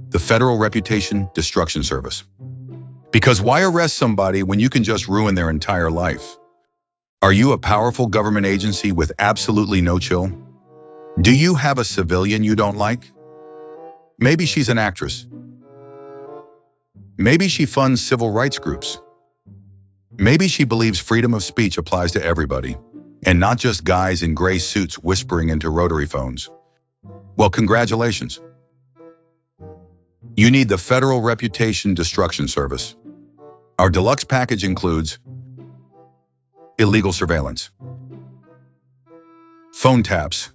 The Federal Reputation Destruction Service. Because why arrest somebody when you can just ruin their entire life? Are you a powerful government agency with absolutely no chill? Do you have a civilian you don't like? Maybe she's an actress. Maybe she funds civil rights groups. Maybe she believes freedom of speech applies to everybody, and not just guys in gray suits whispering into rotary phones. Well, congratulations. You need the Federal Reputation Destruction Service. Our deluxe package includes illegal surveillance, phone taps,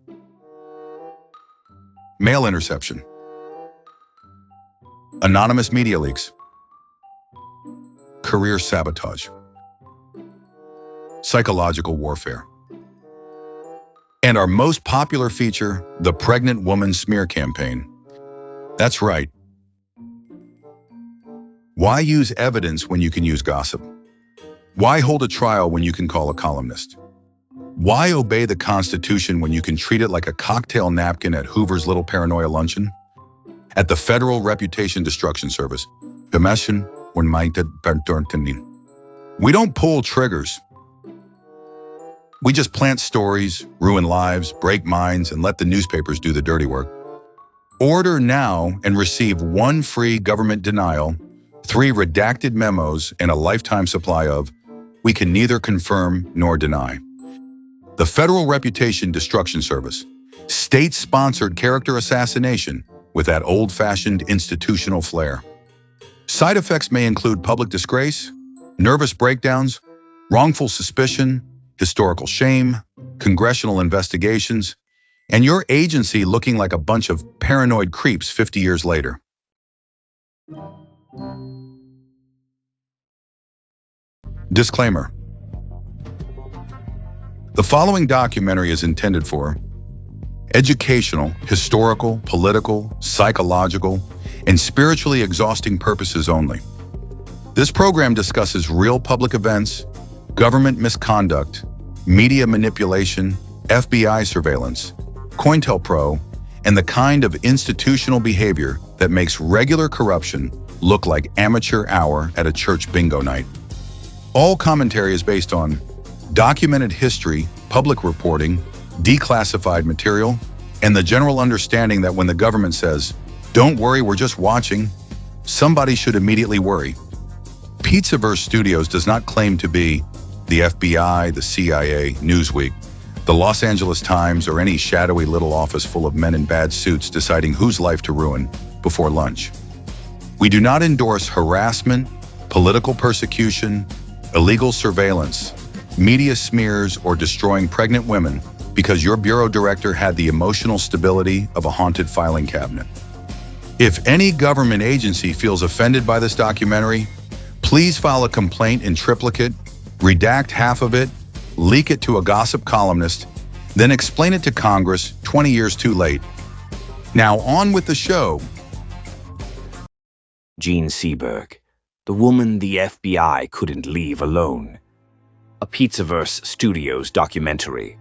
mail interception, anonymous media leaks, career sabotage, psychological warfare, and our most popular feature, the Pregnant Woman Smear Campaign. That's right. Why use evidence when you can use gossip? Why hold a trial when you can call a columnist? Why obey the Constitution when you can treat it like a cocktail napkin at Hoover's Little Paranoia Luncheon? At the Federal Reputation Destruction Service, we don't pull triggers. We just plant stories, ruin lives, break minds, and let the newspapers do the dirty work. Order now and receive 1 free government denial, 3 redacted memos, and a lifetime supply of we can neither confirm nor deny. The Federal Reputation Destruction Service, state-sponsored character assassination with that old-fashioned institutional flair. Side effects may include public disgrace, nervous breakdowns, wrongful suspicion, historical shame, congressional investigations, and your agency looking like a bunch of paranoid creeps 50 years later. Disclaimer. The following documentary is intended for educational, historical, political, psychological, and spiritually exhausting purposes only. This program discusses real public events, government misconduct, media manipulation, FBI surveillance, COINTELPRO, and the kind of institutional behavior that makes regular corruption look like amateur hour at a church bingo night. All commentary is based on documented history, public reporting, declassified material, and the general understanding that when the government says, "Don't worry, we're just watching," somebody should immediately worry. Pizzaverse Studios does not claim to be the FBI, the CIA, Newsweek, the Los Angeles Times, or any shadowy little office full of men in bad suits deciding whose life to ruin before lunch. We do not endorse harassment, political persecution, illegal surveillance, media smears, or destroying pregnant women because your bureau director had the emotional stability of a haunted filing cabinet. If any government agency feels offended by this documentary, please file a complaint in triplicate, redact half of it, leak it to a gossip columnist, then explain it to Congress 20 years too late. Now on with the show. Jean Seberg, the woman the FBI couldn't leave alone. A Pizzaverse Studios documentary.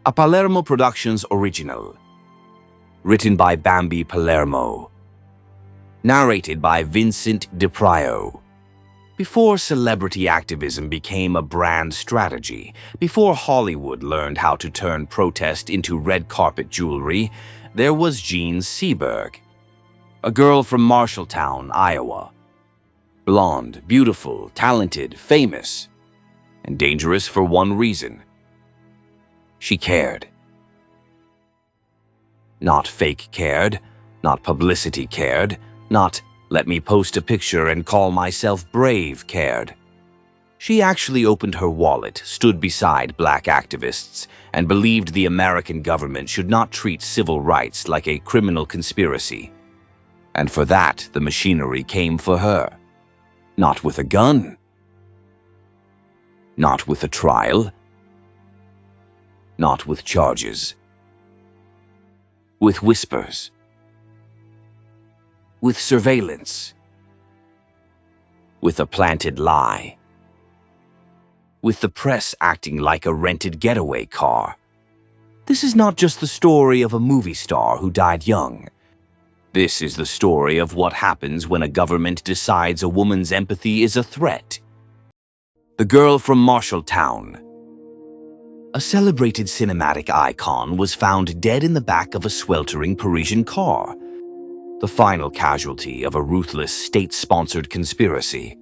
A Palermo Productions original. Written by Bambi Palermo. Narrated by Vincent DiPrio. Before celebrity activism became a brand strategy, before Hollywood learned how to turn protest into red carpet jewelry, there was Jean Seberg, a girl from Marshalltown, Iowa. Blonde, beautiful, talented, famous, and dangerous for one reason. She cared. Not fake cared, not publicity cared, not let me post a picture and call myself brave cared. She actually opened her wallet, stood beside black activists, and believed the American government should not treat civil rights like a criminal conspiracy. And for that, the machinery came for her. Not with a gun. Not with a trial. Not with charges. With whispers. With surveillance. With a planted lie. With the press acting like a rented getaway car. This is not just the story of a movie star who died young. This is the story of what happens when a government decides a woman's empathy is a threat. The Girl from Marshalltown. A celebrated cinematic icon was found dead in the back of a sweltering Parisian car, the final casualty of a ruthless state-sponsored conspiracy.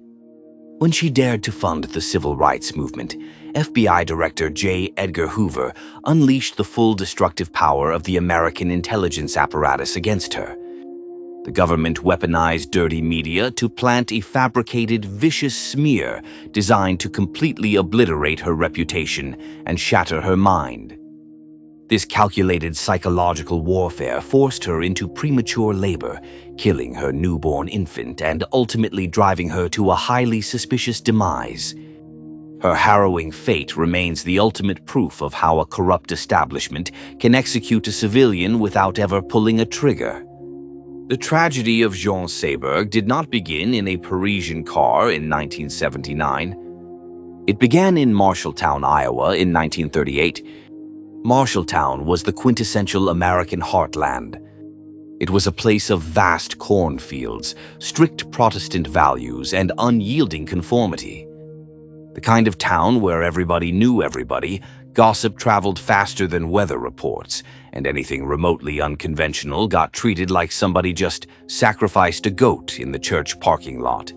When she dared to fund the civil rights movement, FBI Director J. Edgar Hoover unleashed the full destructive power of the American intelligence apparatus against her. The government weaponized dirty media to plant a fabricated, vicious smear designed to completely obliterate her reputation and shatter her mind. This calculated psychological warfare forced her into premature labor, killing her newborn infant and ultimately driving her to a highly suspicious demise. Her harrowing fate remains the ultimate proof of how a corrupt establishment can execute a civilian without ever pulling a trigger. The tragedy of Jean Seberg did not begin in a Parisian car in 1979. It began in Marshalltown, Iowa in 1938. Marshalltown was the quintessential American heartland. It was a place of vast cornfields, strict Protestant values, and unyielding conformity. The kind of town where everybody knew everybody, gossip traveled faster than weather reports, and anything remotely unconventional got treated like somebody just sacrificed a goat in the church parking lot.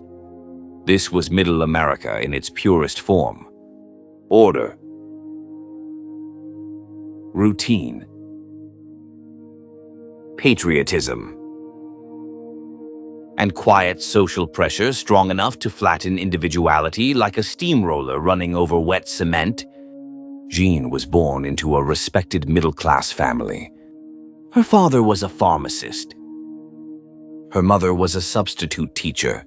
This was Middle America in its purest form. Order. Routine. Patriotism. And quiet social pressure strong enough to flatten individuality like a steamroller running over wet cement. Jean was born into a respected middle-class family. Her father was a pharmacist. Her mother was a substitute teacher.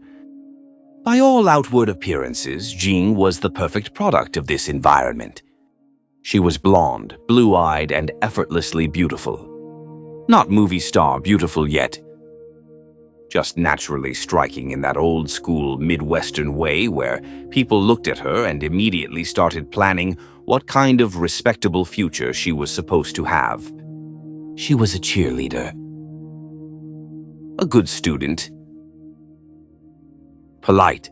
By all outward appearances, Jean was the perfect product of this environment. She was blonde, blue-eyed, and effortlessly beautiful. Not movie star beautiful yet. Just naturally striking in that old-school Midwestern way where people looked at her and immediately started planning what kind of respectable future she was supposed to have. She was a cheerleader, a good student, polite,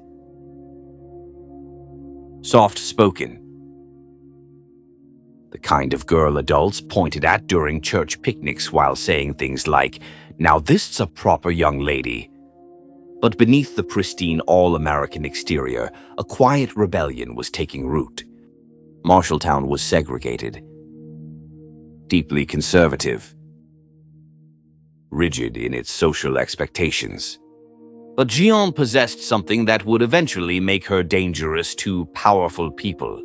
soft-spoken, the kind of girl adults pointed at during church picnics while saying things like, "Now this's a proper young lady." But beneath the pristine all-American exterior, a quiet rebellion was taking root. Marshalltown was segregated, deeply conservative, rigid in its social expectations. But Jean possessed something that would eventually make her dangerous to powerful people: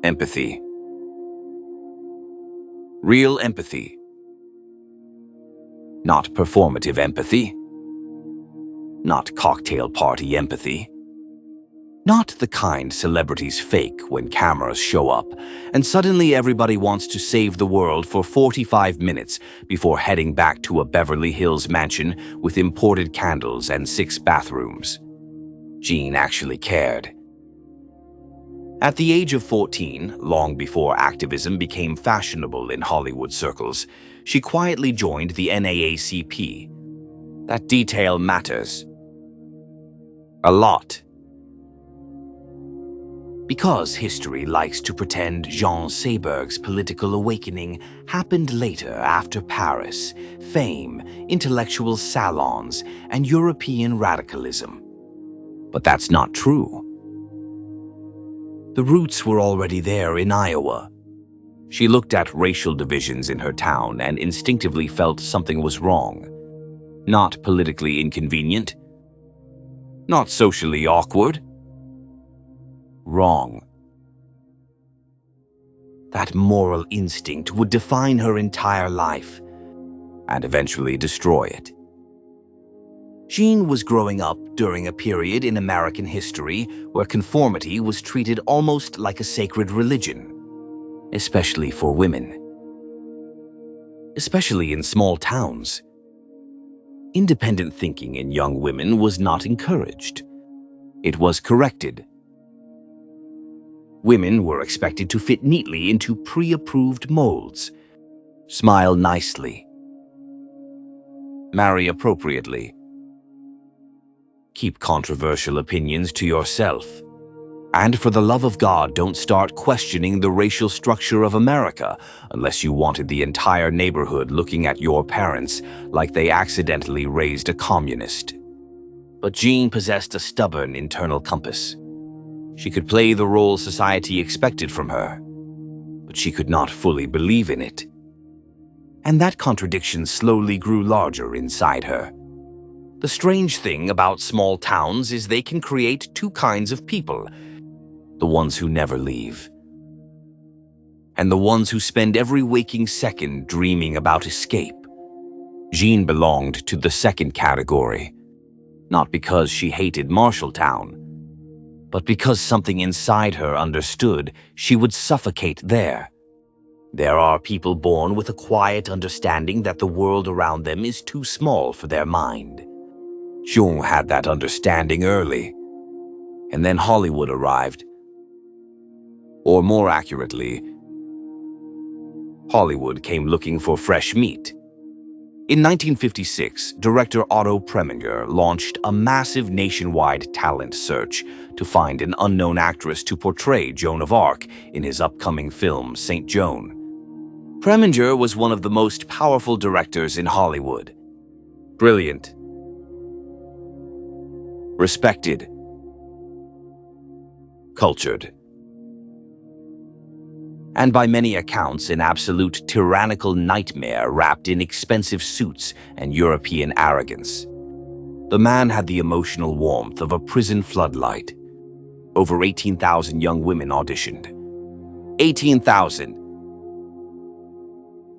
empathy. Real empathy. Not performative empathy. Not cocktail party empathy. Not the kind celebrities fake when cameras show up and suddenly everybody wants to save the world for 45 minutes before heading back to a Beverly Hills mansion with imported candles and 6 bathrooms. Jean actually cared. At the age of 14, long before activism became fashionable in Hollywood circles, she quietly joined the NAACP. That detail matters. A lot. Because history likes to pretend Jean Seberg's political awakening happened later after Paris, fame, intellectual salons, and European radicalism. But that's not true. The roots were already there in Iowa. She looked at racial divisions in her town and instinctively felt something was wrong. Not politically inconvenient. Not socially awkward. Wrong. That moral instinct would define her entire life and eventually destroy it. Jean was growing up during a period in American history where conformity was treated almost like a sacred religion, especially for women. Especially in small towns. Independent thinking in young women was not encouraged. It was corrected. Women were expected to fit neatly into pre-approved molds, smile nicely, Marry appropriately. Keep controversial opinions to yourself. And for the love of God, don't start questioning the racial structure of America unless you wanted the entire neighborhood looking at your parents like they accidentally raised a communist. But Jean possessed a stubborn internal compass. She could play the role society expected from her, but she could not fully believe in it. And that contradiction slowly grew larger inside her. The strange thing about small towns is they can create two kinds of people: the ones who never leave, and the ones who spend every waking second dreaming about escape. Jean belonged to the second category, not because she hated Marshalltown, but because something inside her understood she would suffocate there. There are people born with a quiet understanding that the world around them is too small for their mind. Jean had that understanding early, and then Hollywood arrived. Or more accurately, Hollywood came looking for fresh meat. In 1956, director Otto Preminger launched a massive nationwide talent search to find an unknown actress to portray Joan of Arc in his upcoming film, St. Joan. Preminger was one of the most powerful directors in Hollywood. Brilliant, respected, cultured, and by many accounts an absolute tyrannical nightmare wrapped in expensive suits and European arrogance. The man had the emotional warmth of a prison floodlight. Over 18,000 young women auditioned. 18,000!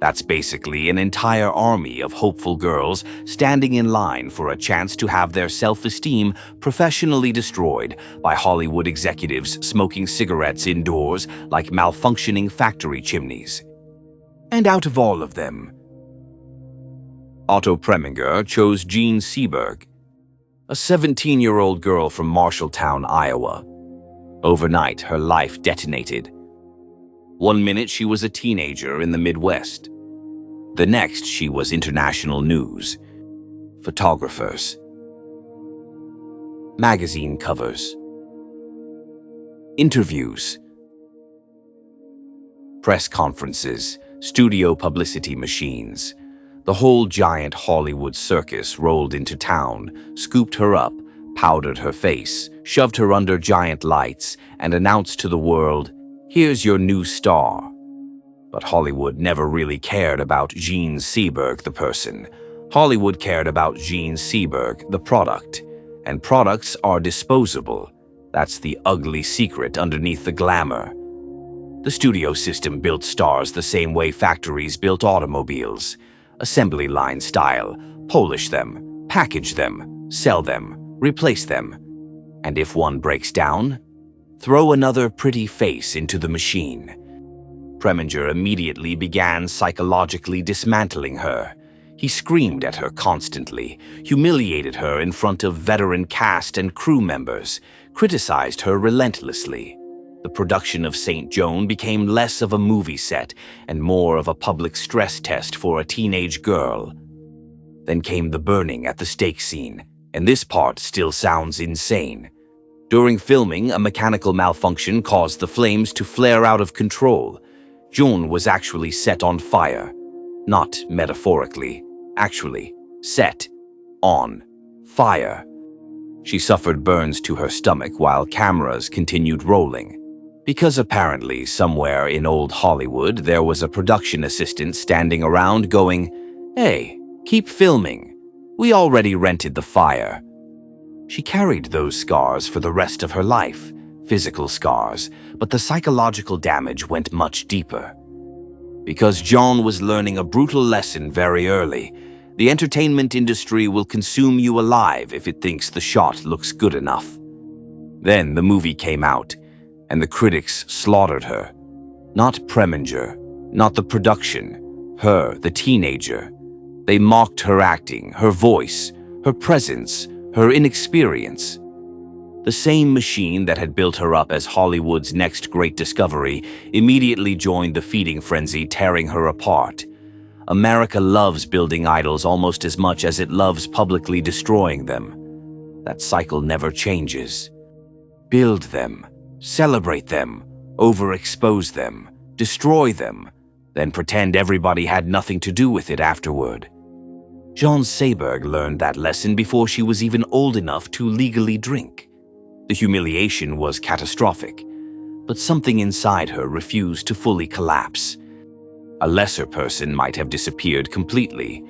That's basically an entire army of hopeful girls standing in line for a chance to have their self-esteem professionally destroyed by Hollywood executives smoking cigarettes indoors like malfunctioning factory chimneys. And out of all of them, Otto Preminger chose Jean Seberg, a 17-year-old girl from Marshalltown, Iowa. Overnight, her life detonated. One minute she was a teenager in the Midwest. The next she was international news. Photographers. Magazine covers. Interviews. Press conferences. Studio publicity machines. The whole giant Hollywood circus rolled into town, scooped her up, powdered her face, shoved her under giant lights, and announced to the world, "Here's your new star." But Hollywood never really cared about Jean Seberg, the person. Hollywood cared about Jean Seberg, the product. And products are disposable. That's the ugly secret underneath the glamour. The studio system built stars the same way factories built automobiles. Assembly line style. Polish them, package them, sell them, replace them. And if one breaks down, throw another pretty face into the machine. Preminger immediately began psychologically dismantling her. He screamed at her constantly, humiliated her in front of veteran cast and crew members, criticized her relentlessly. The production of St. Joan became less of a movie set and more of a public stress test for a teenage girl. Then came the burning at the stake scene, and this part still sounds insane. During filming, a mechanical malfunction caused the flames to flare out of control. Jean was actually set on fire. Not metaphorically, actually set on fire. She suffered burns to her stomach while cameras continued rolling. Because apparently somewhere in old Hollywood there was a production assistant standing around going, "Hey, keep filming. We already rented the fire." She carried those scars for the rest of her life, physical scars, but the psychological damage went much deeper. Because Jean was learning a brutal lesson very early. The entertainment industry will consume you alive if it thinks the shot looks good enough. Then the movie came out, and the critics slaughtered her. Not Preminger, not the production, her, the teenager. They mocked her acting, her voice, her presence, her inexperience. The same machine that had built her up as Hollywood's next great discovery immediately joined the feeding frenzy, tearing her apart. America loves building idols almost as much as it loves publicly destroying them. That cycle never changes. Build them, celebrate them, overexpose them, destroy them, then pretend everybody had nothing to do with it afterward. Jean Seberg learned that lesson before she was even old enough to legally drink. The humiliation was catastrophic, but something inside her refused to fully collapse. A lesser person might have disappeared completely.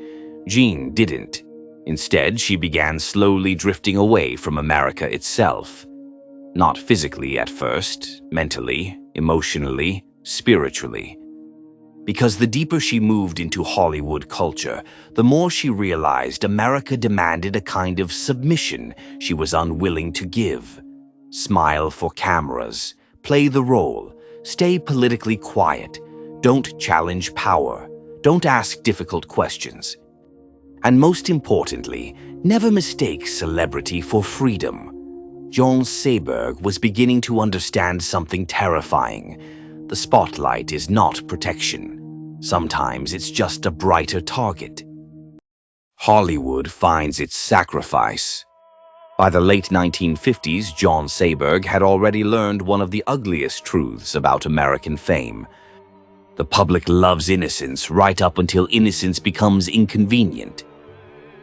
Jean didn't. Instead, she began slowly drifting away from America itself. Not physically at first, mentally, emotionally, spiritually. Because the deeper she moved into Hollywood culture, the more she realized America demanded a kind of submission she was unwilling to give. Smile for cameras, play the role, stay politically quiet, don't challenge power, don't ask difficult questions. And most importantly, never mistake celebrity for freedom. Jean Seberg was beginning to understand something terrifying. The spotlight is not protection. Sometimes it's just a brighter target. Hollywood finds its sacrifice. By the late 1950s, Jean Seberg had already learned one of the ugliest truths about American fame. The public loves innocence right up until innocence becomes inconvenient.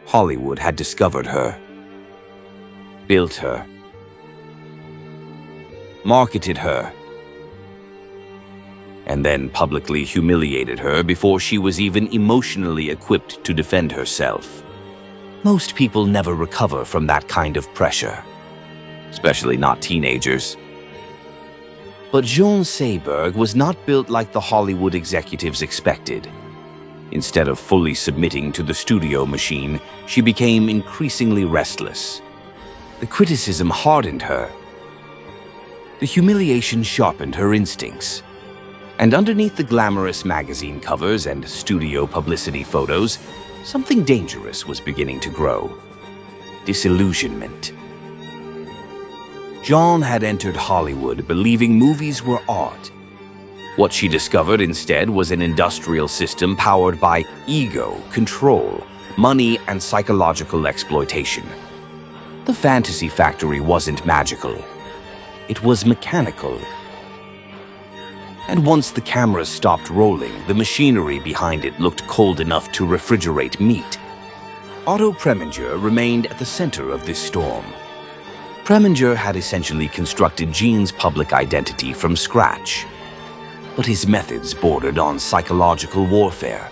Hollywood had discovered her, built her, marketed her, and then publicly humiliated her before she was even emotionally equipped to defend herself. Most people never recover from that kind of pressure, especially not teenagers. But Jean Seberg was not built like the Hollywood executives expected. Instead of fully submitting to the studio machine, she became increasingly restless. The criticism hardened her. The humiliation sharpened her instincts. And underneath the glamorous magazine covers and studio publicity photos, something dangerous was beginning to grow. Disillusionment. Jean had entered Hollywood believing movies were art. What she discovered instead was an industrial system powered by ego, control, money, and psychological exploitation. The fantasy factory wasn't magical. It was mechanical. And once the cameras stopped rolling, the machinery behind it looked cold enough to refrigerate meat. Otto Preminger remained at the center of this storm. Preminger had essentially constructed Jean's public identity from scratch. But his methods bordered on psychological warfare.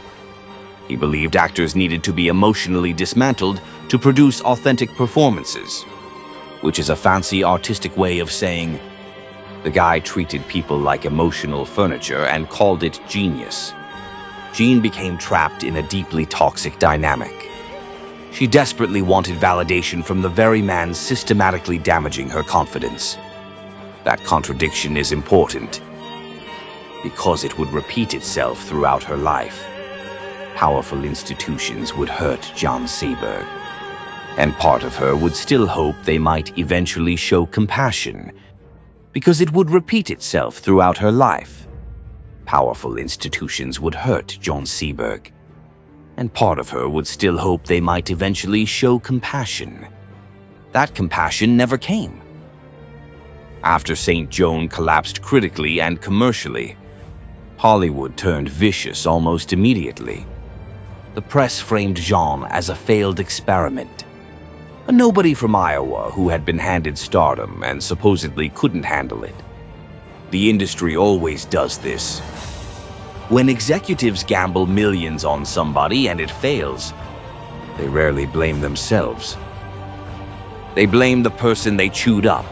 He believed actors needed to be emotionally dismantled to produce authentic performances, which is a fancy artistic way of saying, the guy treated people like emotional furniture and called it genius. Jean became trapped in a deeply toxic dynamic. She desperately wanted validation from the very man systematically damaging her confidence. That contradiction is important, because it would repeat itself throughout her life. Powerful institutions would hurt Jean Seberg, and part of her would still hope they might eventually show compassion, because it would repeat itself throughout her life. Powerful institutions would hurt Jean Seberg, and part of her would still hope they might eventually show compassion. That compassion never came. After St. Joan collapsed critically and commercially, Hollywood turned vicious almost immediately. The press framed Jean as a failed experiment. A nobody from Iowa who had been handed stardom and supposedly couldn't handle it. The industry always does this. When executives gamble millions on somebody and it fails, they rarely blame themselves. They blame the person they chewed up.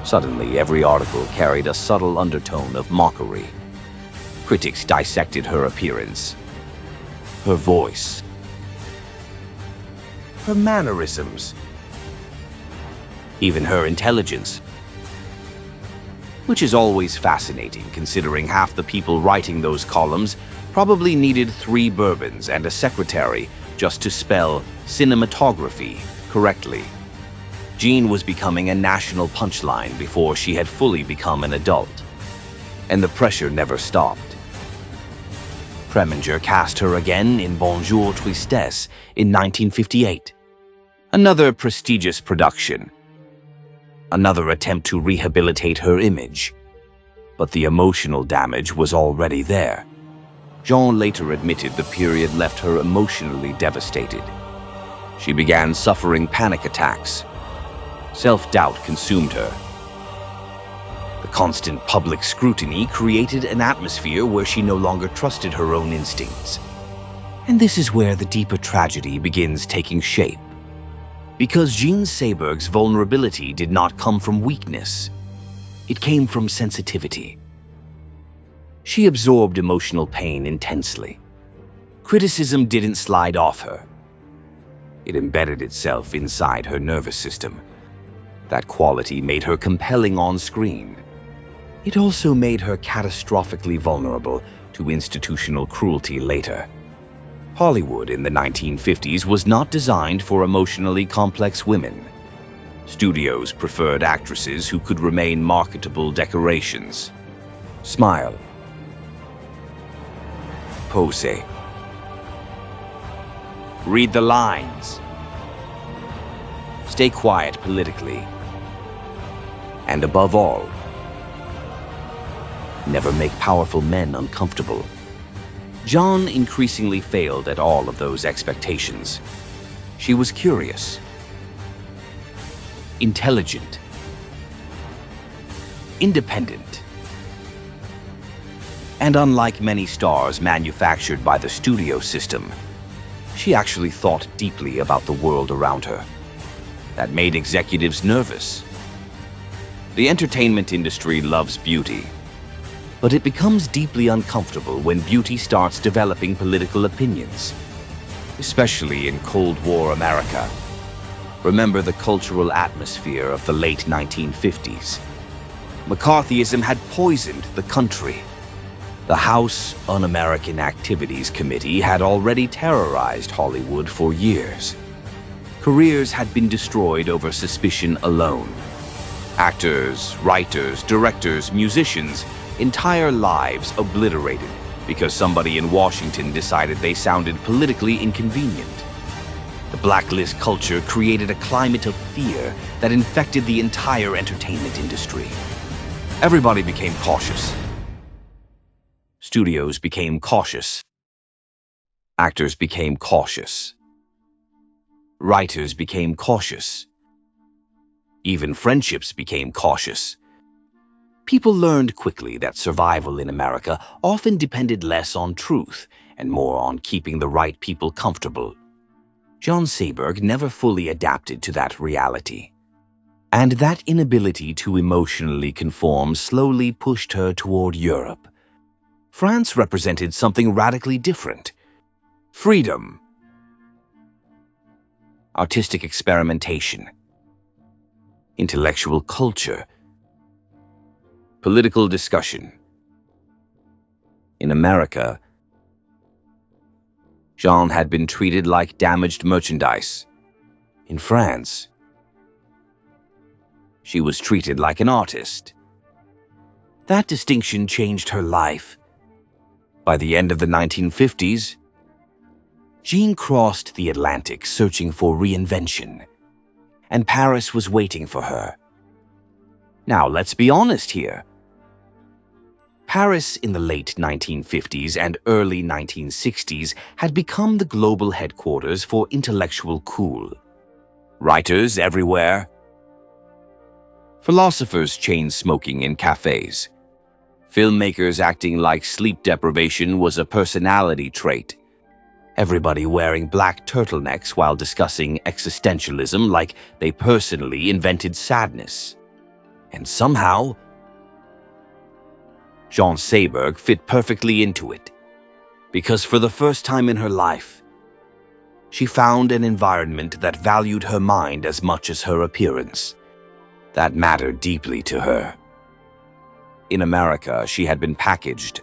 Suddenly, every article carried a subtle undertone of mockery. Critics dissected her appearance, her voice, her mannerisms, even her intelligence. Which is always fascinating, considering half the people writing those columns probably needed 3 bourbons and a secretary just to spell cinematography correctly. Jean was becoming a national punchline before she had fully become an adult, and the pressure never stopped. Preminger cast her again in Bonjour Tristesse in 1958. Another prestigious production. Another attempt to rehabilitate her image. But the emotional damage was already there. Jean later admitted the period left her emotionally devastated. She began suffering panic attacks. Self-doubt consumed her. The constant public scrutiny created an atmosphere where she no longer trusted her own instincts. And this is where the deeper tragedy begins taking shape. Because Jean Seberg's vulnerability did not come from weakness. It came from sensitivity. She absorbed emotional pain intensely. Criticism didn't slide off her. It embedded itself inside her nervous system. That quality made her compelling on screen. It also made her catastrophically vulnerable to institutional cruelty later. Hollywood in the 1950s was not designed for emotionally complex women. Studios preferred actresses who could remain marketable decorations. Smile. Pose. Read the lines. Stay quiet politically. And above all, never make powerful men uncomfortable. Jean increasingly failed at all of those expectations. She was curious, intelligent, independent. And unlike many stars manufactured by the studio system, she actually thought deeply about the world around her. That made executives nervous. The entertainment industry loves beauty, but it becomes deeply uncomfortable when beauty starts developing political opinions, especially in Cold War America. Remember the cultural atmosphere of the late 1950s. McCarthyism had poisoned the country. The House Un-American Activities Committee had already terrorized Hollywood for years. Careers had been destroyed over suspicion alone. Actors, writers, directors, musicians, entire lives obliterated because somebody in Washington decided they sounded politically inconvenient. The blacklist culture created a climate of fear that infected the entire entertainment industry. Everybody became cautious. Studios became cautious. Actors became cautious. Writers became cautious. Even friendships became cautious. People learned quickly that survival in America often depended less on truth and more on keeping the right people comfortable. Jean Seberg never fully adapted to that reality. And that inability to emotionally conform slowly pushed her toward Europe. France represented something radically different. Freedom. Artistic experimentation. Intellectual culture. Political discussion. In America, Jean had been treated like damaged merchandise. In France, she was treated like an artist. That distinction changed her life. By the end of the 1950s, Jean crossed the Atlantic searching for reinvention, and Paris was waiting for her. Now, let's be honest here. Paris in the late 1950s and early 1960s had become the global headquarters for intellectual cool. Writers everywhere. Philosophers chain smoking in cafes. Filmmakers acting like sleep deprivation was a personality trait. Everybody wearing black turtlenecks while discussing existentialism like they personally invented sadness. And somehow, Jean Seberg fit perfectly into it, because for the first time in her life, she found an environment that valued her mind as much as her appearance. That mattered deeply to her. In America, she had been packaged.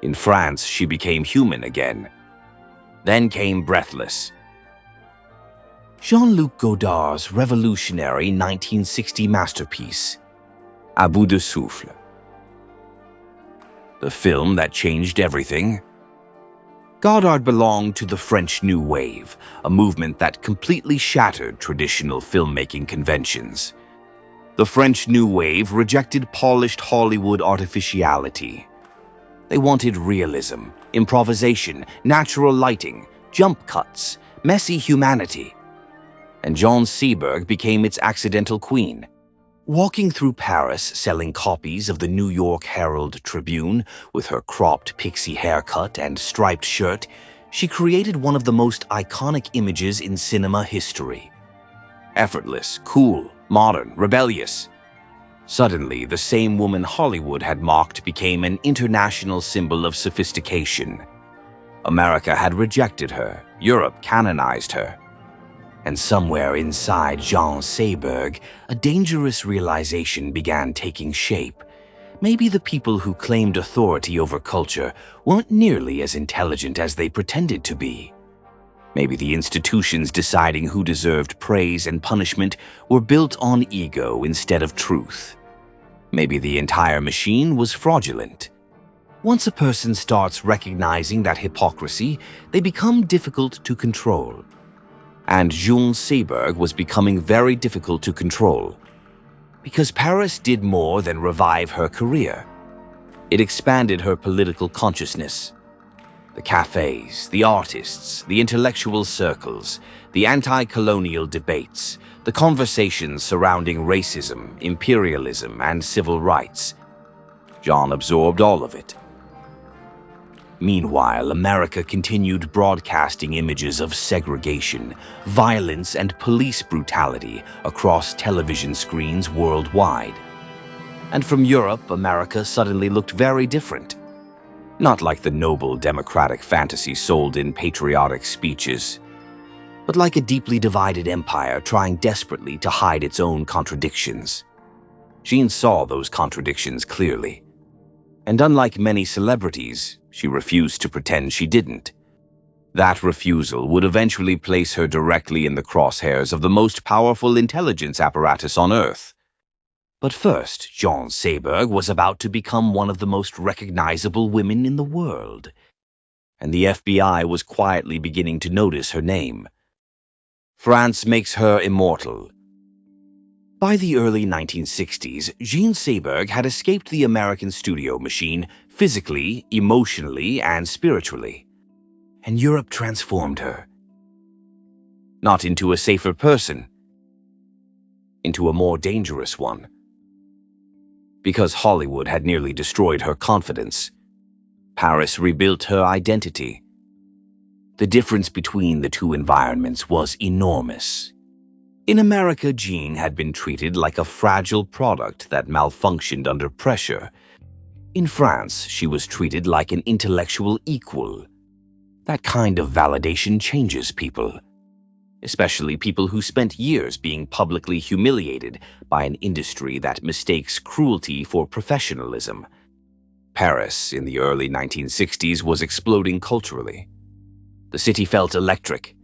In France, she became human again. Then came Breathless. Jean-Luc Godard's revolutionary 1960 masterpiece, À bout de souffle. The film that changed everything. Godard belonged to the French New Wave, a movement that completely shattered traditional filmmaking conventions. The French New Wave rejected polished Hollywood artificiality. They wanted realism, improvisation, natural lighting, jump cuts, messy humanity. And Jean Seberg became its accidental queen. Walking through Paris selling copies of the New York Herald Tribune with her cropped pixie haircut and striped shirt, she created one of the most iconic images in cinema history. Effortless, cool, modern, rebellious. Suddenly, the same woman Hollywood had mocked became an international symbol of sophistication. America had rejected her, Europe canonized her. And somewhere inside Jean Seberg, a dangerous realization began taking shape. Maybe the people who claimed authority over culture weren't nearly as intelligent as they pretended to be. Maybe the institutions deciding who deserved praise and punishment were built on ego instead of truth. Maybe the entire machine was fraudulent. Once a person starts recognizing that hypocrisy, they become difficult to control. And Jean Seberg was becoming very difficult to control. Because Paris did more than revive her career. It expanded her political consciousness. The cafes, the artists, the intellectual circles, the anti-colonial debates, the conversations surrounding racism, imperialism, and civil rights. Jean absorbed all of it. Meanwhile, America continued broadcasting images of segregation, violence, and police brutality across television screens worldwide. And from Europe, America suddenly looked very different. Not like the noble democratic fantasy sold in patriotic speeches, but like a deeply divided empire trying desperately to hide its own contradictions. Jean saw those contradictions clearly. And unlike many celebrities, she refused to pretend she didn't. That refusal would eventually place her directly in the crosshairs of the most powerful intelligence apparatus on Earth. But first, Jean Seberg was about to become one of the most recognizable women in the world. And the FBI was quietly beginning to notice her name. France makes her immortal. By the early 1960s, Jean Seberg had escaped the American studio machine physically, emotionally, and spiritually. And Europe transformed her. Not into a safer person, into a more dangerous one. Because Hollywood had nearly destroyed her confidence, Paris rebuilt her identity. The difference between the two environments was enormous. In America, Jean had been treated like a fragile product that malfunctioned under pressure. In France, she was treated like an intellectual equal. That kind of validation changes people. Especially people who spent years being publicly humiliated by an industry that mistakes cruelty for professionalism. Paris, in the early 1960s, was exploding culturally. The city felt electric.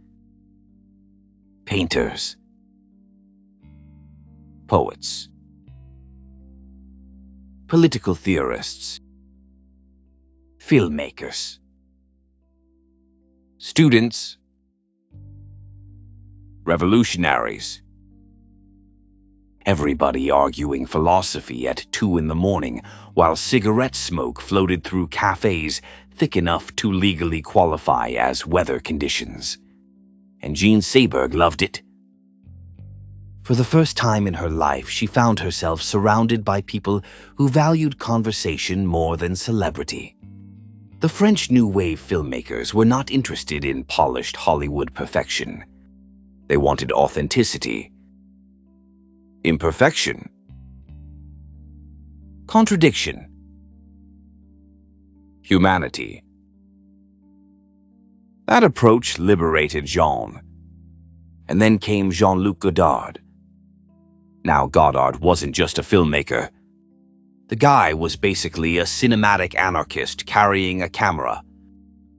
Painters, poets, political theorists, filmmakers, students, revolutionaries. Everybody arguing philosophy at 2 a.m, while cigarette smoke floated through cafes thick enough to legally qualify as weather conditions. And Jean Seberg loved it. For the first time in her life, she found herself surrounded by people who valued conversation more than celebrity. The French New Wave filmmakers were not interested in polished Hollywood perfection. They wanted authenticity, imperfection, contradiction, humanity. That approach liberated Jean. And then came Jean-Luc Godard. Now Godard wasn't just a filmmaker. The guy was basically a cinematic anarchist carrying a camera.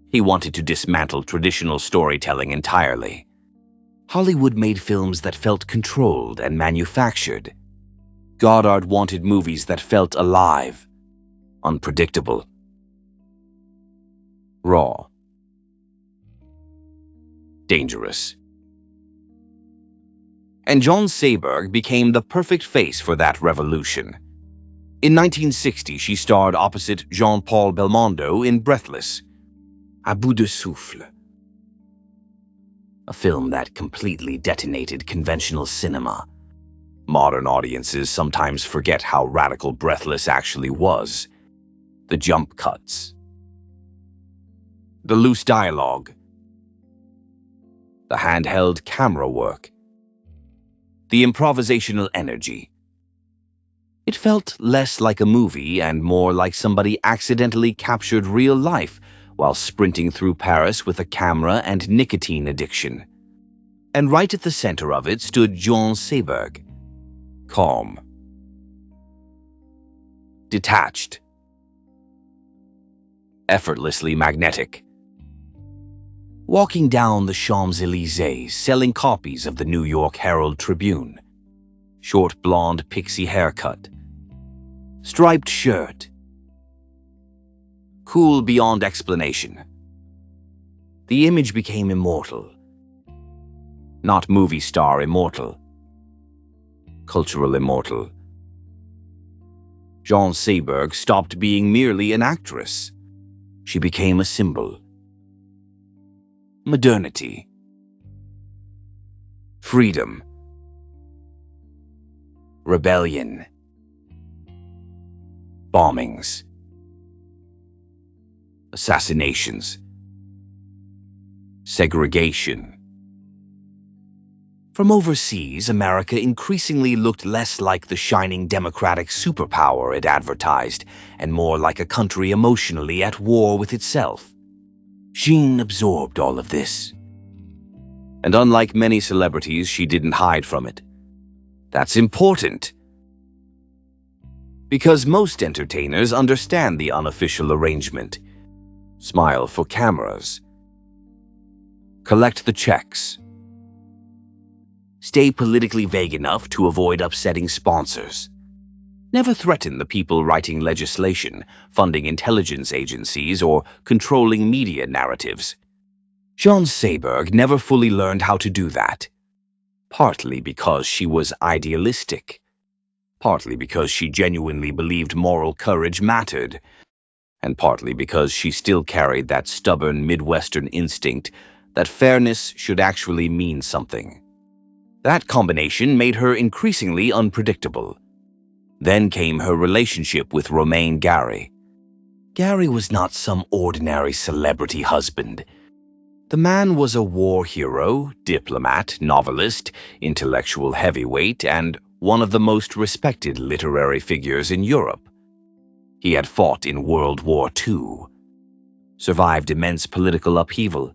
He wanted to dismantle traditional storytelling entirely. Hollywood made films that felt controlled and manufactured. Godard wanted movies that felt alive, unpredictable, raw. dangerous. And Jean Seberg became the perfect face for that revolution. In 1960, she starred opposite Jean-Paul Belmondo in Breathless, à bout de souffle, a film that completely detonated conventional cinema. Modern audiences sometimes forget how radical Breathless actually was. The jump cuts, the loose dialogue, the handheld camera work, the improvisational energy. It felt less like a movie and more like somebody accidentally captured real life while sprinting through Paris with a camera and nicotine addiction. And right at the center of it stood Jean Seberg, calm, detached, effortlessly magnetic. Walking down the Champs-Élysées selling copies of the New York Herald Tribune. Short blonde pixie haircut. Striped shirt. Cool beyond explanation. The image became immortal. Not movie star immortal. Cultural immortal. Jean Seberg stopped being merely an actress. She became a symbol. Modernity. Freedom. Rebellion. Bombings. Assassinations. Segregation. From overseas, America increasingly looked less like the shining democratic superpower it advertised, and more like a country emotionally at war with itself. Jean absorbed all of this. And unlike many celebrities, she didn't hide from it. That's important. Because most entertainers understand the unofficial arrangement. Smile for cameras. Collect the checks. Stay politically vague enough to avoid upsetting sponsors. Never threaten the people writing legislation, funding intelligence agencies, or controlling media narratives. Jean Seberg never fully learned how to do that. Partly because she was idealistic. Partly because she genuinely believed moral courage mattered. And partly because she still carried that stubborn Midwestern instinct that fairness should actually mean something. That combination made her increasingly unpredictable. Then came her relationship with Romain Gary. Gary was not some ordinary celebrity husband. The man was a war hero, diplomat, novelist, intellectual heavyweight, and one of the most respected literary figures in Europe. He had fought in World War II, survived immense political upheaval,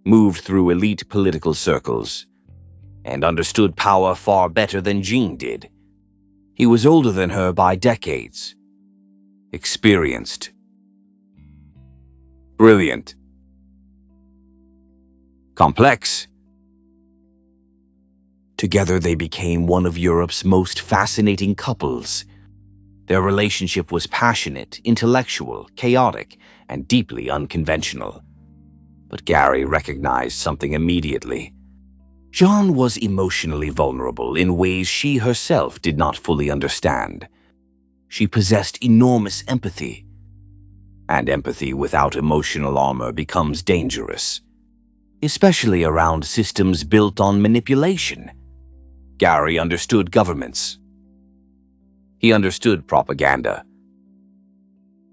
moved through elite political circles, and understood power far better than Jean did. He was older than her by decades. Experienced. Brilliant. Complex. Together they became one of Europe's most fascinating couples. Their relationship was passionate, intellectual, chaotic, and deeply unconventional. But Gary recognized something immediately. Jean was emotionally vulnerable in ways she herself did not fully understand. She possessed enormous empathy. And empathy without emotional armor becomes dangerous, especially around systems built on manipulation. Gary understood governments. He understood propaganda.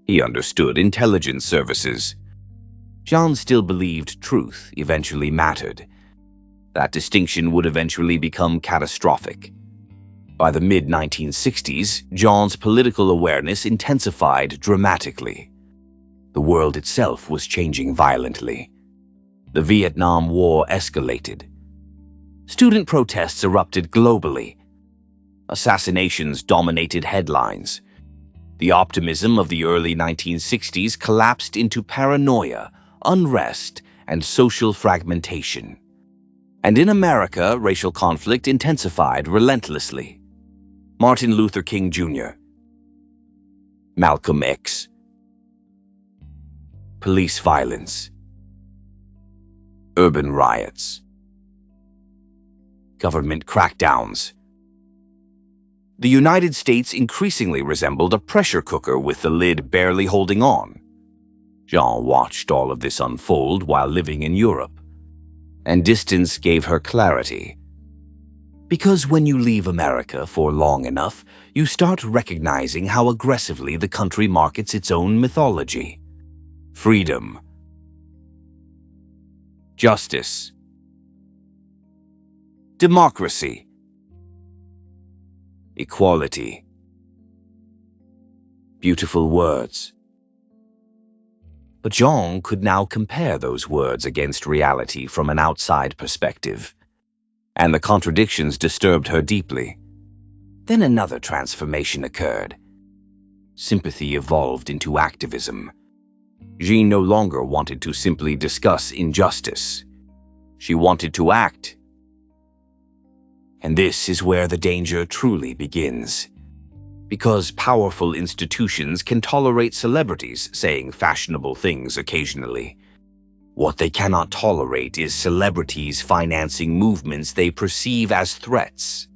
He understood intelligence services. Jean still believed truth eventually mattered. That distinction would eventually become catastrophic. By the mid-1960s, Jean's political awareness intensified dramatically. The world itself was changing violently. The Vietnam War escalated. Student protests erupted globally. Assassinations dominated headlines. The optimism of the early 1960s collapsed into paranoia, unrest, and social fragmentation. And in America, racial conflict intensified relentlessly. Martin Luther King Jr., Malcolm X, police violence, urban riots, government crackdowns. The United States increasingly resembled a pressure cooker with the lid barely holding on. Jean watched all of this unfold while living in Europe, and distance gave her clarity. Because when you leave America for long enough, you start recognizing how aggressively the country markets its own mythology. Freedom, justice, democracy, equality. Beautiful words. But Jean could now compare those words against reality from an outside perspective, and the contradictions disturbed her deeply. Then another transformation occurred. Sympathy evolved into activism. Jean no longer wanted to simply discuss injustice. She wanted to act. And this is where the danger truly begins. Because powerful institutions can tolerate celebrities saying fashionable things occasionally. What they cannot tolerate is celebrities financing movements they perceive as threats.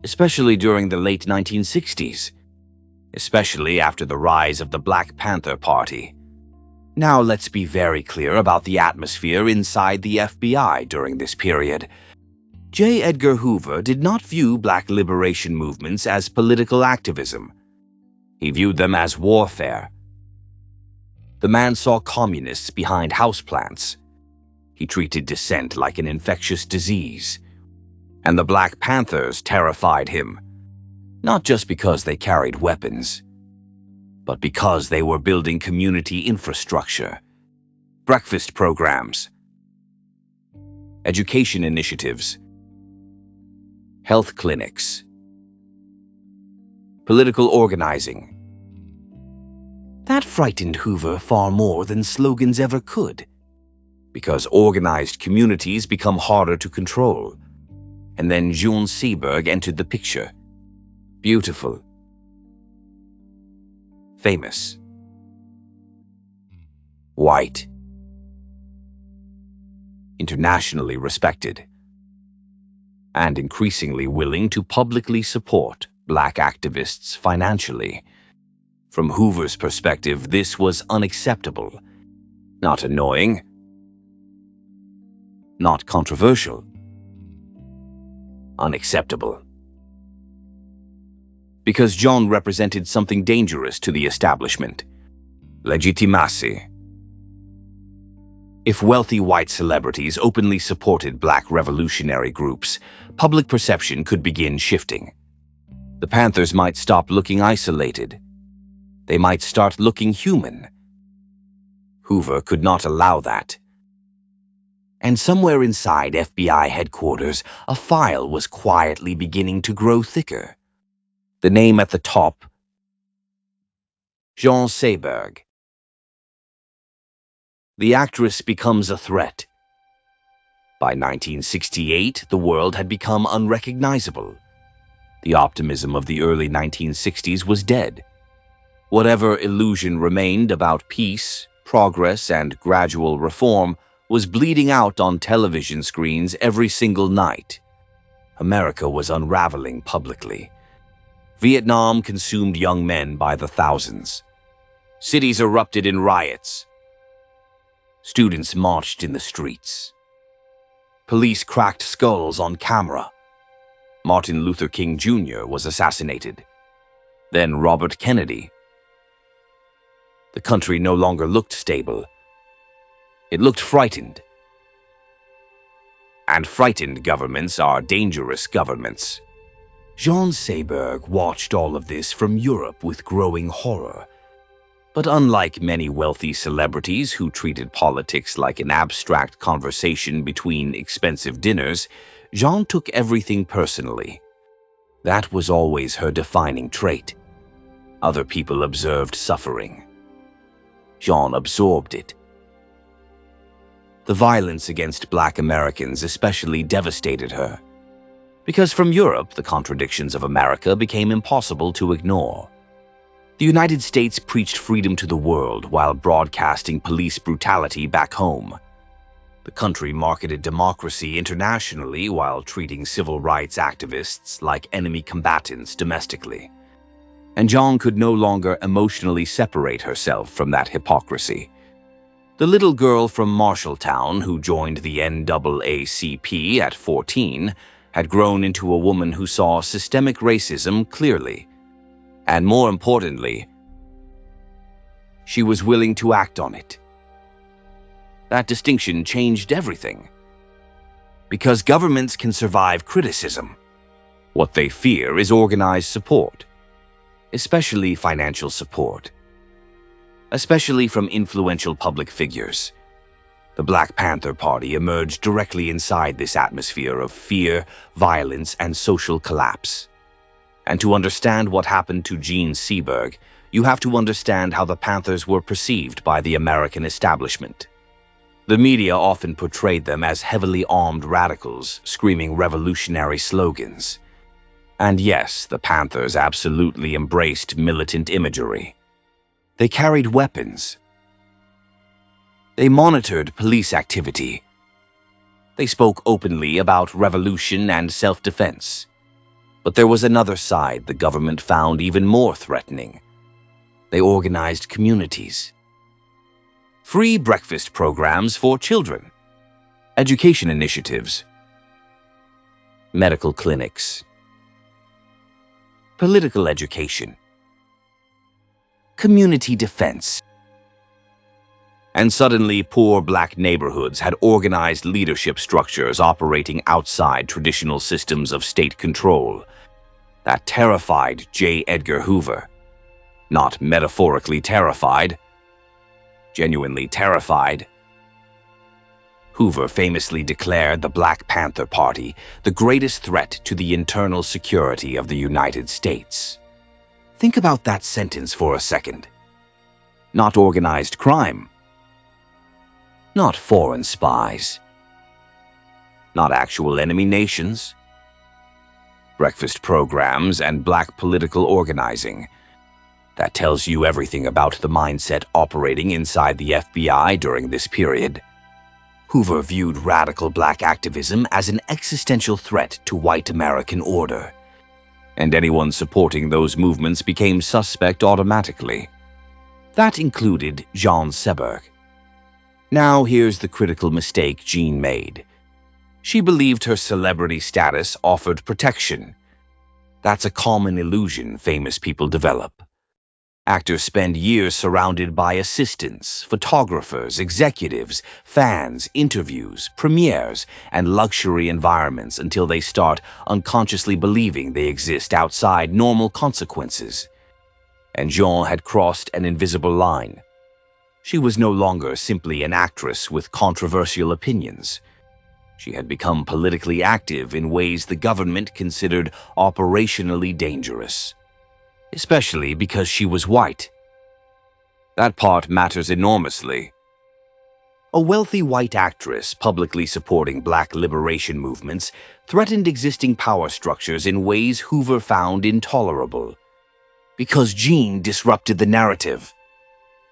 Especially during the late 1960s. Especially after the rise of the Black Panther Party. Now let's be very clear about the atmosphere inside the FBI during this period. J. Edgar Hoover did not view black liberation movements as political activism. He viewed them as warfare. The man saw communists behind houseplants. He treated dissent like an infectious disease. And the Black Panthers terrified him, not just because they carried weapons, but because they were building community infrastructure, breakfast programs, education initiatives, health clinics, political organizing. That frightened Hoover far more than slogans ever could, because organized communities become harder to control. And then Jean Seberg entered the picture. Beautiful. Famous. White. Internationally respected. And increasingly willing to publicly support black activists financially. From Hoover's perspective, this was unacceptable. Not annoying. Not controversial. Unacceptable. Because Jean represented something dangerous to the establishment. Legitimacy. If wealthy white celebrities openly supported black revolutionary groups, public perception could begin shifting. The Panthers might stop looking isolated. They might start looking human. Hoover could not allow that. And somewhere inside FBI headquarters, a file was quietly beginning to grow thicker. The name at the top, Jean Seberg. The actress becomes a threat. By 1968, the world had become unrecognizable. The optimism of the early 1960s was dead. Whatever illusion remained about peace, progress, and gradual reform was bleeding out on television screens every single night. America was unraveling publicly. Vietnam consumed young men by the thousands. Cities erupted in riots. Students marched in the streets. Police cracked skulls on camera. Martin Luther King Jr. was assassinated. Then Robert Kennedy. The country no longer looked stable. It looked frightened. And frightened governments are dangerous governments. Jean Seberg watched all of this from Europe with growing horror. But unlike many wealthy celebrities who treated politics like an abstract conversation between expensive dinners, Jean took everything personally. That was always her defining trait. Other people observed suffering. Jean absorbed it. The violence against black Americans especially devastated her. Because from Europe, the contradictions of America became impossible to ignore. The United States preached freedom to the world while broadcasting police brutality back home. The country marketed democracy internationally while treating civil rights activists like enemy combatants domestically. And Jean could no longer emotionally separate herself from that hypocrisy. The little girl from Marshalltown who joined the NAACP at 14 had grown into a woman who saw systemic racism clearly. And more importantly, she was willing to act on it. That distinction changed everything. Because governments can survive criticism, what they fear is organized support, especially financial support, especially from influential public figures. The Black Panther Party emerged directly inside this atmosphere of fear, violence, and social collapse. And to understand what happened to Jean Seberg, you have to understand how the Panthers were perceived by the American establishment. The media often portrayed them as heavily armed radicals screaming revolutionary slogans. And yes, the Panthers absolutely embraced militant imagery. They carried weapons. They monitored police activity. They spoke openly about revolution and self-defense. But there was another side the government found even more threatening. They organized communities. Free breakfast programs for children, education initiatives, medical clinics, political education, community defense. And suddenly, poor black neighborhoods had organized leadership structures operating outside traditional systems of state control. That terrified J. Edgar Hoover. Not metaphorically terrified, genuinely terrified. Hoover famously declared the Black Panther Party the greatest threat to the internal security of the United States. Think about that sentence for a second. Not organized crime. Not foreign spies. Not actual enemy nations. Breakfast programs and black political organizing. That tells you everything about the mindset operating inside the FBI during this period. Hoover viewed radical black activism as an existential threat to white American order. And anyone supporting those movements became suspect automatically. That included Jean Seberg. Now here's the critical mistake Jean made. She believed her celebrity status offered protection. That's a common illusion famous people develop. Actors spend years surrounded by assistants, photographers, executives, fans, interviews, premieres, and luxury environments until they start unconsciously believing they exist outside normal consequences. And Jean had crossed an invisible line. She was no longer simply an actress with controversial opinions. She had become politically active in ways the government considered operationally dangerous. Especially because she was white. That part matters enormously. A wealthy white actress publicly supporting black liberation movements threatened existing power structures in ways Hoover found intolerable. Because Jean disrupted the narrative.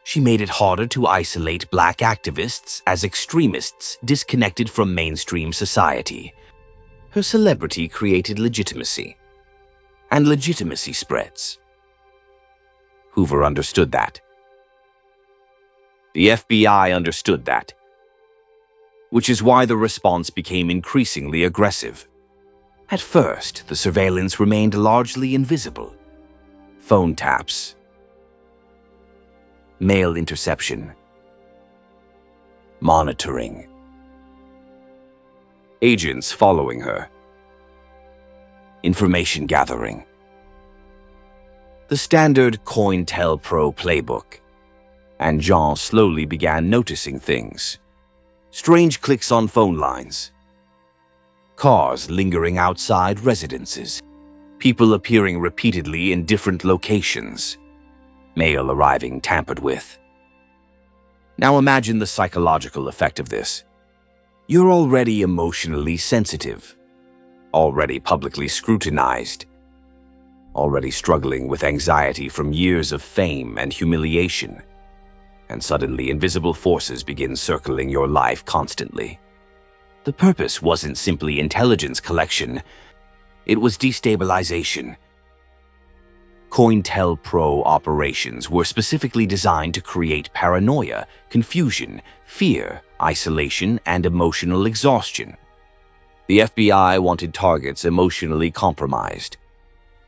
She made it harder to isolate black activists as extremists disconnected from mainstream society. Her celebrity created legitimacy. And legitimacy spreads. Hoover understood that. The FBI understood that. Which is why the response became increasingly aggressive. At first, the surveillance remained largely invisible. Phone taps. Mail interception. Monitoring. Agents following her. Information gathering. The standard COINTELPRO playbook. And Jean slowly began noticing things. Strange clicks on phone lines. Cars lingering outside residences. People appearing repeatedly in different locations. Mail arriving tampered with. Now imagine the psychological effect of this. You're already emotionally sensitive. Already publicly scrutinized. Already struggling with anxiety from years of fame and humiliation. And suddenly invisible forces begin circling your life constantly. The purpose wasn't simply intelligence collection, it was destabilization. COINTELPRO operations were specifically designed to create paranoia, confusion, fear, isolation, and emotional exhaustion. The FBI wanted targets emotionally compromised,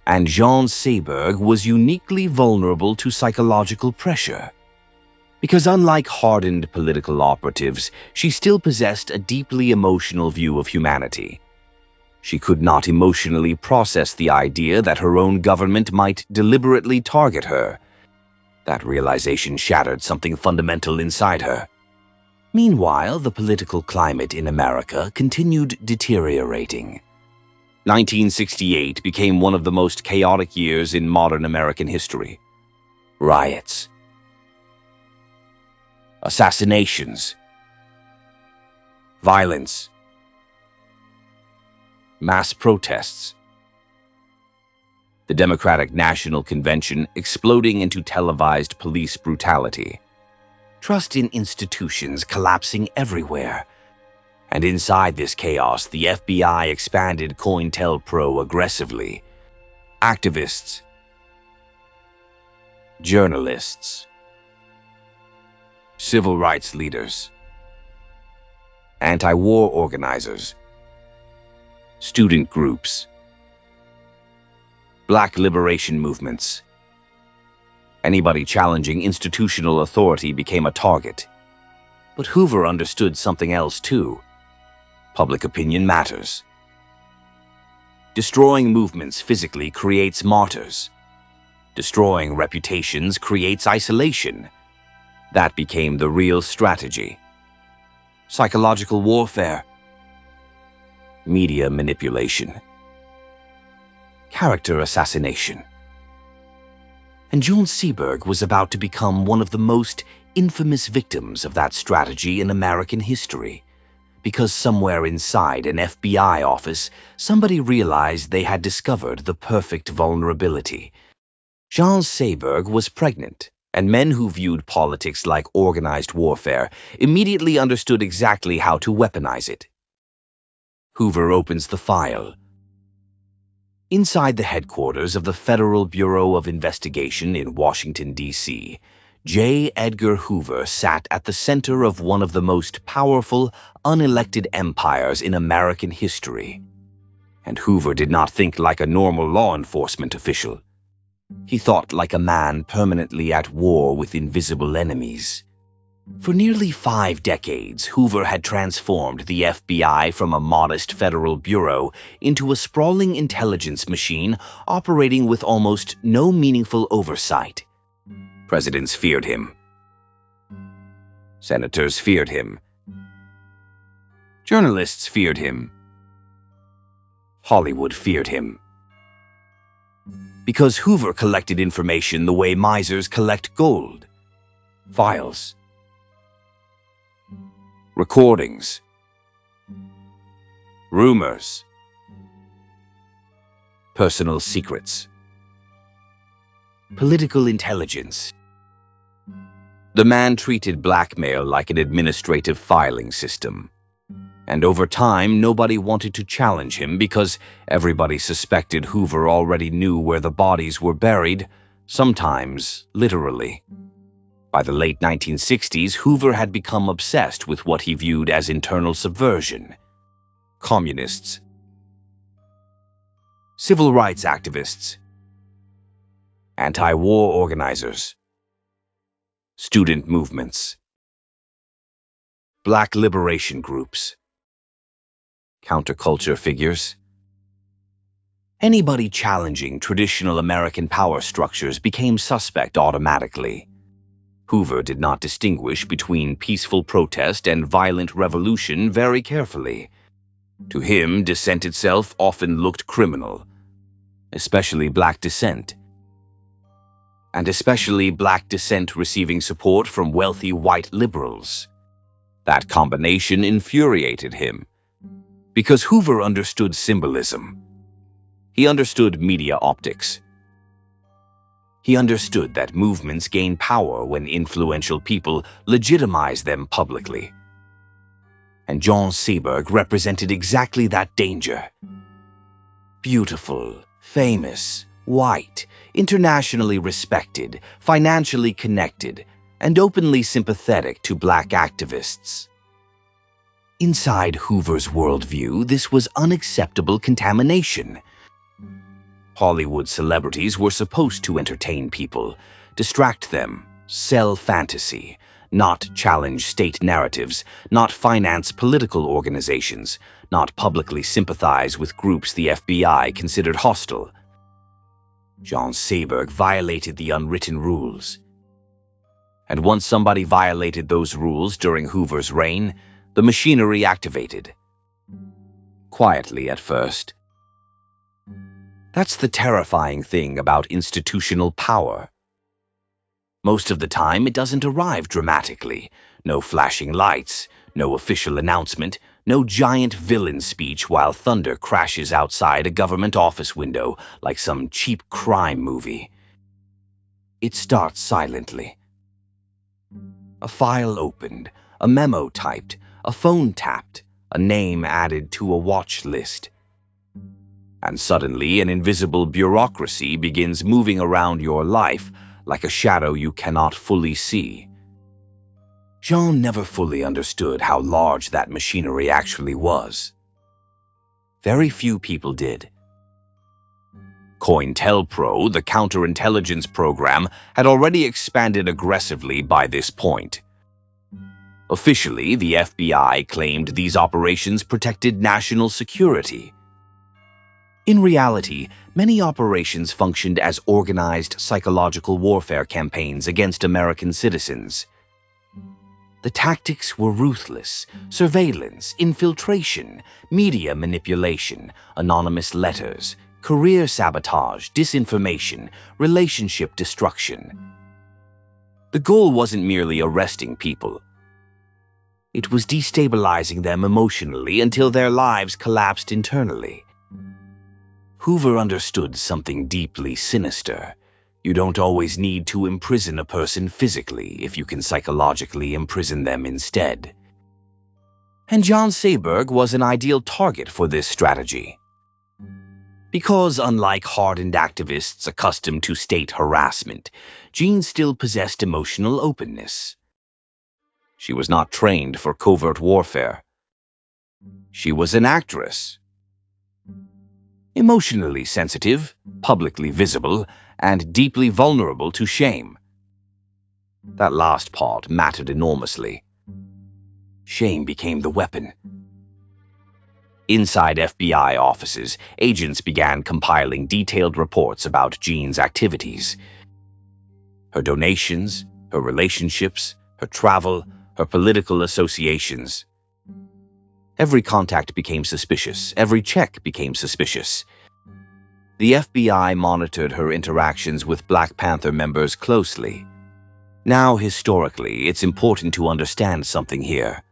and Jean Seberg was uniquely vulnerable to psychological pressure. Because unlike hardened political operatives, she still possessed a deeply emotional view of humanity. She could not emotionally process the idea that her own government might deliberately target her. That realization shattered something fundamental inside her. Meanwhile, the political climate in America continued deteriorating. 1968 became one of the most chaotic years in modern American history. Riots, assassinations, violence, mass protests. The Democratic National Convention exploding into televised police brutality. Trust in institutions collapsing everywhere. And inside this chaos, the FBI expanded COINTELPRO aggressively. Activists, journalists, civil rights leaders, anti-war organizers, student groups, Black liberation movements. Anybody challenging institutional authority became a target. But Hoover understood something else too. Public opinion matters. Destroying movements physically creates martyrs. Destroying reputations creates isolation. That became the real strategy. Psychological warfare, media manipulation, character assassination. And Jean Seberg was about to become one of the most infamous victims of that strategy in American history, because somewhere inside an FBI office, somebody realized they had discovered the perfect vulnerability. Jean Seberg was pregnant, and men who viewed politics like organized warfare immediately understood exactly how to weaponize it. Hoover opens the file. Inside the headquarters of the Federal Bureau of Investigation in Washington, D.C., J. Edgar Hoover sat at the center of one of the most powerful, unelected empires in American history. And Hoover did not think like a normal law enforcement official. He thought like a man permanently at war with invisible enemies. For nearly 5 decades, Hoover had transformed the FBI from a modest federal bureau into a sprawling intelligence machine operating with almost no meaningful oversight. Presidents feared him. Senators feared him. Journalists feared him. Hollywood feared him. Because Hoover collected information the way misers collect gold. Files. Recordings. Rumors. Personal secrets. Political intelligence. The man treated blackmail like an administrative filing system. And over time, nobody wanted to challenge him because everybody suspected Hoover already knew where the bodies were buried, sometimes literally. By the late 1960s, Hoover had become obsessed with what he viewed as internal subversion. Communists, civil rights activists, anti-war organizers, student movements, Black liberation groups, counterculture figures. Anybody challenging traditional American power structures became suspect automatically. Hoover did not distinguish between peaceful protest and violent revolution very carefully. To him, dissent itself often looked criminal, especially black dissent. And especially black dissent receiving support from wealthy white liberals. That combination infuriated him, because Hoover understood symbolism. He understood media optics. He understood that movements gain power when influential people legitimize them publicly. and Jean Seberg represented exactly that danger. Beautiful, famous, white, internationally respected, financially connected, and openly sympathetic to black activists. Inside Hoover's worldview, this was unacceptable contamination. Hollywood celebrities were supposed to entertain people, distract them, sell fantasy, not challenge state narratives, not finance political organizations, not publicly sympathize with groups the FBI considered hostile. Jean Seberg violated the unwritten rules. And once somebody violated those rules during Hoover's reign, the machinery activated. Quietly at first. That's the terrifying thing about institutional power. Most of the time, it doesn't arrive dramatically. No flashing lights, no official announcement, no giant villain speech while thunder crashes outside a government office window like some cheap crime movie. It starts silently. A file opened, a memo typed, a phone tapped, a name added to a watch list. And suddenly an invisible bureaucracy begins moving around your life like a shadow you cannot fully see. Jean never fully understood how large that machinery actually was. Very few people did. COINTELPRO, the counterintelligence program, had already expanded aggressively by this point. Officially, the FBI claimed these operations protected national security. In reality, many operations functioned as organized psychological warfare campaigns against American citizens. The tactics were ruthless: surveillance, infiltration, media manipulation, anonymous letters, career sabotage, disinformation, relationship destruction. The goal wasn't merely arresting people. It was destabilizing them emotionally until their lives collapsed internally. Hoover understood something deeply sinister. You don't always need to imprison a person physically if you can psychologically imprison them instead. And Jean Seberg was an ideal target for this strategy. Because unlike hardened activists accustomed to state harassment, Jean still possessed emotional openness. She was not trained for covert warfare. She was an actress. Emotionally sensitive, publicly visible, and deeply vulnerable to shame. That last part mattered enormously. Shame became the weapon. Inside FBI offices, agents began compiling detailed reports about Jean's activities. Her donations, her relationships, her travel, her political associations. Every contact became suspicious. Every check became suspicious. The FBI monitored her interactions with Black Panther members closely. Now, historically, it's important to understand something here.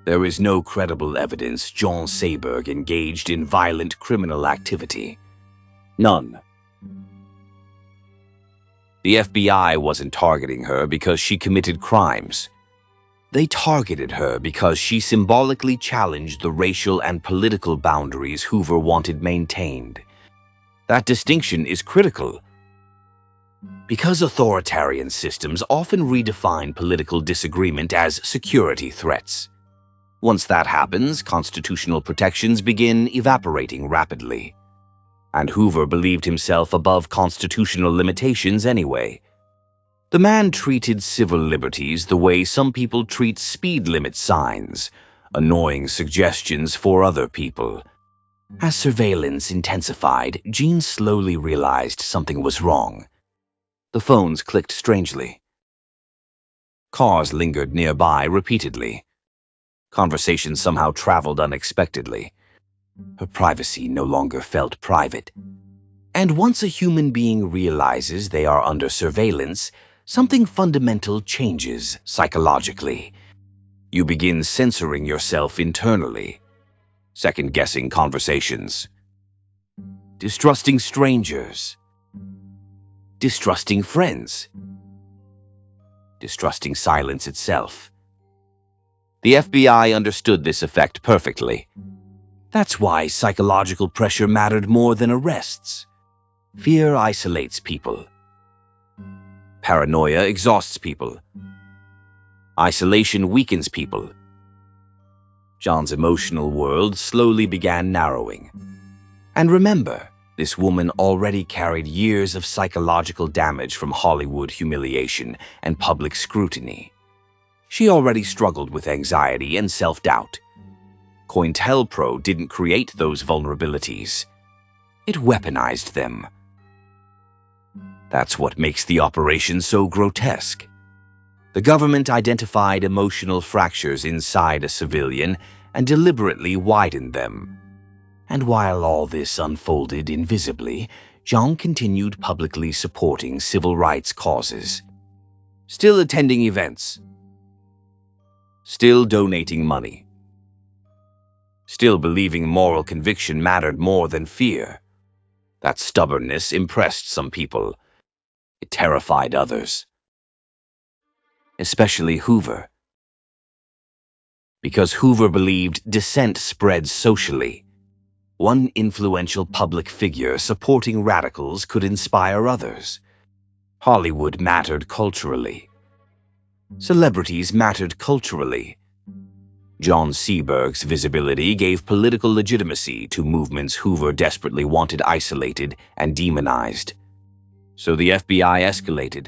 There is no credible evidence Jean Seberg engaged in violent criminal activity. None. The FBI wasn't targeting her because she committed crimes. They targeted her because she symbolically challenged the racial and political boundaries Hoover wanted maintained. That distinction is critical. Because authoritarian systems often redefine political disagreement as security threats. Once that happens, constitutional protections begin evaporating rapidly. And Hoover believed himself above constitutional limitations anyway. The man treated civil liberties the way some people treat speed limit signs, annoying suggestions for other people. As surveillance intensified, Jean slowly realized something was wrong. The phones clicked strangely. Cars lingered nearby repeatedly. Conversations somehow traveled unexpectedly. Her privacy no longer felt private. And once a human being realizes they are under surveillance, something fundamental changes psychologically. You begin censoring yourself internally, second-guessing conversations, distrusting strangers, distrusting friends, distrusting silence itself. The FBI understood this effect perfectly. That's why psychological pressure mattered more than arrests. Fear isolates people. Paranoia exhausts people. Isolation weakens people. John's emotional world slowly began narrowing. And remember, this woman already carried years of psychological damage from Hollywood humiliation and public scrutiny. She already struggled with anxiety and self-doubt. COINTELPRO didn't create those vulnerabilities. It weaponized them. That's what makes the operation so grotesque. The government identified emotional fractures inside a civilian and deliberately widened them. And while all this unfolded invisibly, Jean continued publicly supporting civil rights causes. Still attending events. Still donating money. Still believing moral conviction mattered more than fear. That stubbornness impressed some people. It terrified others. Especially Hoover. Because Hoover believed dissent spreads socially. One influential public figure supporting radicals could inspire others. Hollywood mattered culturally. Celebrities mattered culturally. Jean Seberg's visibility gave political legitimacy to movements Hoover desperately wanted isolated and demonized. So the FBI escalated.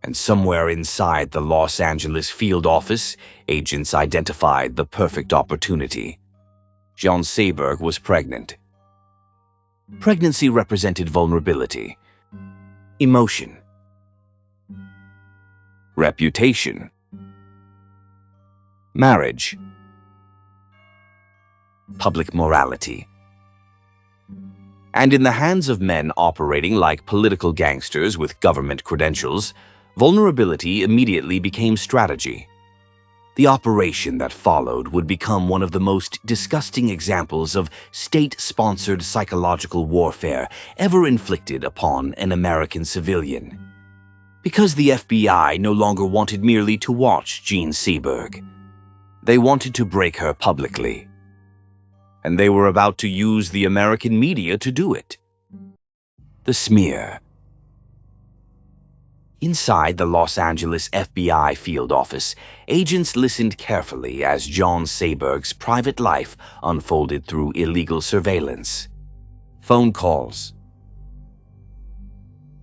And somewhere inside the Los Angeles field office, agents identified the perfect opportunity. Jean Seberg was pregnant. Pregnancy represented vulnerability, emotion, reputation, marriage, public morality. And in the hands of men operating like political gangsters with government credentials, vulnerability immediately became strategy. The operation that followed would become one of the most disgusting examples of state-sponsored psychological warfare ever inflicted upon an American civilian. Because the FBI no longer wanted merely to watch Jean Seberg. They wanted to break her publicly. And they were about to use the American media to do it. The smear. Inside the Los Angeles FBI field office, agents listened carefully as Jean Seberg's private life unfolded through illegal surveillance. Phone calls.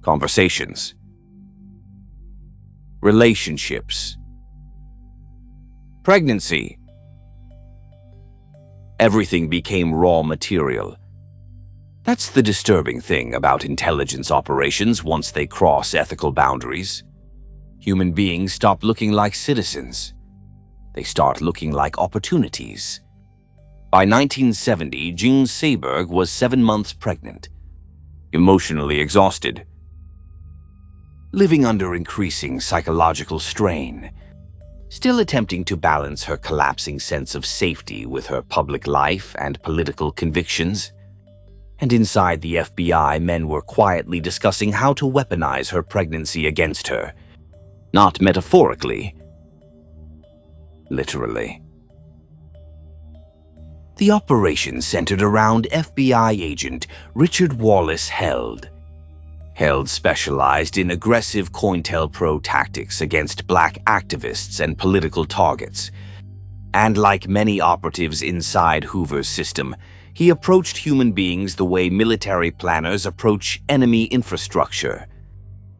Conversations. Relationships. Pregnancy. Everything became raw material. That's the disturbing thing about intelligence operations once they cross ethical boundaries. Human beings stop looking like citizens. They start looking like opportunities. By 1970, Jean Seberg was 7 months pregnant, emotionally exhausted, living under increasing psychological strain, still attempting to balance her collapsing sense of safety with her public life and political convictions. And inside the FBI, men were quietly discussing how to weaponize her pregnancy against her. Not metaphorically. Literally. The operation centered around FBI agent Richard Wallace Held. Held specialized in aggressive COINTELPRO tactics against black activists and political targets. And like many operatives inside Hoover's system, he approached human beings the way military planners approach enemy infrastructure.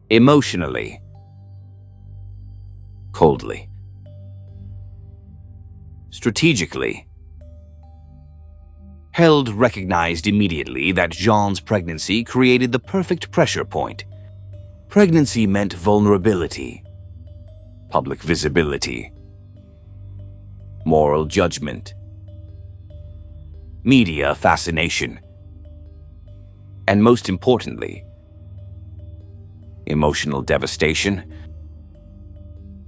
Emotionally. Coldly. Strategically. Held recognized immediately that Jean's pregnancy created the perfect pressure point. Pregnancy meant vulnerability, public visibility, moral judgment, media fascination, and most importantly, emotional devastation.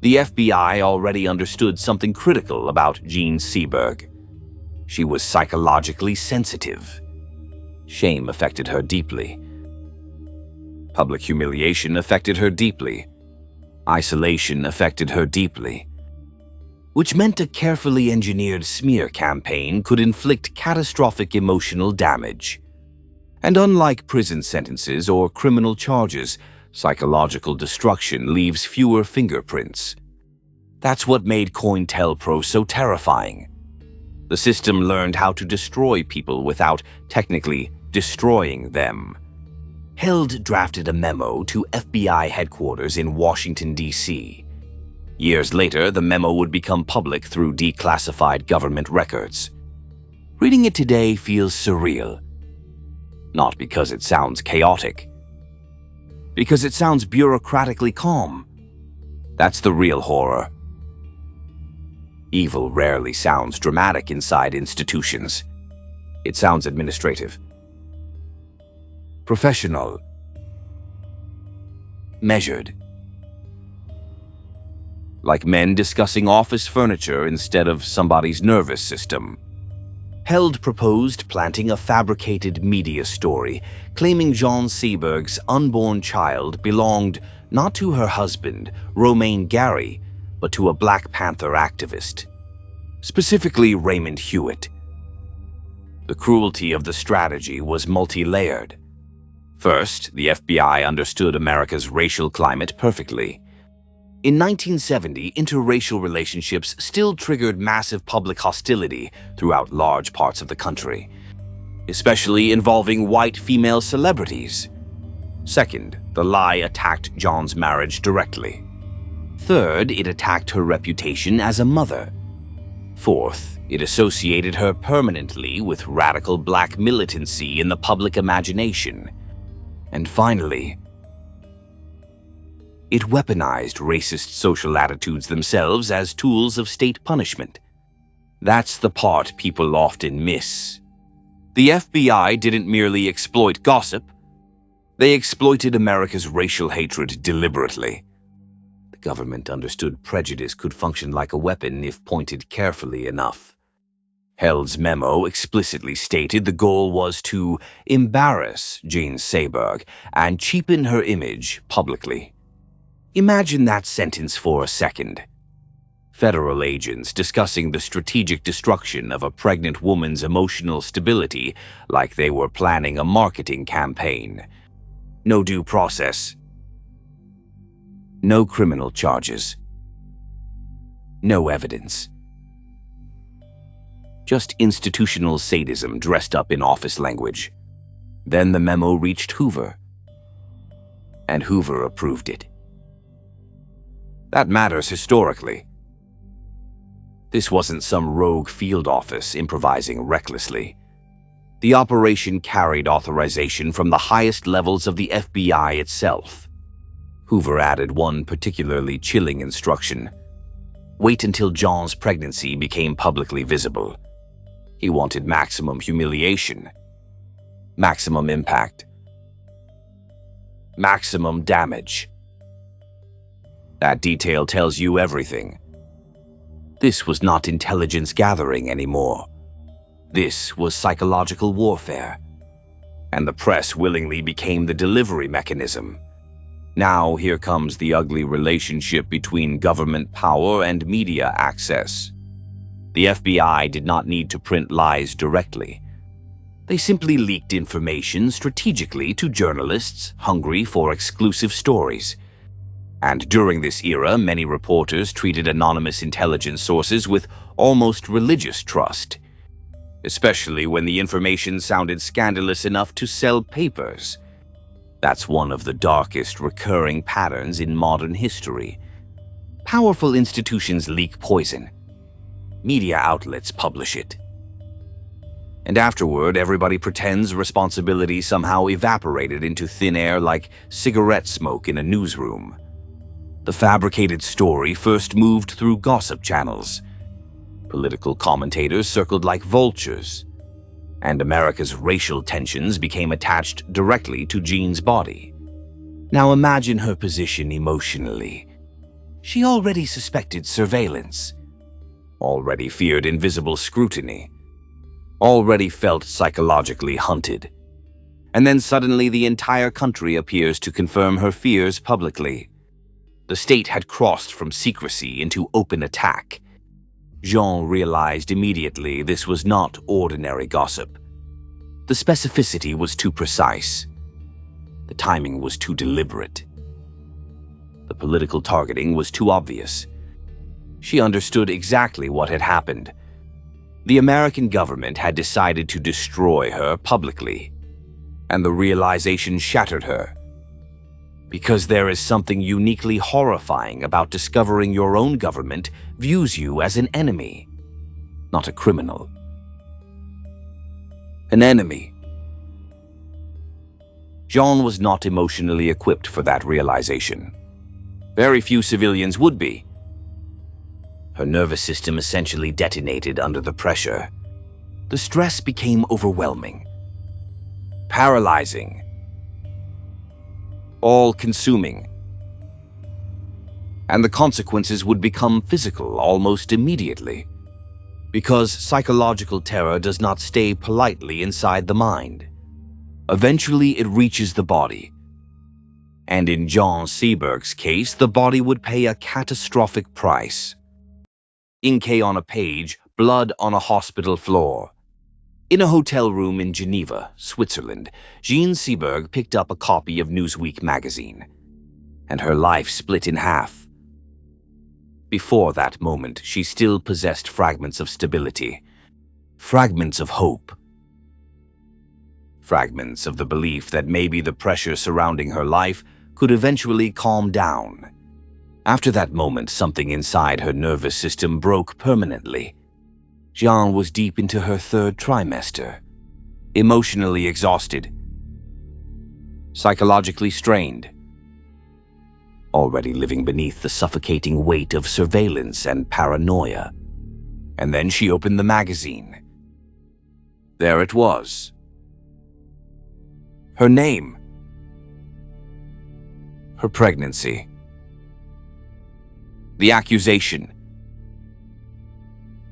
The FBI already understood something critical about Jean Seberg. She was psychologically sensitive. Shame affected her deeply. Public humiliation affected her deeply. Isolation affected her deeply. which meant a carefully engineered smear campaign could inflict catastrophic emotional damage. And unlike prison sentences or criminal charges, psychological destruction leaves fewer fingerprints. That's what made COINTELPRO so terrifying. The system learned how to destroy people without technically destroying them. Held drafted a memo to FBI headquarters in Washington, D.C. Years later, the memo would become public through declassified government records. Reading it today feels surreal. Not because it sounds chaotic. Because it sounds bureaucratically calm. That's the real horror. Evil rarely sounds dramatic inside institutions. It sounds administrative. Professional. Measured. Like men discussing office furniture instead of somebody's nervous system. Held proposed planting a fabricated media story, claiming Jean Seberg's unborn child belonged not to her husband, Romain Gary, but to a Black Panther activist, specifically Raymond Hewitt. The cruelty of the strategy was multi-layered. First, the FBI understood America's racial climate perfectly. In 1970, interracial relationships still triggered massive public hostility throughout large parts of the country, especially involving white female celebrities. Second, the lie attacked John's marriage directly. Third, it attacked her reputation as a mother. Fourth, it associated her permanently with radical black militancy in the public imagination. And finally, it weaponized racist social attitudes themselves as tools of state punishment. That's the part people often miss. The FBI didn't merely exploit gossip. They exploited America's racial hatred deliberately. The government understood prejudice could function like a weapon if pointed carefully enough. Held's memo explicitly stated the goal was to embarrass Jean Seberg and cheapen her image publicly. Imagine that sentence for a second. Federal agents discussing the strategic destruction of a pregnant woman's emotional stability like they were planning a marketing campaign. No due process. No criminal charges. No evidence. Just institutional sadism dressed up in office language. Then the memo reached Hoover. And Hoover approved it. That matters historically. This wasn't some rogue field office improvising recklessly. The operation carried authorization from the highest levels of the FBI itself. Hoover added one particularly chilling instruction. Wait until John's pregnancy became publicly visible. He wanted maximum humiliation, maximum impact, maximum damage. That detail tells you everything. This was not intelligence gathering anymore. This was psychological warfare. And the press willingly became the delivery mechanism. Now here comes the ugly relationship between government power and media access. The FBI did not need to print lies directly. They simply leaked information strategically to journalists hungry for exclusive stories. And during this era, many reporters treated anonymous intelligence sources with almost religious trust, especially when the information sounded scandalous enough to sell papers. That's one of the darkest recurring patterns in modern history. Powerful institutions leak poison. Media outlets publish it. And afterward, everybody pretends responsibility somehow evaporated into thin air like cigarette smoke in a newsroom. The fabricated story first moved through gossip channels. Political commentators circled like vultures. And America's racial tensions became attached directly to Jean's body. Now imagine her position emotionally. She already suspected surveillance. Already feared invisible scrutiny. Already felt psychologically hunted. And then suddenly the entire country appears to confirm her fears publicly. The state had crossed from secrecy into open attack. Jean realized immediately this was not ordinary gossip. The specificity was too precise. The timing was too deliberate. The political targeting was too obvious. She understood exactly what had happened. The American government had decided to destroy her publicly, and the realization shattered her. Because there is something uniquely horrifying about discovering your own government views you as an enemy, not a criminal. An enemy. Jean was not emotionally equipped for that realization. Very few civilians would be. Her nervous system essentially detonated under the pressure. The stress became overwhelming, paralyzing, all-consuming. And the consequences would become physical almost immediately, because psychological terror does not stay politely inside the mind. Eventually, it reaches the body. And in Jean Seberg's case, the body would pay a catastrophic price. Ink on a page, blood on a hospital floor. In a hotel room in Geneva, Switzerland, Jean Seberg picked up a copy of Newsweek magazine, and her life split in half. Before that moment, she still possessed fragments of stability, fragments of hope, fragments of the belief that maybe the pressure surrounding her life could eventually calm down. After that moment, something inside her nervous system broke permanently. Jean was deep into her third trimester, emotionally exhausted, psychologically strained, already living beneath the suffocating weight of surveillance and paranoia. And then she opened the magazine. There it was. Her name. Her pregnancy. The accusation.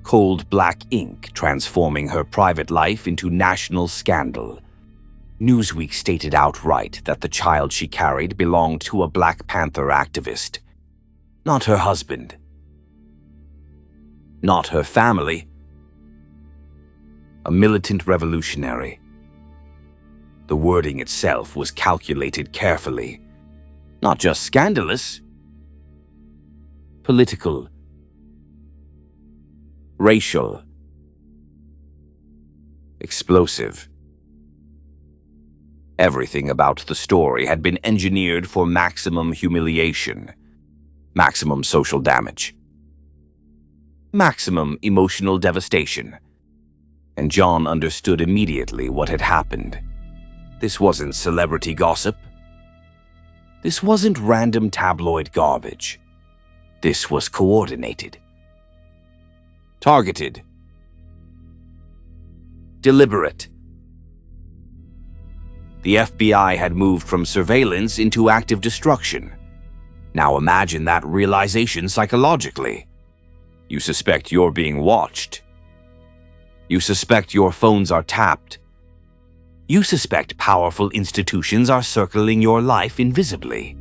Cold black ink transforming her private life into national scandal. Newsweek stated outright that the child she carried belonged to a Black Panther activist. Not her husband. Not her family. A militant revolutionary. The wording itself was calculated carefully. Not just scandalous. Political. Racial. Explosive. Everything about the story had been engineered for maximum humiliation, maximum social damage, maximum emotional devastation. And John understood immediately what had happened. This wasn't celebrity gossip. This wasn't random tabloid garbage. This was coordinated. Targeted. Deliberate. The FBI had moved from surveillance into active destruction. Now imagine that realization psychologically. You suspect you're being watched. You suspect your phones are tapped. You suspect powerful institutions are circling your life invisibly.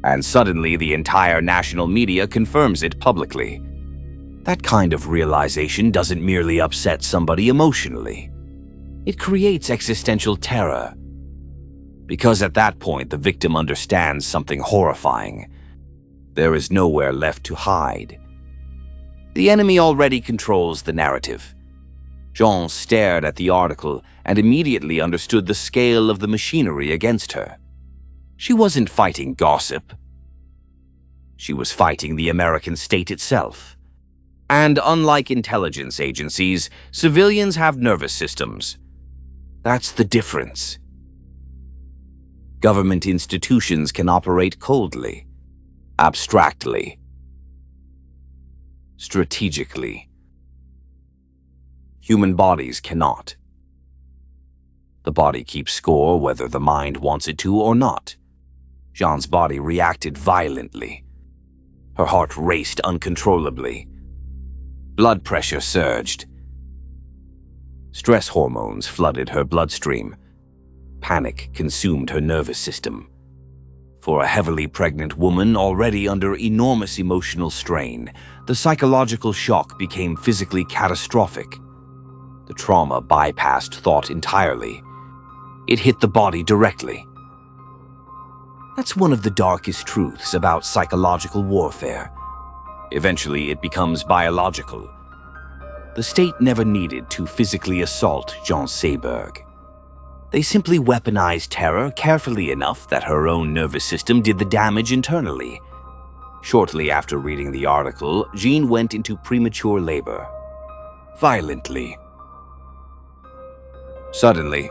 And suddenly the entire national media confirms it publicly. That kind of realization doesn't merely upset somebody emotionally. It creates existential terror. Because at that point, the victim understands something horrifying. There is nowhere left to hide. The enemy already controls the narrative. Jean stared at the article and immediately understood the scale of the machinery against her. She wasn't fighting gossip. She was fighting the American state itself. And unlike intelligence agencies, civilians have nervous systems. That's the difference. Government institutions can operate coldly, abstractly, strategically. Human bodies cannot. The body keeps score whether the mind wants it to or not. Jean's body reacted violently. Her heart raced uncontrollably. Blood pressure surged. Stress hormones flooded her bloodstream. Panic consumed her nervous system. For a heavily pregnant woman already under enormous emotional strain, the psychological shock became physically catastrophic. The trauma bypassed thought entirely. It hit the body directly. That's one of the darkest truths about psychological warfare. Eventually, it becomes biological. The state never needed to physically assault Jean Seberg. They simply weaponized terror carefully enough that her own nervous system did the damage internally. Shortly after reading the article, Jean went into premature labor. Violently. Suddenly,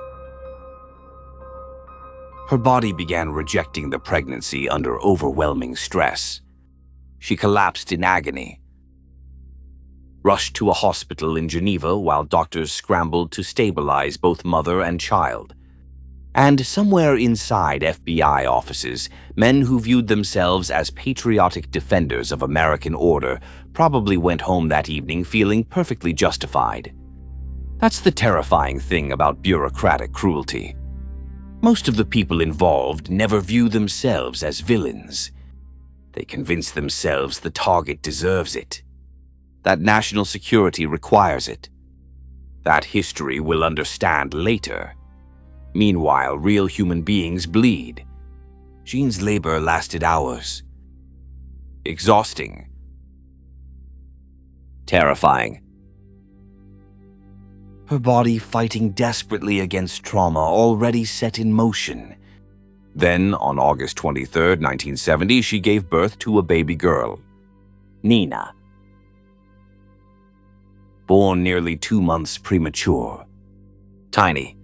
her body began rejecting the pregnancy under overwhelming stress. She collapsed in agony. Rushed to a hospital in Geneva while doctors scrambled to stabilize both mother and child. And somewhere inside FBI offices, men who viewed themselves as patriotic defenders of American order probably went home that evening feeling perfectly justified. That's the terrifying thing about bureaucratic cruelty. Most of the people involved never view themselves as villains. They convince themselves the target deserves it, that national security requires it, that history will understand later. Meanwhile, real human beings bleed. Jean's labor lasted hours. Exhausting. Terrifying. Her body fighting desperately against trauma already set in motion. Then, on August 23, 1970, she gave birth to a baby girl, Nina. Born nearly 2 months premature. Tiny.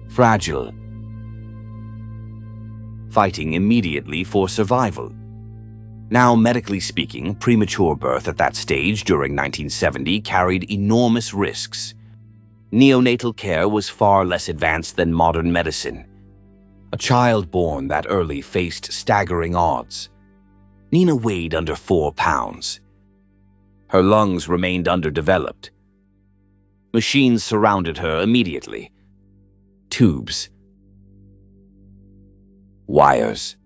Fragile. Fighting immediately for survival. Now, medically speaking, premature birth at that stage during 1970 carried enormous risks. Neonatal care was far less advanced than modern medicine. A child born that early faced staggering odds. Nina weighed under 4 pounds. Her lungs remained underdeveloped. Machines surrounded her immediately. Tubes. Wires.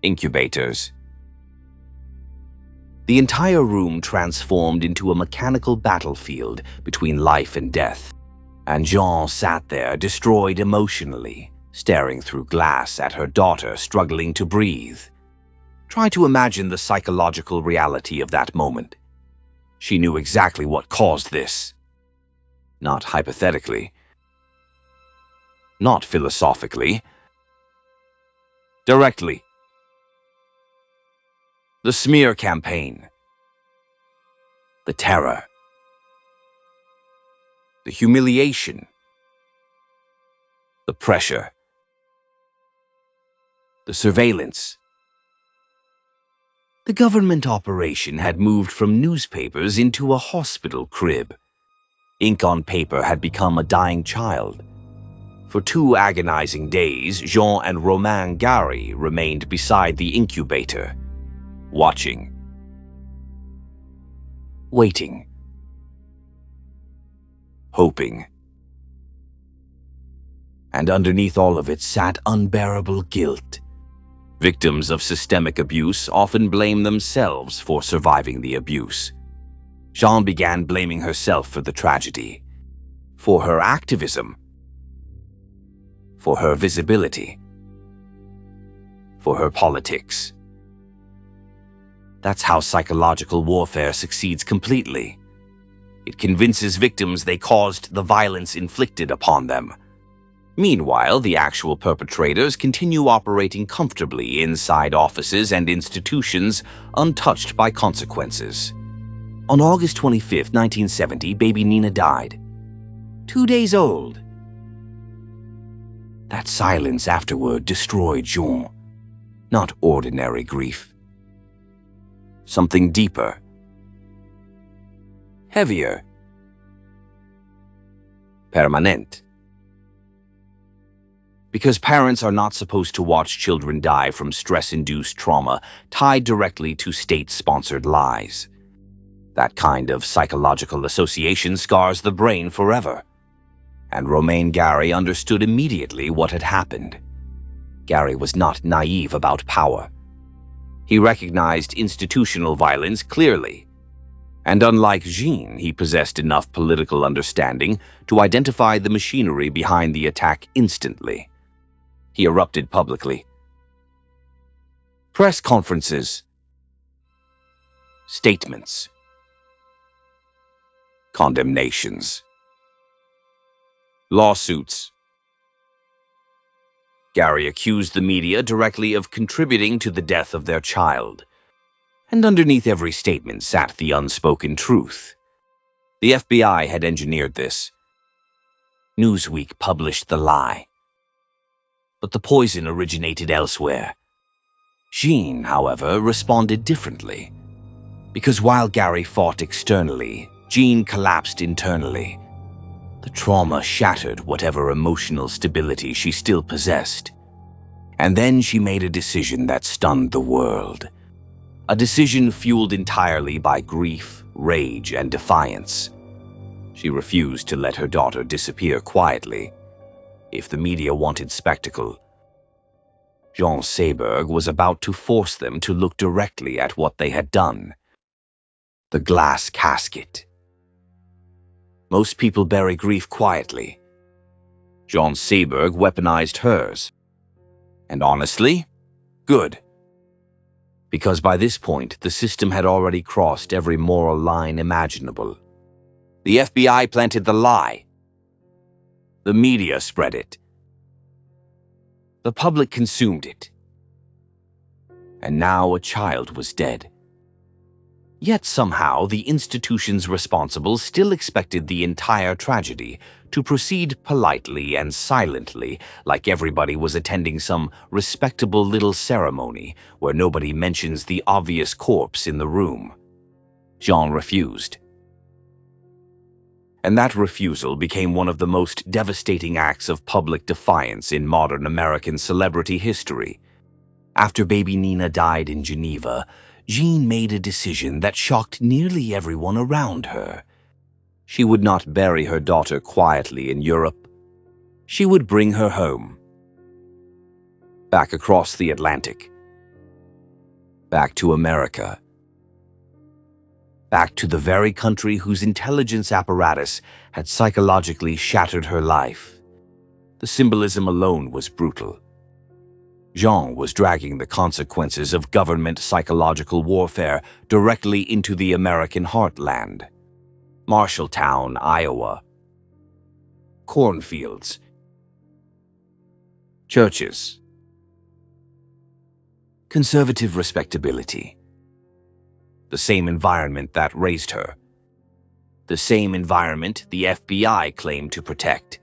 Incubators. The entire room transformed into a mechanical battlefield between life and death, and Jean sat there destroyed emotionally, staring through glass at her daughter struggling to breathe. Try to imagine the psychological reality of that moment. She knew exactly what caused this. Not hypothetically. Not philosophically. Directly. The smear campaign. The terror. The humiliation. The pressure. The surveillance. The government operation had moved from newspapers into a hospital crib. Ink on paper had become a dying child. For 2 agonizing days, Jean and Romain Gary remained beside the incubator, watching, waiting, hoping. And underneath all of it sat unbearable guilt. Victims of systemic abuse often blame themselves for surviving the abuse. Jean began blaming herself for the tragedy, for her activism, for her visibility, for her politics. That's how psychological warfare succeeds completely. It convinces victims they caused the violence inflicted upon them. Meanwhile, the actual perpetrators continue operating comfortably inside offices and institutions untouched by consequences. On August 25, 1970, baby Nina died. 2 days old. That silence afterward destroyed Jean. Not ordinary grief. Something deeper. Heavier. Permanent. Because parents are not supposed to watch children die from stress-induced trauma tied directly to state-sponsored lies. That kind of psychological association scars the brain forever. and Romain Gary understood immediately what had happened. Gary was not naive about power. He recognized institutional violence clearly, and unlike Jean, he possessed enough political understanding to identify the machinery behind the attack instantly. He erupted publicly. Press conferences, statements, condemnations, lawsuits. Gary accused the media directly of contributing to the death of their child. And underneath every statement sat the unspoken truth. The FBI had engineered this. Newsweek published the lie. But the poison originated elsewhere. Jean, however, responded differently. Because while Gary fought externally, Jean collapsed internally. The trauma shattered whatever emotional stability she still possessed. And then she made a decision that stunned the world. A decision fueled entirely by grief, rage, and defiance. She refused to let her daughter disappear quietly. If the media wanted spectacle, Jean Seberg was about to force them to look directly at what they had done. The glass casket. Most people bury grief quietly. Jean Seberg weaponized hers. And honestly, good. Because by this point, the system had already crossed every moral line imaginable. The FBI planted the lie. The media spread it. The public consumed it. And now a child was dead. Yet somehow the institutions responsible still expected the entire tragedy to proceed politely and silently, like everybody was attending some respectable little ceremony where nobody mentions the obvious corpse in the room. Jean refused. And that refusal became one of the most devastating acts of public defiance in modern American celebrity history. After baby Nina died in Geneva, Jean made a decision that shocked nearly everyone around her. She would not bury her daughter quietly in Europe. She would bring her home. Back across the Atlantic. Back to America. Back to the very country whose intelligence apparatus had psychologically shattered her life. The symbolism alone was brutal. Jean was dragging the consequences of government psychological warfare directly into the American heartland. Marshalltown, Iowa. Cornfields. Churches. Conservative respectability. The same environment that raised her. The same environment the FBI claimed to protect.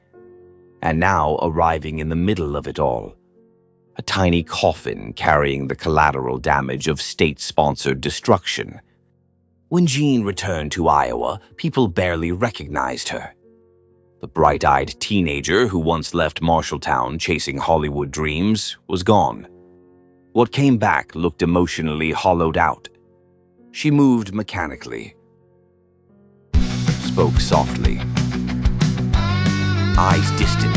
And now arriving in the middle of it all. A tiny coffin carrying the collateral damage of state-sponsored destruction. When Jean returned to Iowa, people barely recognized her. The bright-eyed teenager who once left Marshalltown chasing Hollywood dreams was gone. What came back looked emotionally hollowed out. She moved mechanically, spoke softly, eyes distant.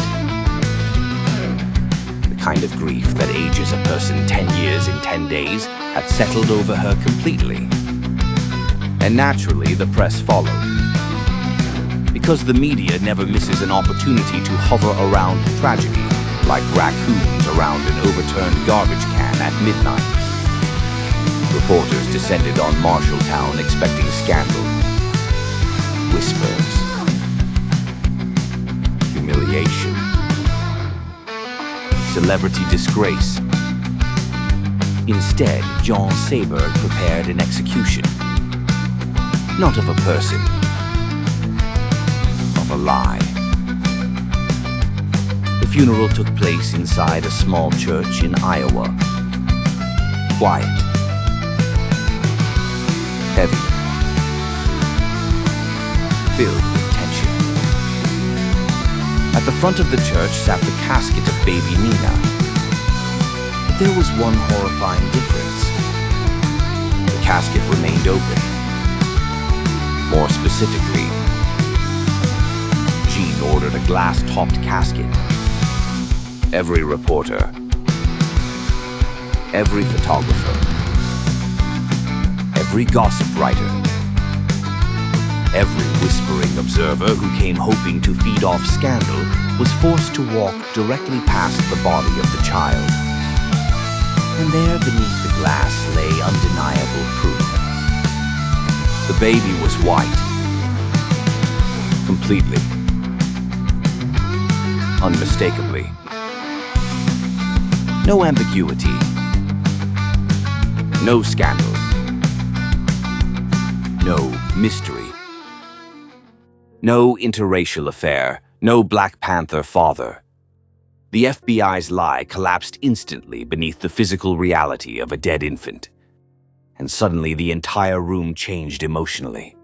The kind of grief that ages a person 10 years in 10 days had settled over her completely. And naturally, the press followed. Because the media never misses an opportunity to hover around tragedy, like raccoons around an overturned garbage can at midnight. Reporters descended on Marshalltown expecting scandal. Whispers. Humiliation. Celebrity disgrace. Instead, Jean Seberg prepared an execution. Not of a person. Of a lie. The funeral took place inside a small church in Iowa. Quiet. Heavy. Filled with tension. At the front of the church sat the casket of baby Nina. But there was one horrifying difference. The casket remained open. More specifically, Jean ordered a glass-topped casket. Every reporter, every photographer, every gossip writer, every whispering observer who came hoping to feed off scandal was forced to walk directly past the body of the child. And there beneath the glass lay undeniable proof. The baby was white. Completely. Unmistakably. No ambiguity. No scandal. No mystery. No interracial affair. No Black Panther father. The FBI's lie collapsed instantly beneath the physical reality of a dead infant. And suddenly the entire room changed emotionally.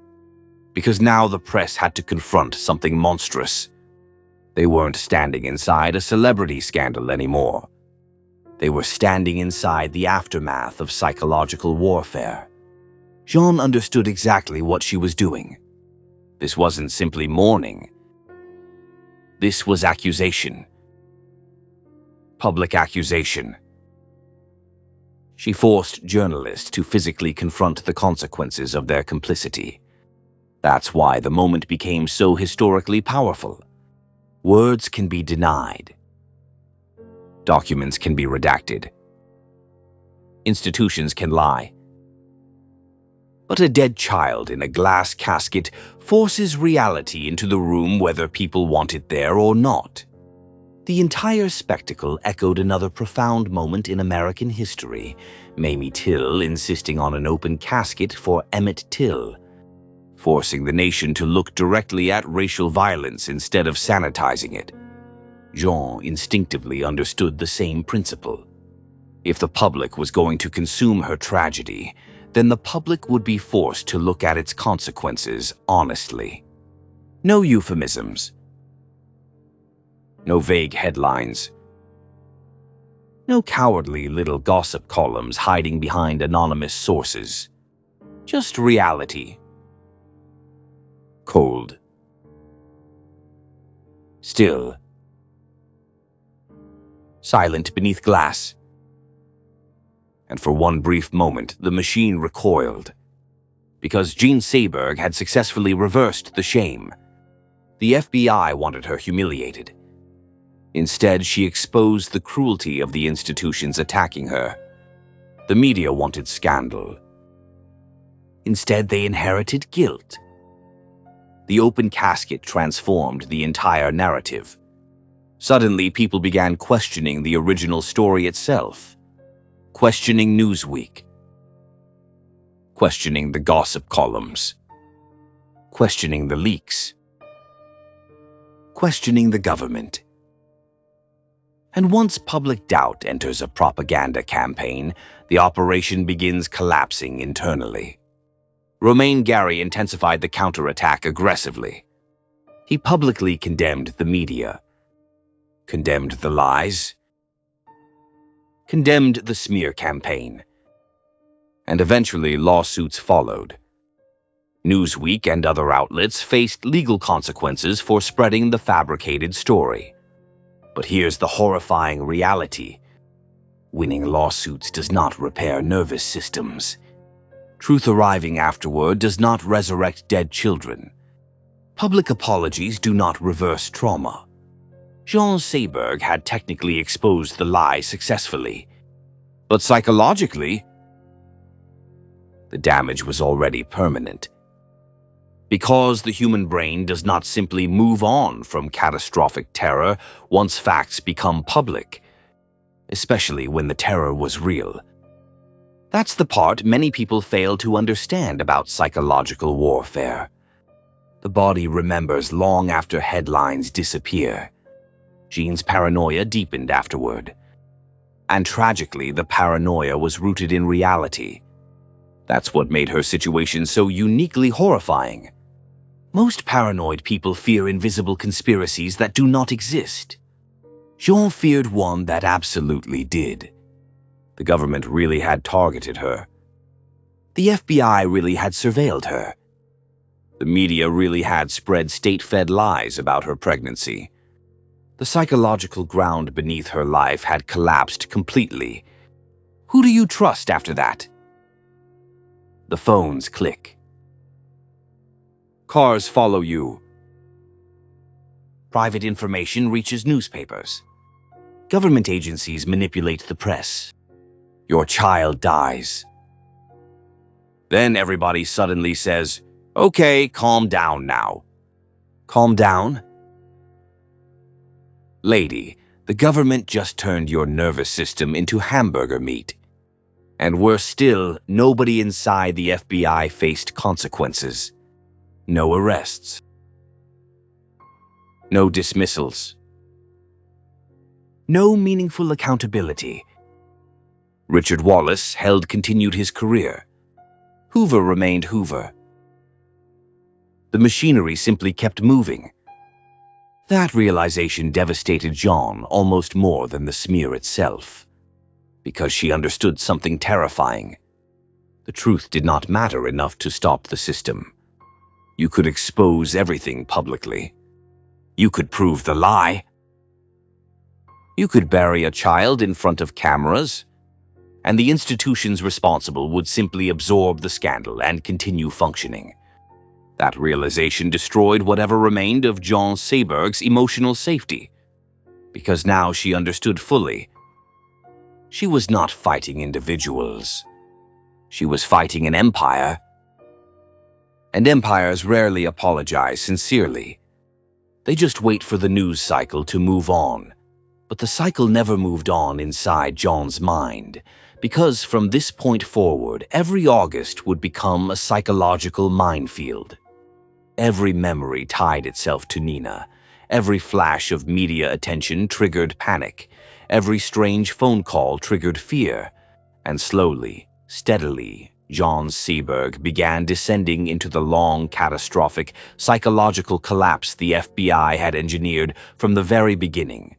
Because now the press had to confront something monstrous. They weren't standing inside a celebrity scandal anymore. They were standing inside the aftermath of psychological warfare. Jean understood exactly what she was doing. This wasn't simply mourning. This was accusation. Public accusation. She forced journalists to physically confront the consequences of their complicity. That's why the moment became so historically powerful. Words can be denied. Documents can be redacted. Institutions can lie. But a dead child in a glass casket forces reality into the room whether people want it there or not. The entire spectacle echoed another profound moment in American history, Mamie Till insisting on an open casket for Emmett Till, forcing the nation to look directly at racial violence instead of sanitizing it. Jean instinctively understood the same principle. If the public was going to consume her tragedy, then the public would be forced to look at its consequences honestly. No euphemisms. No vague headlines. No cowardly little gossip columns hiding behind anonymous sources. Just reality. Cold. Still. Silent beneath glass. And for one brief moment, the machine recoiled. Because Jean Seberg had successfully reversed the shame. The FBI wanted her humiliated. Instead, she exposed the cruelty of the institutions attacking her. The media wanted scandal. Instead, they inherited guilt. The open casket transformed the entire narrative. Suddenly, people began questioning the original story itself. Questioning Newsweek. Questioning the gossip columns. Questioning the leaks. Questioning the government. And once public doubt enters a propaganda campaign, the operation begins collapsing internally. Romain Gary intensified the counterattack aggressively. He publicly condemned the media, condemned the lies, condemned the smear campaign, and eventually lawsuits followed. Newsweek and other outlets faced legal consequences for spreading the fabricated story. But here's the horrifying reality. Winning lawsuits does not repair nervous systems. Truth arriving afterward does not resurrect dead children. Public apologies do not reverse trauma. Jean Seberg had technically exposed the lie successfully. But psychologically, the damage was already permanent. Because the human brain does not simply move on from catastrophic terror once facts become public, especially when the terror was real. That's the part many people fail to understand about psychological warfare. The body remembers long after headlines disappear. Jean's paranoia deepened afterward. And tragically, the paranoia was rooted in reality. That's what made her situation so uniquely horrifying. Most paranoid people fear invisible conspiracies that do not exist. Jean feared one that absolutely did. The government really had targeted her. The FBI really had surveilled her. The media really had spread state-fed lies about her pregnancy. The psychological ground beneath her life had collapsed completely. Who do you trust after that? The phones click. Cars follow you. Private information reaches newspapers. Government agencies manipulate the press. Your child dies. Then everybody suddenly says, "Okay, calm down now." Calm down? Lady, the government just turned your nervous system into hamburger meat. And worse still, nobody inside the FBI faced consequences. No arrests. No dismissals. No meaningful accountability. Richard Wallace continued his career. Hoover remained Hoover. The machinery simply kept moving. That realization devastated Jean almost more than the smear itself, because she understood something terrifying. The truth did not matter enough to stop the system. You could expose everything publicly. You could prove the lie. You could bury a child in front of cameras, and the institutions responsible would simply absorb the scandal and continue functioning. That realization destroyed whatever remained of Jean Seberg's emotional safety, because now she understood fully. She was not fighting individuals. She was fighting an empire. And empires rarely apologize sincerely. They just wait for the news cycle to move on. But the cycle never moved on inside Jean's mind, because from this point forward, every August would become a psychological minefield. Every memory tied itself to Nina. Every flash of media attention triggered panic. Every strange phone call triggered fear. And slowly, steadily, Jean Seberg began descending into the long, catastrophic, psychological collapse the FBI had engineered from the very beginning.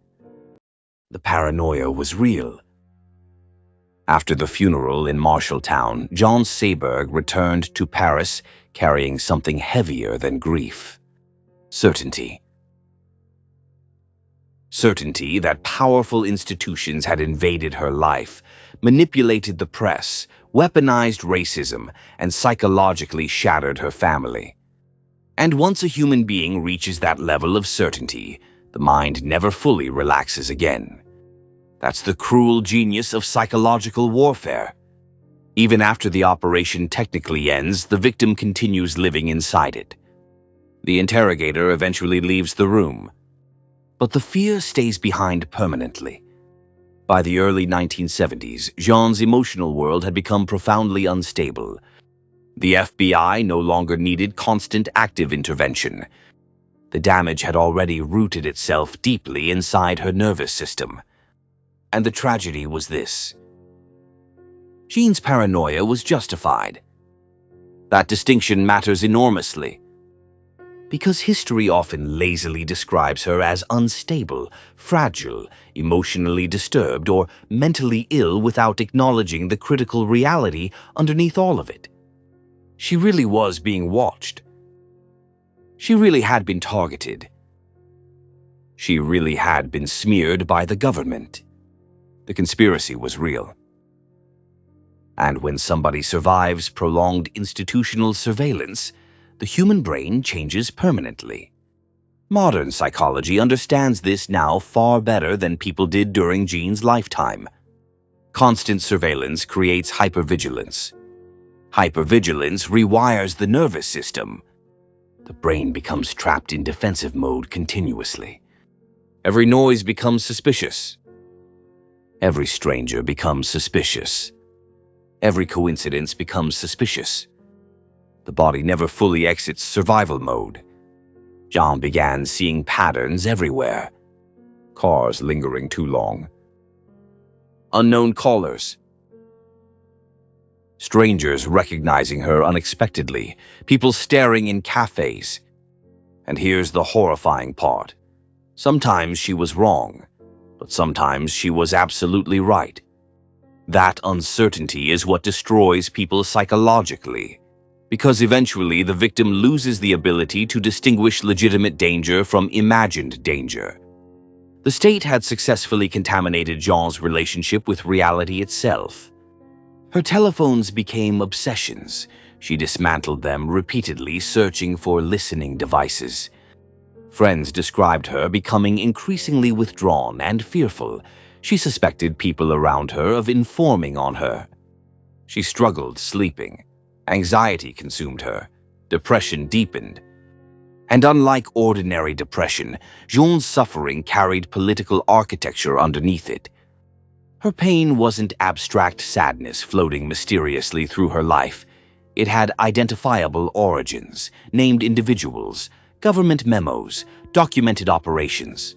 The paranoia was real. After the funeral in Marshalltown, Jean Seberg returned to Paris carrying something heavier than grief. Certainty. Certainty that powerful institutions had invaded her life, manipulated the press, weaponized racism, and psychologically shattered her family. And once a human being reaches that level of certainty, the mind never fully relaxes again. That's the cruel genius of psychological warfare. Even after the operation technically ends, the victim continues living inside it. The interrogator eventually leaves the room, but the fear stays behind permanently. By the early 1970s, Jean's emotional world had become profoundly unstable. The FBI no longer needed constant active intervention. The damage had already rooted itself deeply inside her nervous system. And the tragedy was this. Jean's paranoia was justified. That distinction matters enormously, because history often lazily describes her as unstable, fragile, emotionally disturbed, or mentally ill without acknowledging the critical reality underneath all of it. She really was being watched. She really had been targeted. She really had been smeared by the government. The conspiracy was real. And when somebody survives prolonged institutional surveillance, the human brain changes permanently. Modern psychology understands this now far better than people did during Jean's lifetime. Constant surveillance creates hypervigilance. Hypervigilance rewires the nervous system. The brain becomes trapped in defensive mode continuously. Every noise becomes suspicious. Every stranger becomes suspicious. Every coincidence becomes suspicious. The body never fully exits survival mode. Jean began seeing patterns everywhere. Cars lingering too long. Unknown callers. Strangers recognizing her unexpectedly. People staring in cafes. And here's the horrifying part. Sometimes she was wrong, but sometimes she was absolutely right. That uncertainty is what destroys people psychologically. Because eventually the victim loses the ability to distinguish legitimate danger from imagined danger. The state had successfully contaminated Jean's relationship with reality itself. Her telephones became obsessions. She dismantled them repeatedly, searching for listening devices. Friends described her becoming increasingly withdrawn and fearful. She suspected people around her of informing on her. She struggled sleeping. Anxiety consumed her. Depression deepened. And unlike ordinary depression, Jean's suffering carried political architecture underneath it. Her pain wasn't abstract sadness floating mysteriously through her life. It had identifiable origins, named individuals, government memos, documented operations.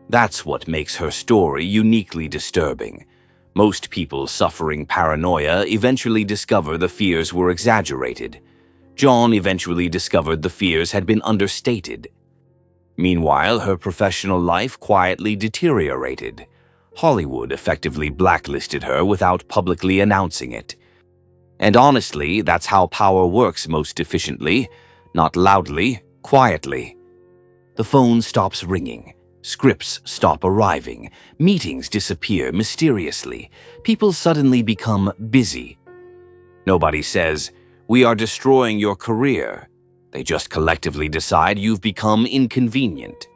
That's what makes her story uniquely disturbing. Most people suffering paranoia eventually discover the fears were exaggerated. Jean eventually discovered the fears had been understated. Meanwhile, her professional life quietly deteriorated. Hollywood effectively blacklisted her without publicly announcing it. And honestly, that's how power works most efficiently, not loudly, quietly. The phone stops ringing. Scripts stop arriving. Meetings disappear mysteriously. People suddenly become busy. Nobody says, "We are destroying your career." They just collectively decide you've become inconvenient.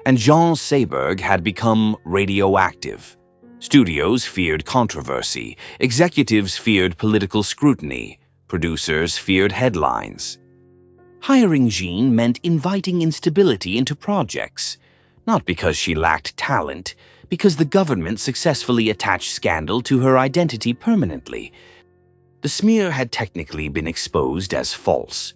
And Jean Seberg had become radioactive. Studios feared controversy. Executives feared political scrutiny. Producers feared headlines. Hiring Jean meant inviting instability into projects. Not because she lacked talent, because the government successfully attached scandal to her identity permanently. The smear had technically been exposed as false,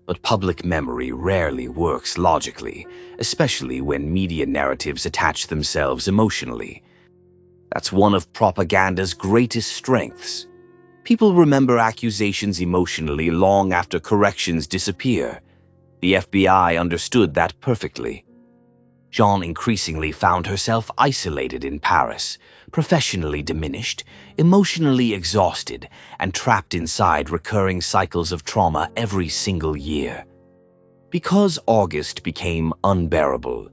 but public memory rarely works logically, especially when media narratives attach themselves emotionally. That's one of propaganda's greatest strengths. People remember accusations emotionally long after corrections disappear. The FBI understood that perfectly. Jean increasingly found herself isolated in Paris, professionally diminished, emotionally exhausted, and trapped inside recurring cycles of trauma every single year. Because August became unbearable,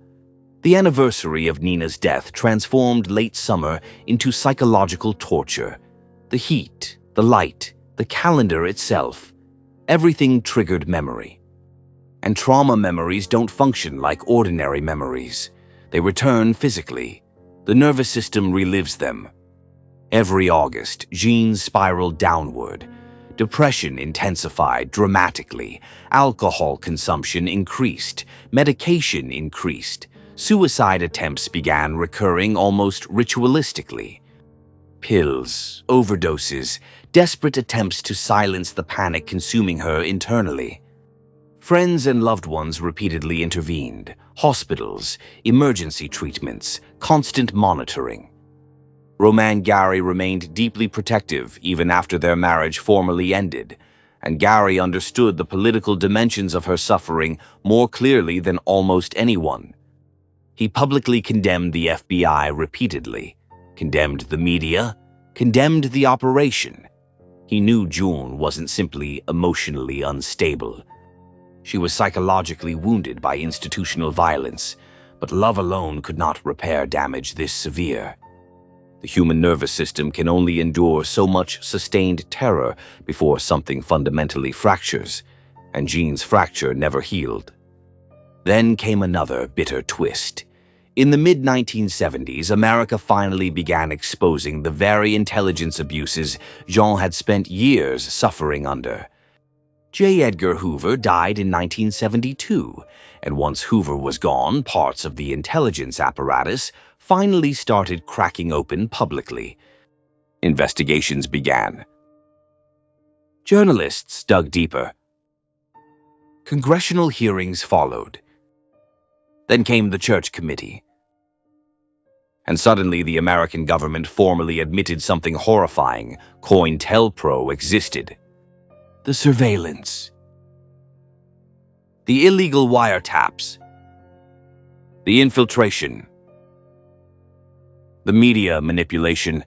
the anniversary of Nina's death transformed late summer into psychological torture. The heat, the light, the calendar itself, everything triggered memory. And trauma memories don't function like ordinary memories. They return physically. The nervous system relives them. Every August, genes spiraled downward. Depression intensified dramatically. Alcohol consumption increased. Medication increased. Suicide attempts began recurring almost ritualistically. Pills, overdoses, desperate attempts to silence the panic consuming her internally. Friends and loved ones repeatedly intervened. Hospitals, emergency treatments, constant monitoring. Romain Gary remained deeply protective even after their marriage formally ended, and Gary understood the political dimensions of her suffering more clearly than almost anyone. He publicly condemned the FBI repeatedly, condemned the media, condemned the operation. He knew June wasn't simply emotionally unstable. She was psychologically wounded by institutional violence, but love alone could not repair damage this severe. The human nervous system can only endure so much sustained terror before something fundamentally fractures, and Jean's fracture never healed. Then came another bitter twist. In the mid-1970s, America finally began exposing the very intelligence abuses Jean had spent years suffering under. J. Edgar Hoover died in 1972, and once Hoover was gone, parts of the intelligence apparatus finally started cracking open publicly. Investigations began. Journalists dug deeper. Congressional hearings followed. Then came the Church Committee. And suddenly the American government formally admitted something horrifying: COINTELPRO existed. The surveillance. The illegal wiretaps. The infiltration. The media manipulation.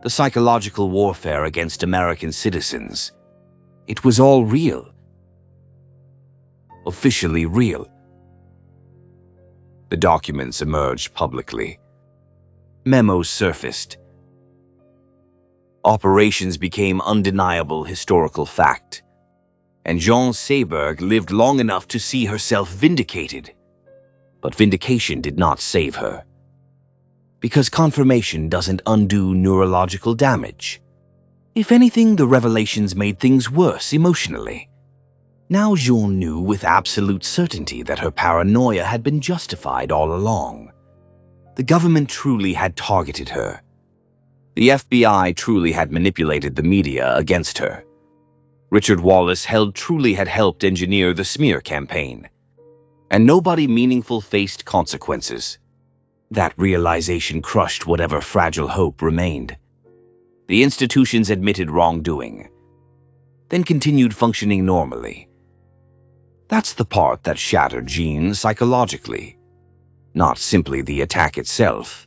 The psychological warfare against American citizens. It was all real. Officially real. The documents emerged publicly. Memos surfaced. Operations became undeniable historical fact. And Jean Seberg lived long enough to see herself vindicated. But vindication did not save her. Because confirmation doesn't undo neurological damage. If anything, the revelations made things worse emotionally. Now Jean knew with absolute certainty that her paranoia had been justified all along. The government truly had targeted her. The FBI truly had manipulated the media against her. Richard Wallace truly had helped engineer the smear campaign. And nobody meaningful faced consequences. That realization crushed whatever fragile hope remained. The institutions admitted wrongdoing, then continued functioning normally. That's the part that shattered Jean psychologically, not simply the attack itself.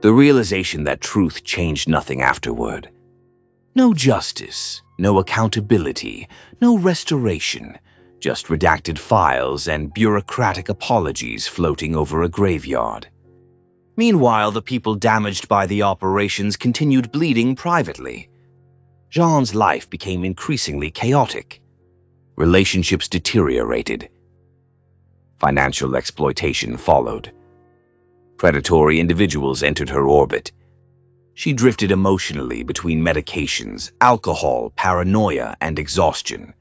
The realization that truth changed nothing afterward. No justice, no accountability, no restoration, just redacted files and bureaucratic apologies floating over a graveyard. Meanwhile, the people damaged by the operations continued bleeding privately. Jean's life became increasingly chaotic. Relationships deteriorated. Financial exploitation followed. Predatory individuals entered her orbit. She drifted emotionally between medications, alcohol, paranoia, and exhaustion.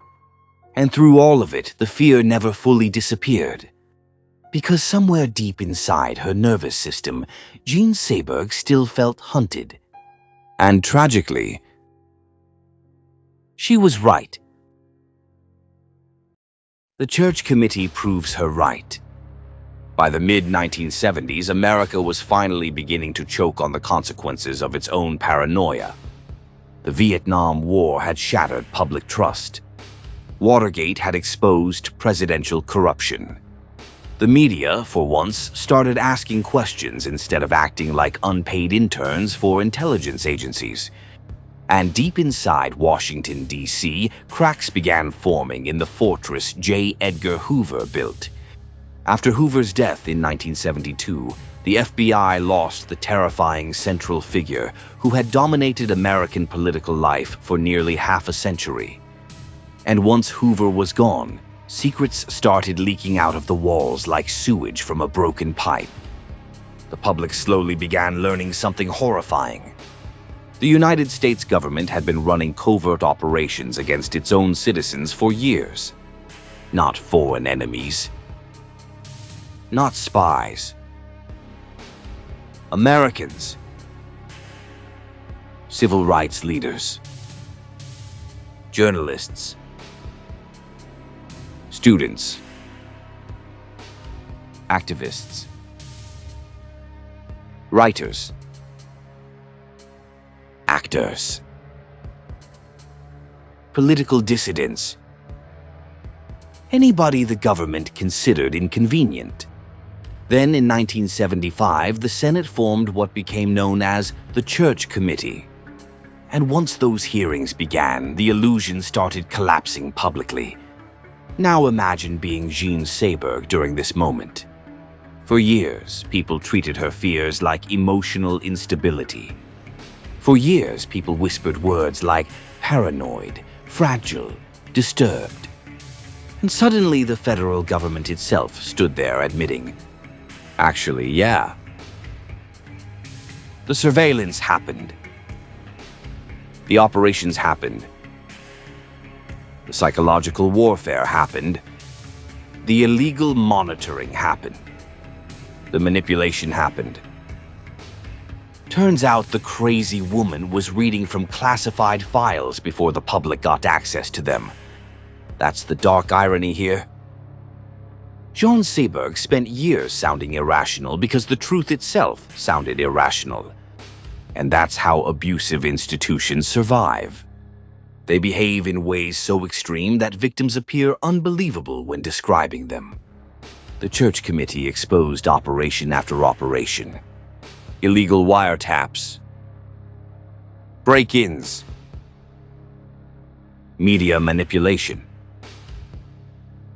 And through all of it, the fear never fully disappeared. Because somewhere deep inside her nervous system, Jean Seberg still felt hunted. And tragically, she was right. The Church Committee proves her right. By the mid-1970s, America was finally beginning to choke on the consequences of its own paranoia. The Vietnam War had shattered public trust. Watergate had exposed presidential corruption. The media, for once, started asking questions instead of acting like unpaid interns for intelligence agencies. And deep inside Washington, D.C., cracks began forming in the fortress J. Edgar Hoover built. After Hoover's death in 1972, the FBI lost the terrifying central figure who had dominated American political life for nearly half a century. And once Hoover was gone, secrets started leaking out of the walls like sewage from a broken pipe. The public slowly began learning something horrifying. The United States government had been running covert operations against its own citizens for years. Not foreign enemies. Not spies. Americans. Civil rights leaders. Journalists. Students. Activists. Writers. Actors. Political dissidents. Anybody the government considered inconvenient. Then in 1975, the Senate formed what became known as the Church Committee. And once those hearings began, the illusion started collapsing publicly. Now imagine being Jean Seberg during this moment. For years, people treated her fears like emotional instability. For years, people whispered words like paranoid, fragile, disturbed. And suddenly the federal government itself stood there admitting, actually, yeah. The surveillance happened. The operations happened. The psychological warfare happened. The illegal monitoring happened. The manipulation happened. Turns out the crazy woman was reading from classified files before the public got access to them. That's the dark irony here. Jean Seberg spent years sounding irrational because the truth itself sounded irrational. And that's how abusive institutions survive. They behave in ways so extreme that victims appear unbelievable when describing them. The Church Committee exposed operation after operation. Illegal wiretaps, break-ins, media manipulation,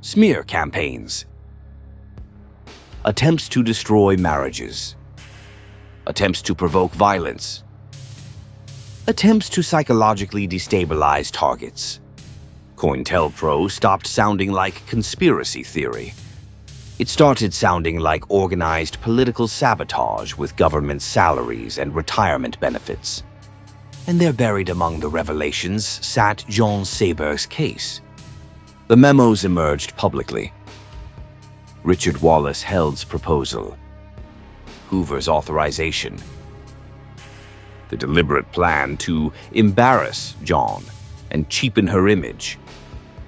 smear campaigns, attempts to destroy marriages, attempts to provoke violence, attempts to psychologically destabilize targets. COINTELPRO stopped sounding like conspiracy theory. It started sounding like organized political sabotage with government salaries and retirement benefits. And there, buried among the revelations, sat Jean Seberg's case. The memos emerged publicly. Richard Wallace Held's proposal, Hoover's authorization, the deliberate plan to embarrass Jean and cheapen her image,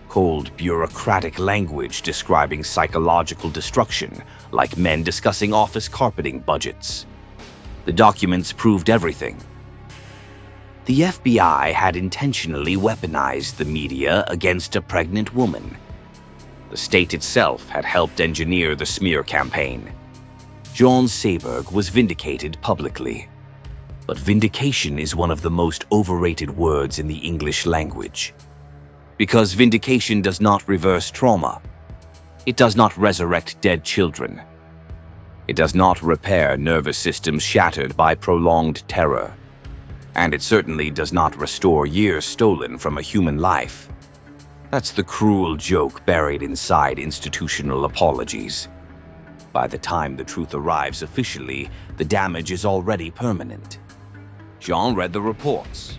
cold bureaucratic language describing psychological destruction like men discussing office carpeting budgets. The documents proved everything. The FBI had intentionally weaponized the media against a pregnant woman. The state itself had helped engineer the smear campaign. Jean Seberg was vindicated publicly. But vindication is one of the most overrated words in the English language. Because vindication does not reverse trauma. It does not resurrect dead children. It does not repair nervous systems shattered by prolonged terror. And it certainly does not restore years stolen from a human life. That's the cruel joke buried inside institutional apologies. By the time the truth arrives officially, the damage is already permanent. Jean read the reports,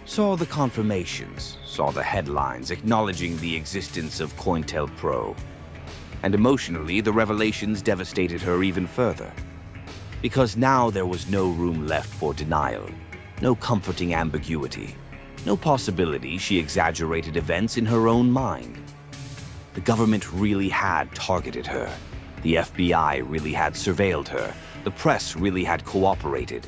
saw the confirmations, saw the headlines acknowledging the existence of COINTELPRO. And emotionally, the revelations devastated her even further. Because now there was no room left for denial, no comforting ambiguity, no possibility she exaggerated events in her own mind. The government really had targeted her. The FBI really had surveilled her. The press really had cooperated.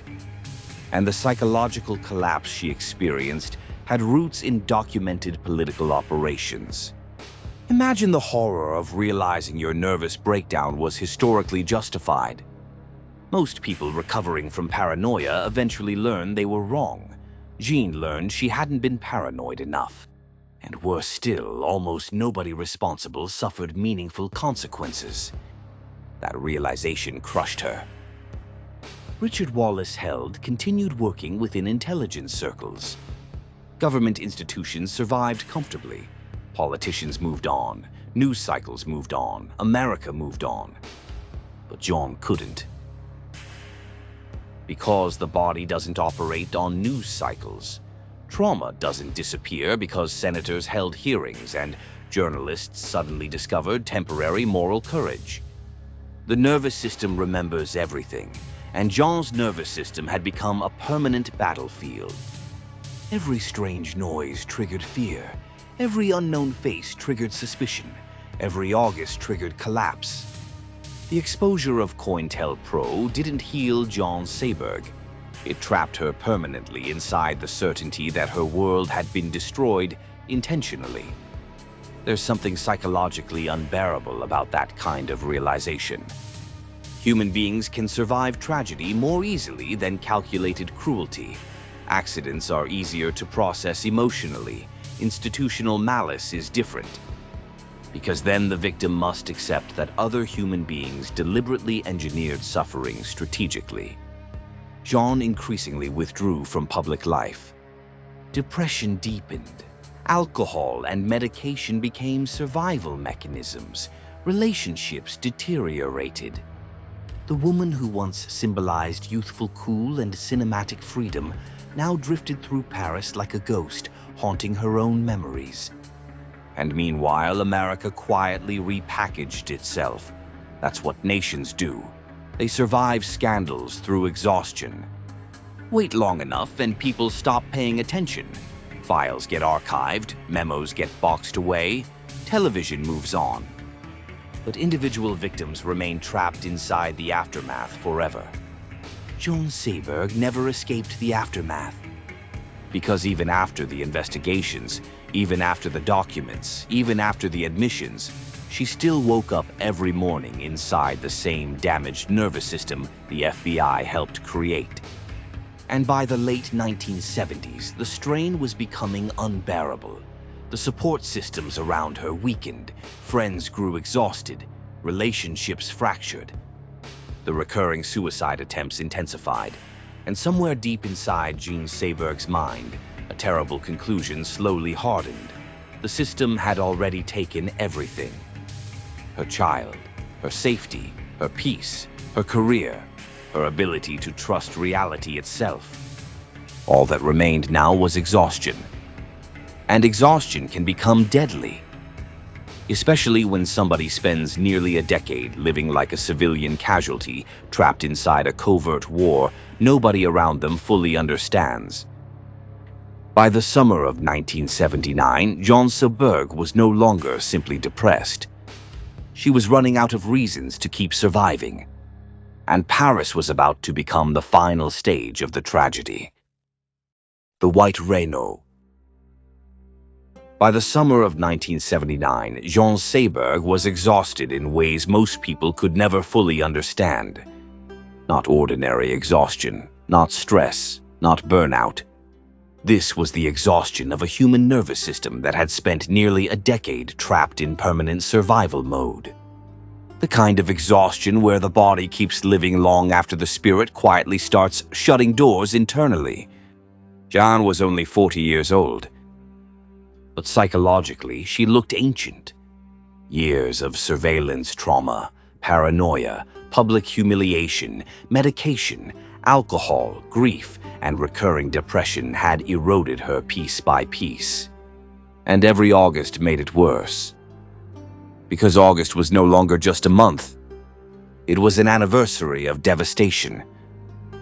And the psychological collapse she experienced had roots in documented political operations. Imagine the horror of realizing your nervous breakdown was historically justified. Most people recovering from paranoia eventually learned they were wrong. Jean learned she hadn't been paranoid enough. And worse still, almost nobody responsible suffered meaningful consequences. That realization crushed her. Richard Wallace Held continued working within intelligence circles. Government institutions survived comfortably. Politicians moved on. News cycles moved on. America moved on. But Jean couldn't. Because the body doesn't operate on news cycles. Trauma doesn't disappear because senators held hearings and journalists suddenly discovered temporary moral courage. The nervous system remembers everything, and Jean's nervous system had become a permanent battlefield. Every strange noise triggered fear. Every unknown face triggered suspicion. Every August triggered collapse. The exposure of COINTELPRO didn't heal Jean Seberg. It trapped her permanently inside the certainty that her world had been destroyed intentionally. There's something psychologically unbearable about that kind of realization. Human beings can survive tragedy more easily than calculated cruelty. Accidents are easier to process emotionally. Institutional malice is different. Because then the victim must accept that other human beings deliberately engineered suffering strategically. Jean increasingly withdrew from public life. Depression deepened. Alcohol and medication became survival mechanisms. Relationships deteriorated. The woman who once symbolized youthful cool and cinematic freedom now drifted through Paris like a ghost, haunting her own memories. And meanwhile, America quietly repackaged itself. That's what nations do. They survive scandals through exhaustion. Wait long enough and people stop paying attention. Files get archived, memos get boxed away, television moves on. But individual victims remain trapped inside the aftermath forever. Jean Seberg never escaped the aftermath. Because even after the investigations, even after the documents, even after the admissions, she still woke up every morning inside the same damaged nervous system the FBI helped create. And by the late 1970s, the strain was becoming unbearable. The support systems around her weakened, friends grew exhausted, relationships fractured. The recurring suicide attempts intensified, and somewhere deep inside Jean Seberg's mind, a terrible conclusion slowly hardened. The system had already taken everything. Her child, her safety, her peace, her career, her ability to trust reality itself. All that remained now was exhaustion. And exhaustion can become deadly, especially when somebody spends nearly a decade living like a civilian casualty trapped inside a covert war nobody around them fully understands. By the summer of 1979, Jean Seberg was no longer simply depressed. She was running out of reasons to keep surviving, and Paris was about to become the final stage of the tragedy. The White Renault. By the summer of 1979, Jean Seberg was exhausted in ways most people could never fully understand. Not ordinary exhaustion, not stress, not burnout. This was the exhaustion of a human nervous system that had spent nearly a decade trapped in permanent survival mode. The kind of exhaustion where the body keeps living long after the spirit quietly starts shutting doors internally. Jean was only 40 years old, but psychologically she looked ancient. Years of surveillance trauma, paranoia, public humiliation, medication, alcohol, grief, and recurring depression had eroded her piece by piece. And every August made it worse. Because August was no longer just a month. It was an anniversary of devastation.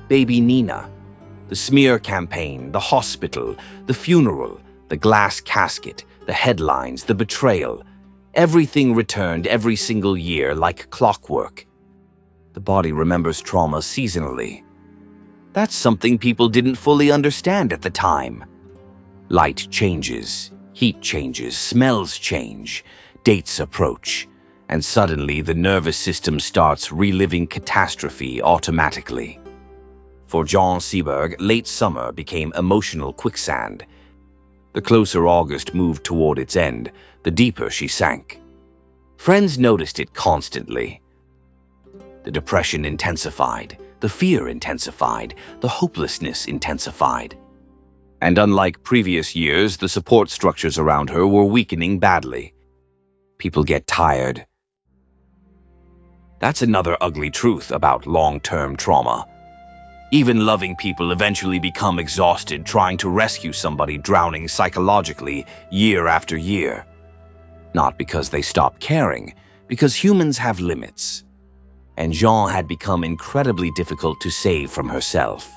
Baby Nina, the smear campaign, the hospital, the funeral, the glass casket, the headlines, the betrayal. Everything returned every single year like clockwork. The body remembers trauma seasonally. That's something people didn't fully understand at the time. Light changes, heat changes, smells change, dates approach, and suddenly the nervous system starts reliving catastrophe automatically. For Jean Seberg, late summer became emotional quicksand. The closer August moved toward its end, the deeper she sank. Friends noticed it constantly. The depression intensified, the fear intensified, the hopelessness intensified. And unlike previous years, the support structures around her were weakening badly. People get tired. That's another ugly truth about long-term trauma. Even loving people eventually become exhausted trying to rescue somebody drowning psychologically year after year. Not because they stop caring, because humans have limits. And Jean had become incredibly difficult to save from herself.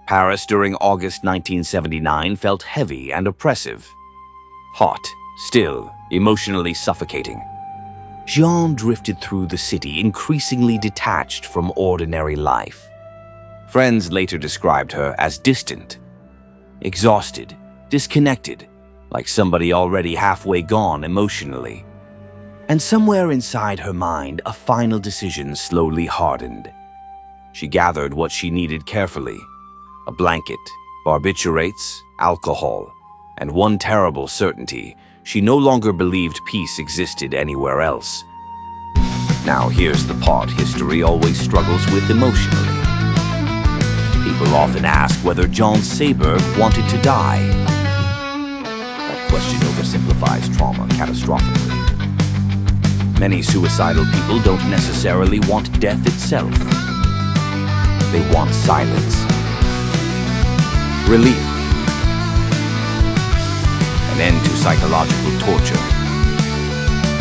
Paris during August 1979 felt heavy and oppressive. Hot, still, emotionally suffocating. Jean drifted through the city, increasingly detached from ordinary life. Friends later described her as distant, exhausted, disconnected, like somebody already halfway gone emotionally. And somewhere inside her mind, a final decision slowly hardened. She gathered what she needed carefully: a blanket, barbiturates, alcohol, and one terrible certainty: she no longer believed peace existed anywhere else. Now here's the part history always struggles with emotionally. People often ask whether Jean Seberg wanted to die. That question oversimplifies trauma catastrophically. Many suicidal people don't necessarily want death itself. They want silence, relief, an end to psychological torture.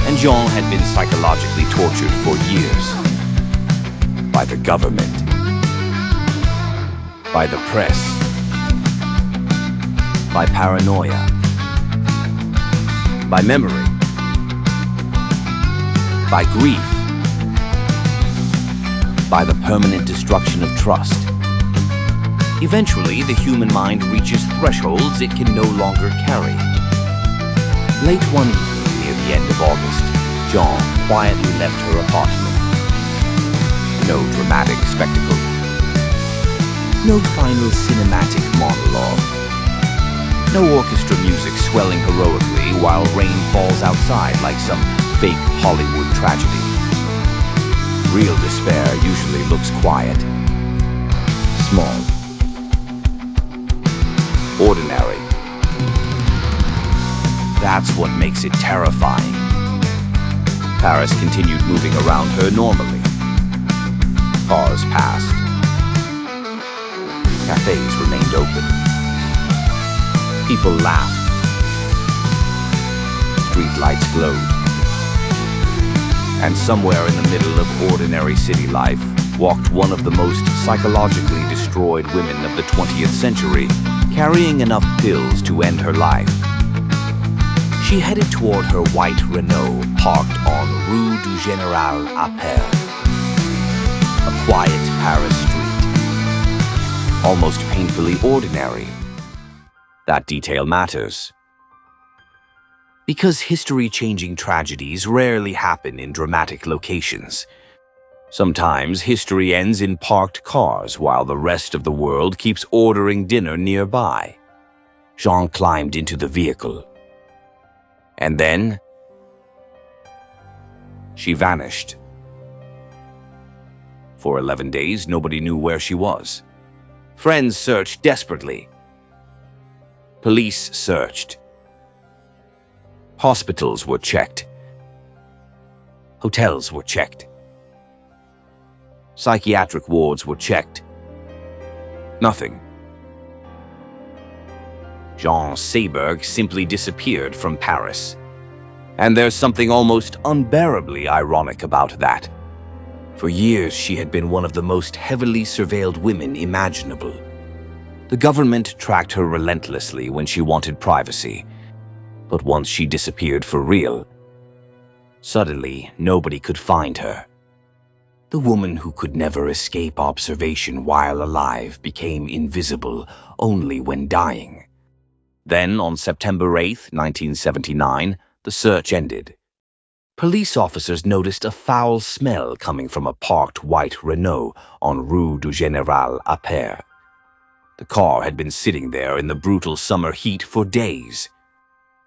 And Jean had been psychologically tortured for years. By the government, by the press, by paranoia, by memory, by grief, by the permanent destruction of trust. Eventually, the human mind reaches thresholds it can no longer carry. Late one evening near the end of August, Jean quietly left her apartment. No dramatic spectacle. No final cinematic monologue. No orchestra music swelling heroically while rain falls outside like some fake Hollywood tragedy. Real despair usually looks quiet, small, ordinary. That's what makes it terrifying. Paris continued moving around her normally. Cars passed. Cafes remained open. People laughed. Streetlights glowed. And somewhere in the middle of ordinary city life walked one of the most psychologically destroyed women of the 20th century, carrying enough pills to end her life. She headed toward her white Renault parked on Rue du Général Appert, a quiet Paris street, almost painfully ordinary. That detail matters. Because history-changing tragedies rarely happen in dramatic locations. Sometimes history ends in parked cars while the rest of the world keeps ordering dinner nearby. Jean climbed into the vehicle. And then, she vanished. For 11 days, nobody knew where she was. Friends searched desperately. Police searched. Hospitals were checked. Hotels were checked. Psychiatric wards were checked. Nothing. Jean Seberg simply disappeared from Paris. And there's something almost unbearably ironic about that. For years, she had been one of the most heavily surveilled women imaginable. The government tracked her relentlessly when she wanted privacy. But once she disappeared for real, suddenly nobody could find her. The woman who could never escape observation while alive became invisible only when dying. Then, on September 8, 1979, the search ended. Police officers noticed a foul smell coming from a parked white Renault on Rue du Général Appert. The car had been sitting there in the brutal summer heat for days.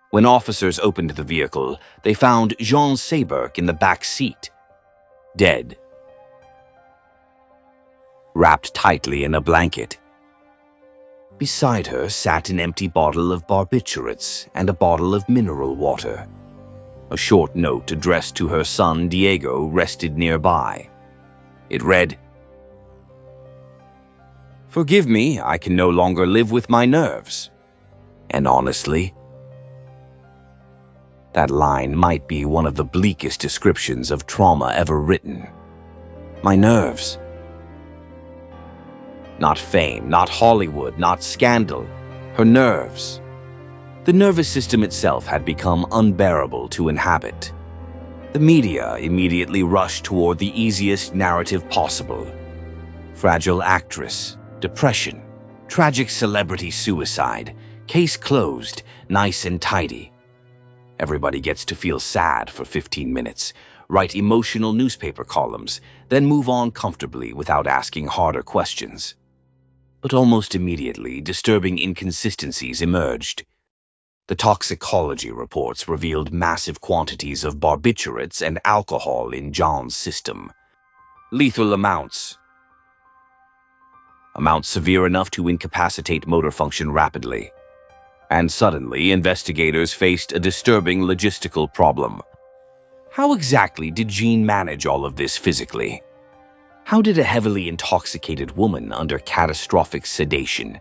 When officers opened the vehicle, they found Jean Seberg in the back seat, dead, wrapped tightly in a blanket. Beside her sat an empty bottle of barbiturates and a bottle of mineral water. A short note addressed to her son Diego rested nearby. It read, "Forgive me, I can no longer live with my nerves." And honestly, that line might be one of the bleakest descriptions of trauma ever written. My nerves. Not fame, not Hollywood, not scandal. Her nerves. The nervous system itself had become unbearable to inhabit. The media immediately rushed toward the easiest narrative possible. Fragile actress, depression, tragic celebrity suicide, case closed, nice and tidy. Everybody gets to feel sad for 15 minutes, write emotional newspaper columns, then move on comfortably without asking harder questions. But almost immediately, disturbing inconsistencies emerged. The toxicology reports revealed massive quantities of barbiturates and alcohol in Jean's system. Lethal amounts. Amounts severe enough to incapacitate motor function rapidly. And suddenly, investigators faced a disturbing logistical problem. How exactly did Jean manage all of this physically? How did a heavily intoxicated woman under catastrophic sedation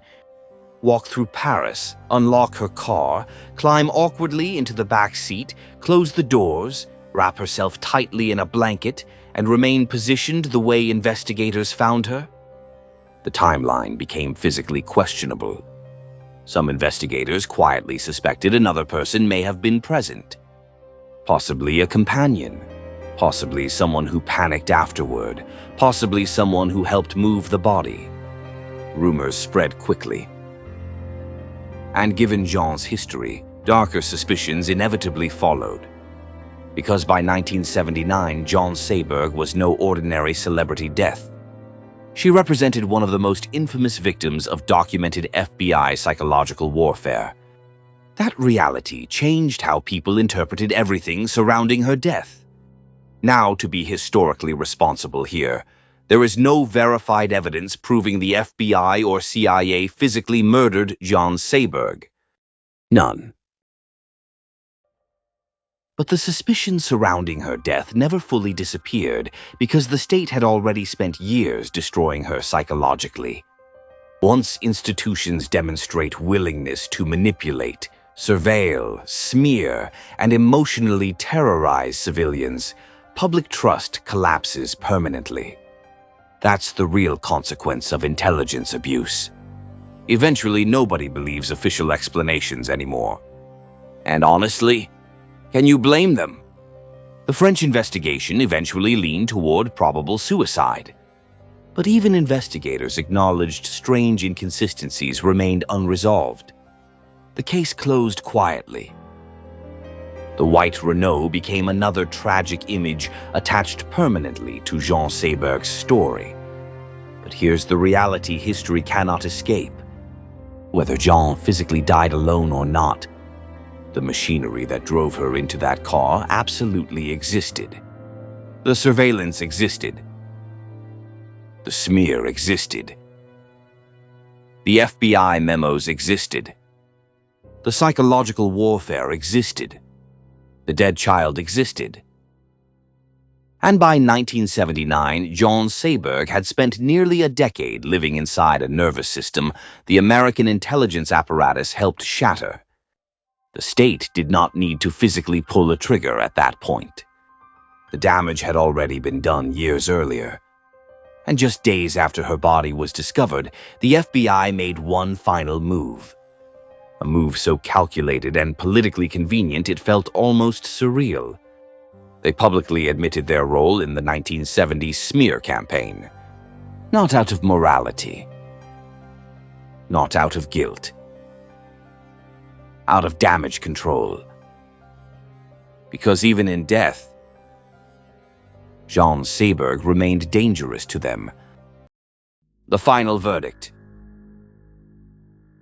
walk through Paris, unlock her car, climb awkwardly into the back seat, close the doors, wrap herself tightly in a blanket, and remain positioned the way investigators found her? The timeline became physically questionable. Some investigators quietly suspected another person may have been present. Possibly a companion. Possibly someone who panicked afterward. Possibly someone who helped move the body. Rumors spread quickly. And given Jean's history, darker suspicions inevitably followed. Because by 1979, Jean Seberg was no ordinary celebrity death. She represented one of the most infamous victims of documented FBI psychological warfare. That reality changed how people interpreted everything surrounding her death. Now, to be historically responsible here, there is no verified evidence proving the FBI or CIA physically murdered Jean Seberg. None. But the suspicion surrounding her death never fully disappeared because the state had already spent years destroying her psychologically. Once institutions demonstrate willingness to manipulate, surveil, smear, and emotionally terrorize civilians, public trust collapses permanently. That's the real consequence of intelligence abuse. Eventually, nobody believes official explanations anymore. And honestly, can you blame them? The French investigation eventually leaned toward probable suicide. But even investigators acknowledged strange inconsistencies remained unresolved. The case closed quietly. The white Renault became another tragic image attached permanently to Jean Seberg's story. But here's the reality history cannot escape. Whether Jean physically died alone or not, the machinery that drove her into that car absolutely existed. The surveillance existed. The smear existed. The FBI memos existed. The psychological warfare existed. The dead child existed. And by 1979, Jean Seberg had spent nearly a decade living inside a nervous system the American intelligence apparatus helped shatter. The state did not need to physically pull a trigger at that point. The damage had already been done years earlier. And just days after her body was discovered, the FBI made one final move. A move so calculated and politically convenient it felt almost surreal. They publicly admitted their role in the 1970s smear campaign. Not out of morality. Not out of guilt. Out of damage control. Because even in death, Jean Seberg remained dangerous to them. The final verdict.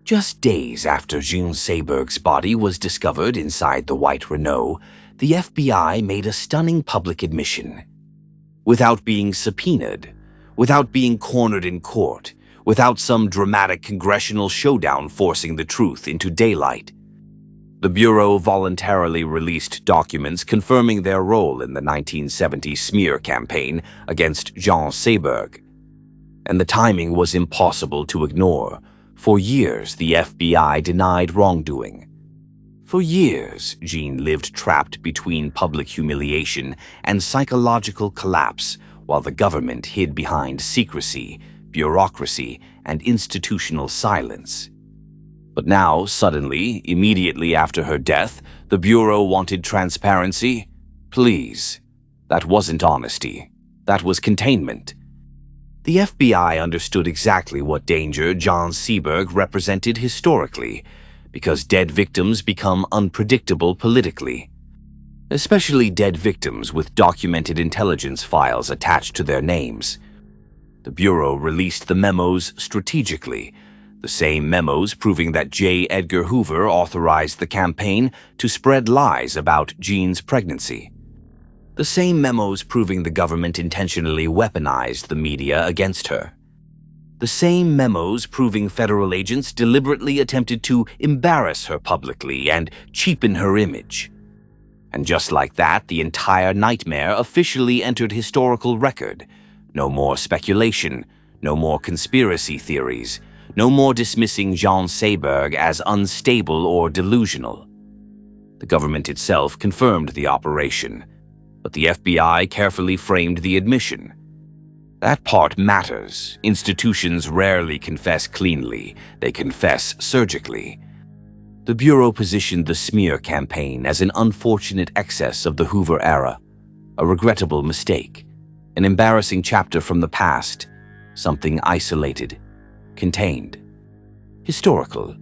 Just days after Jean Seberg's body was discovered inside the white Renault, the FBI made a stunning public admission. Without being subpoenaed, without being cornered in court, without some dramatic congressional showdown forcing the truth into daylight, the Bureau voluntarily released documents confirming their role in the 1970 smear campaign against Jean Seberg. And the timing was impossible to ignore. For years, the FBI denied wrongdoing. For years, Jean lived trapped between public humiliation and psychological collapse, while the government hid behind secrecy, bureaucracy, and institutional silence. But now, suddenly, immediately after her death, the Bureau wanted transparency? Please. That wasn't honesty. That was containment. The FBI understood exactly what danger Jean Seberg represented historically, because dead victims become unpredictable politically. Especially dead victims with documented intelligence files attached to their names. The Bureau released the memos strategically, the same memos proving that J. Edgar Hoover authorized the campaign to spread lies about Jean's pregnancy. The same memos proving the government intentionally weaponized the media against her. The same memos proving federal agents deliberately attempted to embarrass her publicly and cheapen her image. And just like that, the entire nightmare officially entered historical record. No more speculation, no more conspiracy theories, no more dismissing Jean Seberg as unstable or delusional. The government itself confirmed the operation, but the FBI carefully framed the admission. That part matters. Institutions rarely confess cleanly, they confess surgically. The Bureau positioned the smear campaign as an unfortunate excess of the Hoover era, a regrettable mistake, an embarrassing chapter from the past, something isolated, contained, historical,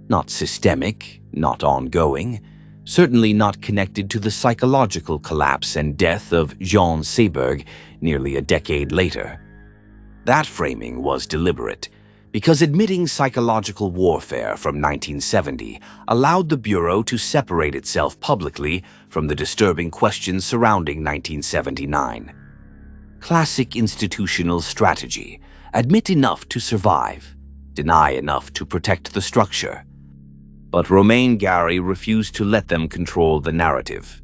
not systemic, not ongoing, certainly not connected to the psychological collapse and death of Jean Seberg nearly a decade later. That framing was deliberate, because admitting psychological warfare from 1970 allowed the Bureau to separate itself publicly from the disturbing questions surrounding 1979. Classic institutional strategy: admit enough to survive, deny enough to protect the structure. But Romain Gary refused to let them control the narrative.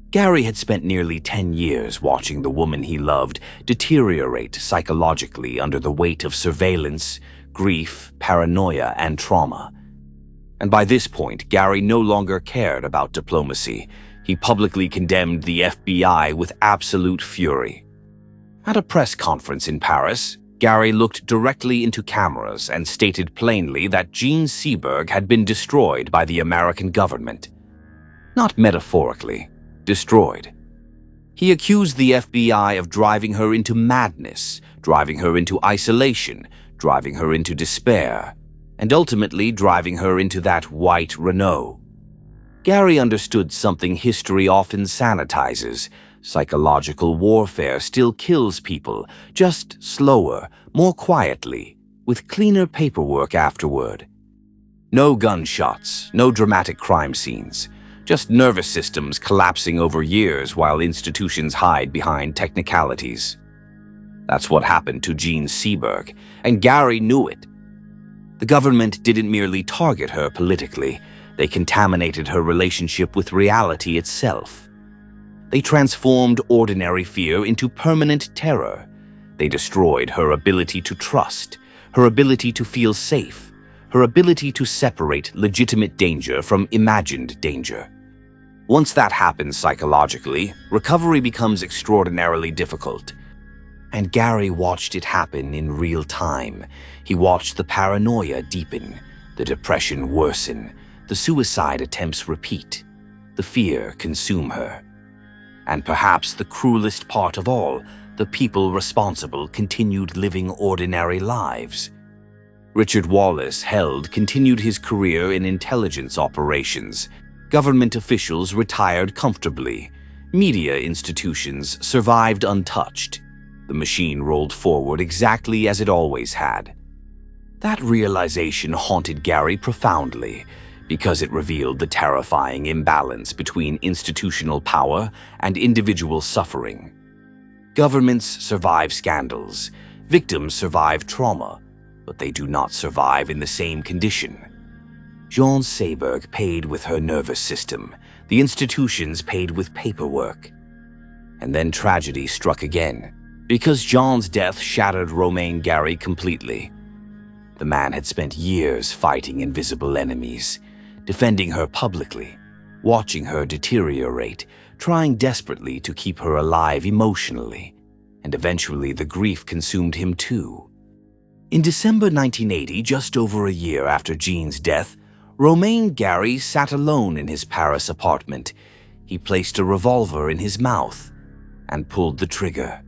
Gary had spent nearly 10 years watching the woman he loved deteriorate psychologically under the weight of surveillance, grief, paranoia, and trauma. And by this point, Gary no longer cared about diplomacy. He publicly condemned the FBI with absolute fury. At a press conference in Paris, Gary looked directly into cameras and stated plainly that Jean Seberg had been destroyed by the American government. Not metaphorically, destroyed. He accused the FBI of driving her into madness, driving her into isolation, driving her into despair, and ultimately driving her into that white Renault. Gary understood something history often sanitizes. Psychological warfare still kills people, just slower, more quietly, with cleaner paperwork afterward. No gunshots, no dramatic crime scenes, just nervous systems collapsing over years while institutions hide behind technicalities. That's what happened to Jean Seberg, and Gary knew it. The government didn't merely target her politically, they contaminated her relationship with reality itself. They transformed ordinary fear into permanent terror. They destroyed her ability to trust, her ability to feel safe, her ability to separate legitimate danger from imagined danger. Once that happens psychologically, recovery becomes extraordinarily difficult. And Gary watched it happen in real time. He watched the paranoia deepen, the depression worsen, the suicide attempts repeat, the fear consume her. And perhaps the cruelest part of all, the people responsible continued living ordinary lives. Richard Wallace Held continued his career in intelligence operations. Government officials retired comfortably. Media institutions survived untouched. The machine rolled forward exactly as it always had. That realization haunted Gary profoundly, because it revealed the terrifying imbalance between institutional power and individual suffering. Governments survive scandals, victims survive trauma, but they do not survive in the same condition. Jean Seberg paid with her nervous system, the institutions paid with paperwork. And then tragedy struck again, because Jean's death shattered Romain Gary completely. The man had spent years fighting invisible enemies, defending her publicly, watching her deteriorate, trying desperately to keep her alive emotionally, and eventually the grief consumed him too. In December 1980, just over a year after Jean's death, Romain Gary sat alone in his Paris apartment. He placed a revolver in his mouth and pulled the trigger.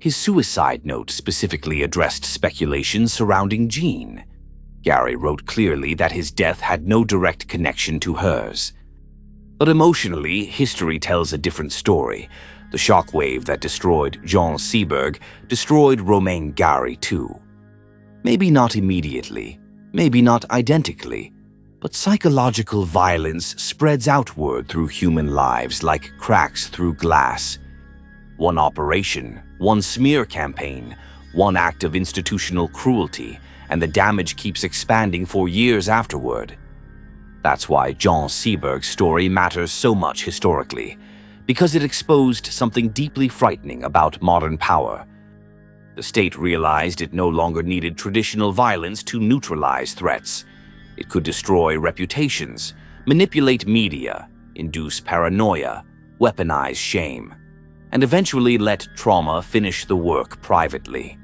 His suicide note specifically addressed speculation surrounding Jean. Gary wrote clearly that his death had no direct connection to hers. But emotionally, history tells a different story. The shockwave that destroyed Jean Seberg destroyed Romain Gary too. Maybe not immediately, maybe not identically, but psychological violence spreads outward through human lives like cracks through glass. One operation, one smear campaign, one act of institutional cruelty, and the damage keeps expanding for years afterward. That's why Jean Seberg's story matters so much historically, because it exposed something deeply frightening about modern power. The state realized it no longer needed traditional violence to neutralize threats. It could destroy reputations, manipulate media, induce paranoia, weaponize shame, and eventually let trauma finish the work privately.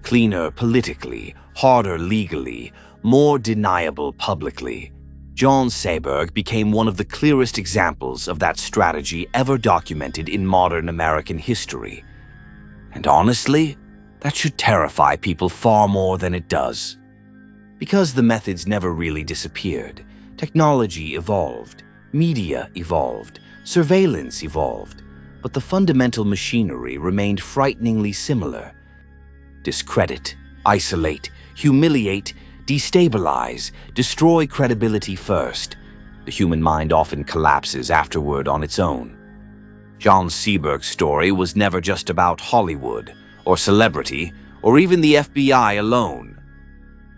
Cleaner politically, harder legally, more deniable publicly, Jean Seberg became one of the clearest examples of that strategy ever documented in modern American history. And honestly, that should terrify people far more than it does. Because the methods never really disappeared. Technology evolved, media evolved, surveillance evolved, but the fundamental machinery remained frighteningly similar. Discredit, isolate, humiliate, destabilize, destroy credibility first. The human mind often collapses afterward on its own. Jean Seberg's story was never just about Hollywood, or celebrity, or even the FBI alone.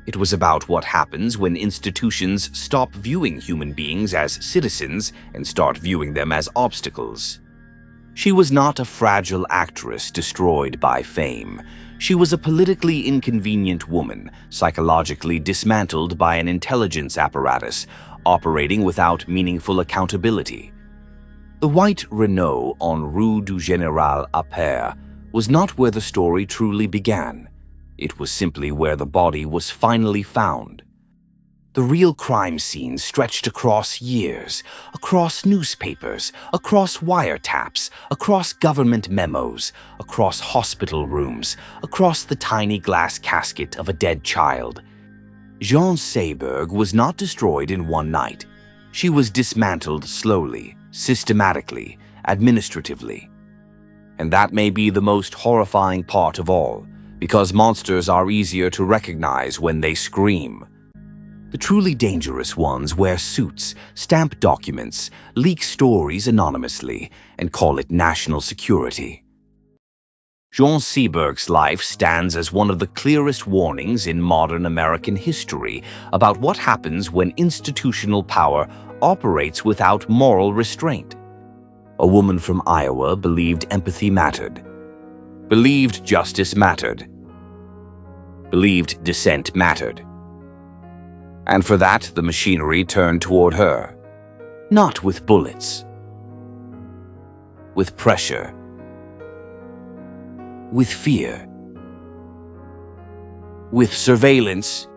It was about what happens when institutions stop viewing human beings as citizens and start viewing them as obstacles. She was not a fragile actress destroyed by fame. She was a politically inconvenient woman, psychologically dismantled by an intelligence apparatus, operating without meaningful accountability. The white Renault on Rue du Général Appert was not where the story truly began. It was simply where the body was finally found. The real crime scene stretched across years, across newspapers, across wiretaps, across government memos, across hospital rooms, across the tiny glass casket of a dead child. Jean Seberg was not destroyed in one night. She was dismantled slowly, systematically, administratively. And that may be the most horrifying part of all, because monsters are easier to recognize when they scream. The truly dangerous ones wear suits, stamp documents, leak stories anonymously, and call it national security. Jean Seberg's life stands as one of the clearest warnings in modern American history about what happens when institutional power operates without moral restraint. A woman from Iowa believed empathy mattered, believed justice mattered, believed dissent mattered. And for that, the machinery turned toward her. Not with bullets, with pressure, with fear, with surveillance,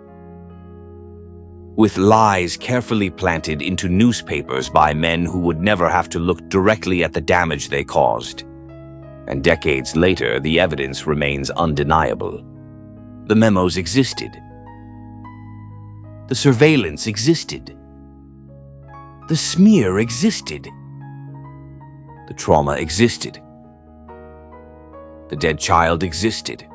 with lies carefully planted into newspapers by men who would never have to look directly at the damage they caused. And decades later, the evidence remains undeniable. The memos existed. The surveillance existed. The smear existed. The trauma existed. The dead child existed.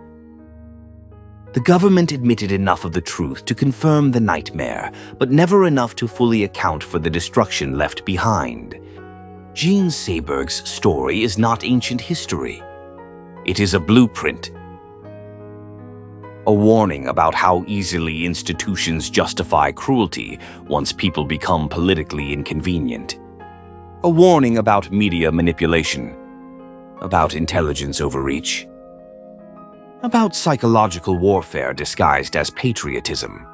The government admitted enough of the truth to confirm the nightmare, but never enough to fully account for the destruction left behind. Jean Seberg's story is not ancient history. It is a blueprint. A warning about how easily institutions justify cruelty once people become politically inconvenient. A warning about media manipulation, about intelligence overreach, about psychological warfare disguised as patriotism,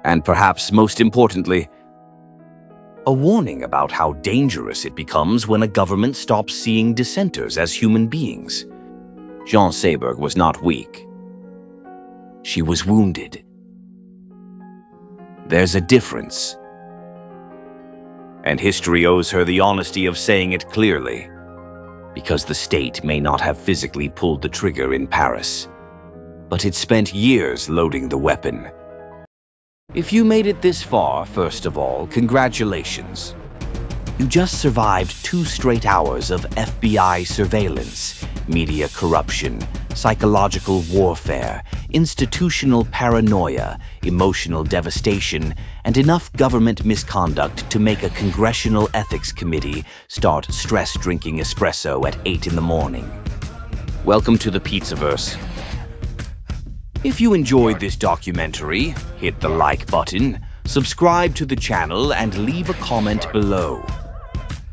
and perhaps most importantly, a warning about how dangerous it becomes when a government stops seeing dissenters as human beings. Jean Seberg was not weak. She was wounded. There's a difference. And history owes her the honesty of saying it clearly, because the state may not have physically pulled the trigger in Paris, but it spent years loading the weapon. If you made it this far, first of all, congratulations. You just survived 2 straight hours of FBI surveillance, media corruption, psychological warfare, institutional paranoia, emotional devastation, and enough government misconduct to make a congressional ethics committee start stress-drinking espresso at 8 in the morning. Welcome to the Pizzaverse. If you enjoyed this documentary, hit the like button, subscribe to the channel, and leave a comment below.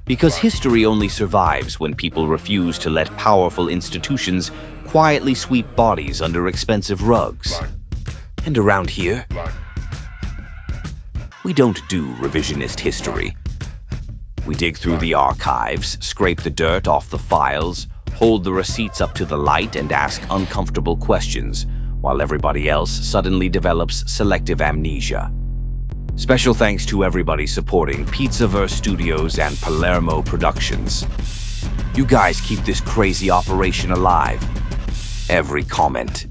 Because history only survives when people refuse to let powerful institutions quietly sweep bodies under expensive rugs. And around here, we don't do revisionist history. We dig through the archives, scrape the dirt off the files, hold the receipts up to the light, and ask uncomfortable questions, while everybody else suddenly develops selective amnesia. Special thanks to everybody supporting Pizzaverse Studios and Palermo Productions. You guys keep this crazy operation alive. Every comment,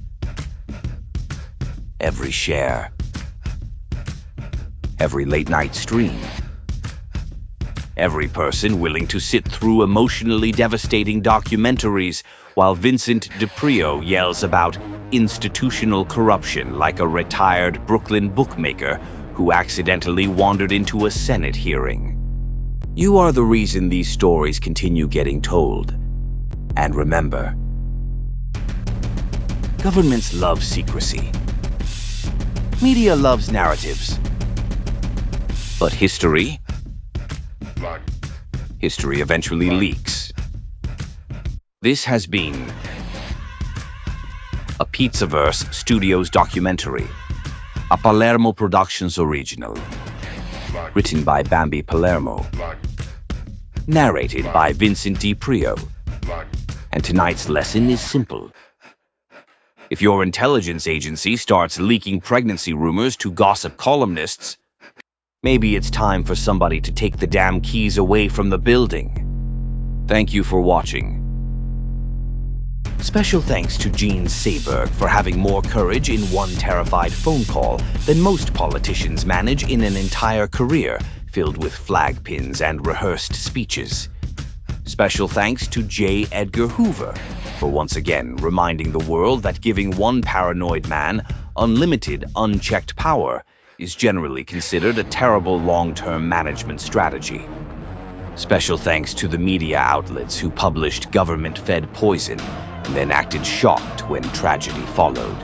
every share, every late-night stream, every person willing to sit through emotionally devastating documentaries while Vincent DiPrio yells about institutional corruption, like a retired Brooklyn bookmaker who accidentally wandered into a Senate hearing. You are the reason these stories continue getting told. And remember, governments love secrecy. Media loves narratives. But history eventually leaks. This has been a Pizzaverse Studios documentary, a Palermo Productions original, written by Bambi Palermo, narrated by Vincent Di Prio. And tonight's lesson is simple. If your intelligence agency starts leaking pregnancy rumors to gossip columnists, maybe it's time for somebody to take the damn keys away from the building. Thank you for watching. Special thanks to Jean Seberg for having more courage in one terrified phone call than most politicians manage in an entire career filled with flag pins and rehearsed speeches. Special thanks to J. Edgar Hoover for once again reminding the world that giving one paranoid man unlimited, unchecked power is generally considered a terrible long-term management strategy. Special thanks to the media outlets who published government-fed poison and then acted shocked when tragedy followed.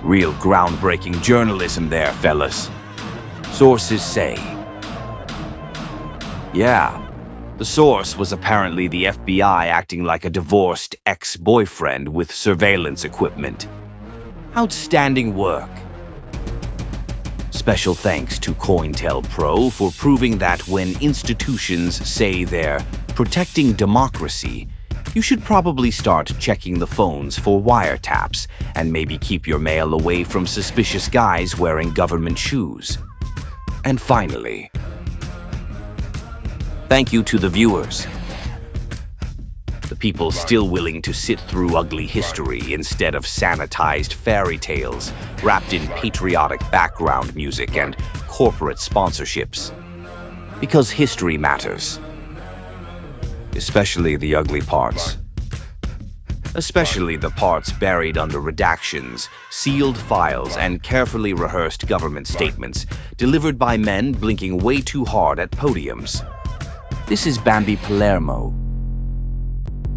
Real groundbreaking journalism there, fellas. Sources say. Yeah, the source was apparently the FBI acting like a divorced ex-boyfriend with surveillance equipment. Outstanding work. Special thanks to COINTELPRO for proving that when institutions say they're protecting democracy, you should probably start checking the phones for wiretaps and maybe keep your mail away from suspicious guys wearing government shoes. And finally, thank you to the viewers. The people still willing to sit through ugly history instead of sanitized fairy tales wrapped in patriotic background music and corporate sponsorships. Because history matters. Especially the ugly parts. Especially the parts buried under redactions, sealed files, and carefully rehearsed government statements delivered by men blinking way too hard at podiums. This is Bambi Palermo.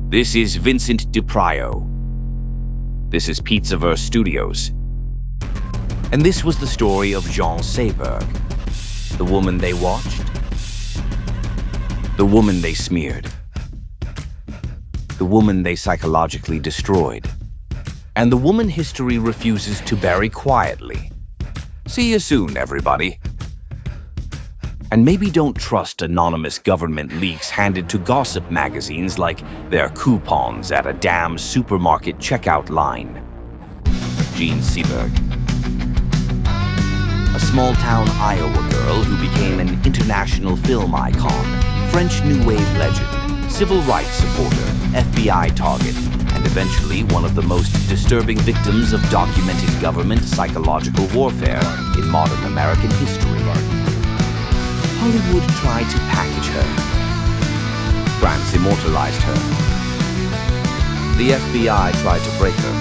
This is Vincent Di Prio. This is Pizzaverse Studios. And this was the story of Jean Seberg, the woman they watched, the woman they smeared, the woman they psychologically destroyed, and the woman history refuses to bury quietly. See you soon, everybody. And maybe don't trust anonymous government leaks handed to gossip magazines like they're coupons at a damn supermarket checkout line. Jean Seberg. A small-town Iowa girl who became an international film icon, French New Wave legend, civil rights supporter, FBI target, and eventually one of the most disturbing victims of documented government psychological warfare in modern American history. Hollywood tried to package her. France immortalized her. The FBI tried to break her.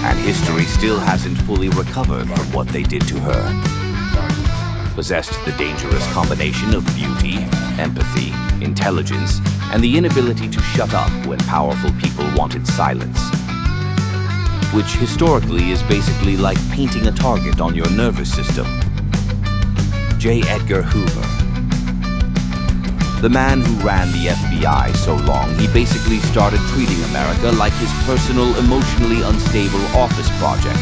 And history still hasn't fully recovered from what they did to her. Possessed the dangerous combination of beauty, empathy, intelligence, and the inability to shut up when powerful people wanted silence. Which historically is basically like painting a target on your nervous system. J. Edgar Hoover. The man who ran the FBI so long, he basically started treating America like his personal, emotionally unstable office project.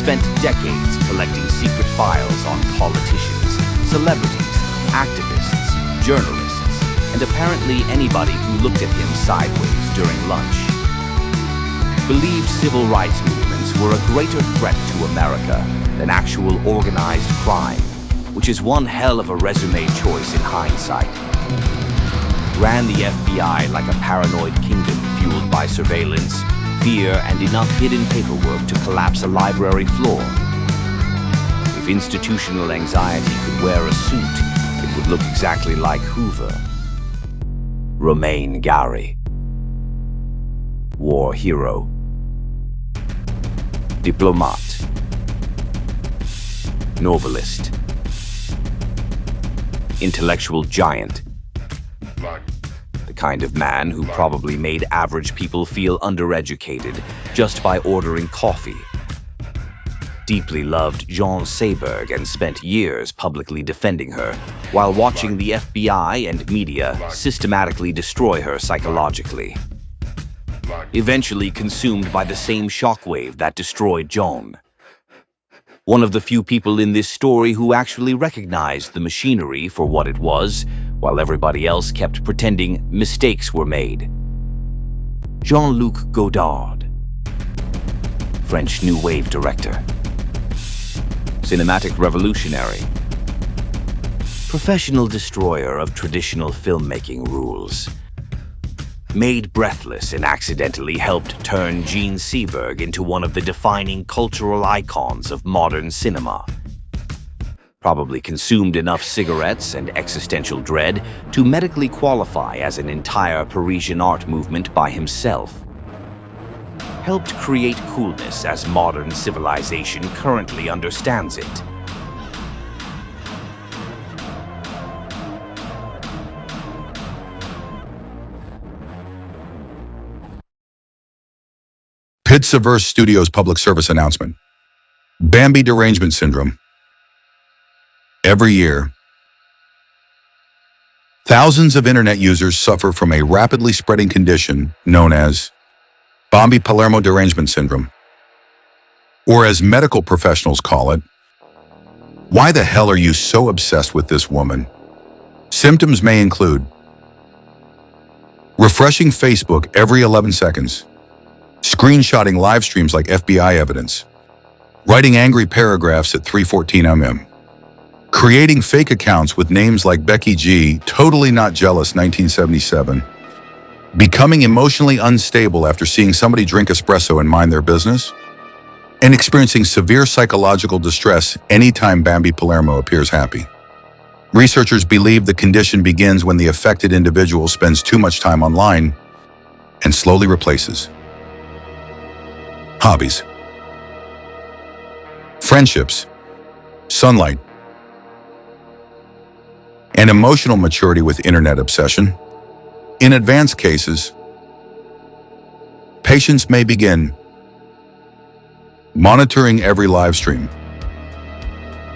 Spent decades collecting secret files on politicians, celebrities, activists, journalists, and apparently anybody who looked at him sideways during lunch. Believed civil rights movements were a greater threat to America than actual organized crime, which is one hell of a resume choice in hindsight. Ran the FBI like a paranoid kingdom fueled by surveillance, fear, and enough hidden paperwork to collapse a library floor. If institutional anxiety could wear a suit, it would look exactly like Hoover. Romain Gary. War hero. Diplomat, novelist, intellectual giant, the kind of man who probably made average people feel undereducated just by ordering coffee. Deeply loved Jean Seberg and spent years publicly defending her, while watching the FBI and media systematically destroy her psychologically. Eventually consumed by the same shockwave that destroyed Jean. One of the few people in this story who actually recognized the machinery for what it was, while everybody else kept pretending mistakes were made. Jean-Luc Godard, French New Wave director. Cinematic revolutionary. Professional destroyer of traditional filmmaking rules. Made breathless and accidentally helped turn Jean Seberg into one of the defining cultural icons of modern cinema. Probably consumed enough cigarettes and existential dread to medically qualify as an entire Parisian art movement by himself. Helped create coolness as modern civilization currently understands it. Pizzaverse Studios public service announcement. Bambi derangement syndrome. Every year, thousands of internet users suffer from a rapidly spreading condition known as Bambi Palermo derangement syndrome, or as medical professionals call it, why the hell are you so obsessed with this woman? Symptoms may include refreshing Facebook every 11 seconds, screenshotting live streams like FBI evidence, writing angry paragraphs at 3:14 m.m., creating fake accounts with names like Becky G, Totally Not Jealous 1977, becoming emotionally unstable after seeing somebody drink espresso and mind their business, and experiencing severe psychological distress anytime Bambi Palermo appears happy. Researchers believe the condition begins when the affected individual spends too much time online and slowly replaces hobbies, friendships, sunlight, and emotional maturity with internet obsession. In advanced cases, patients may begin monitoring every live stream,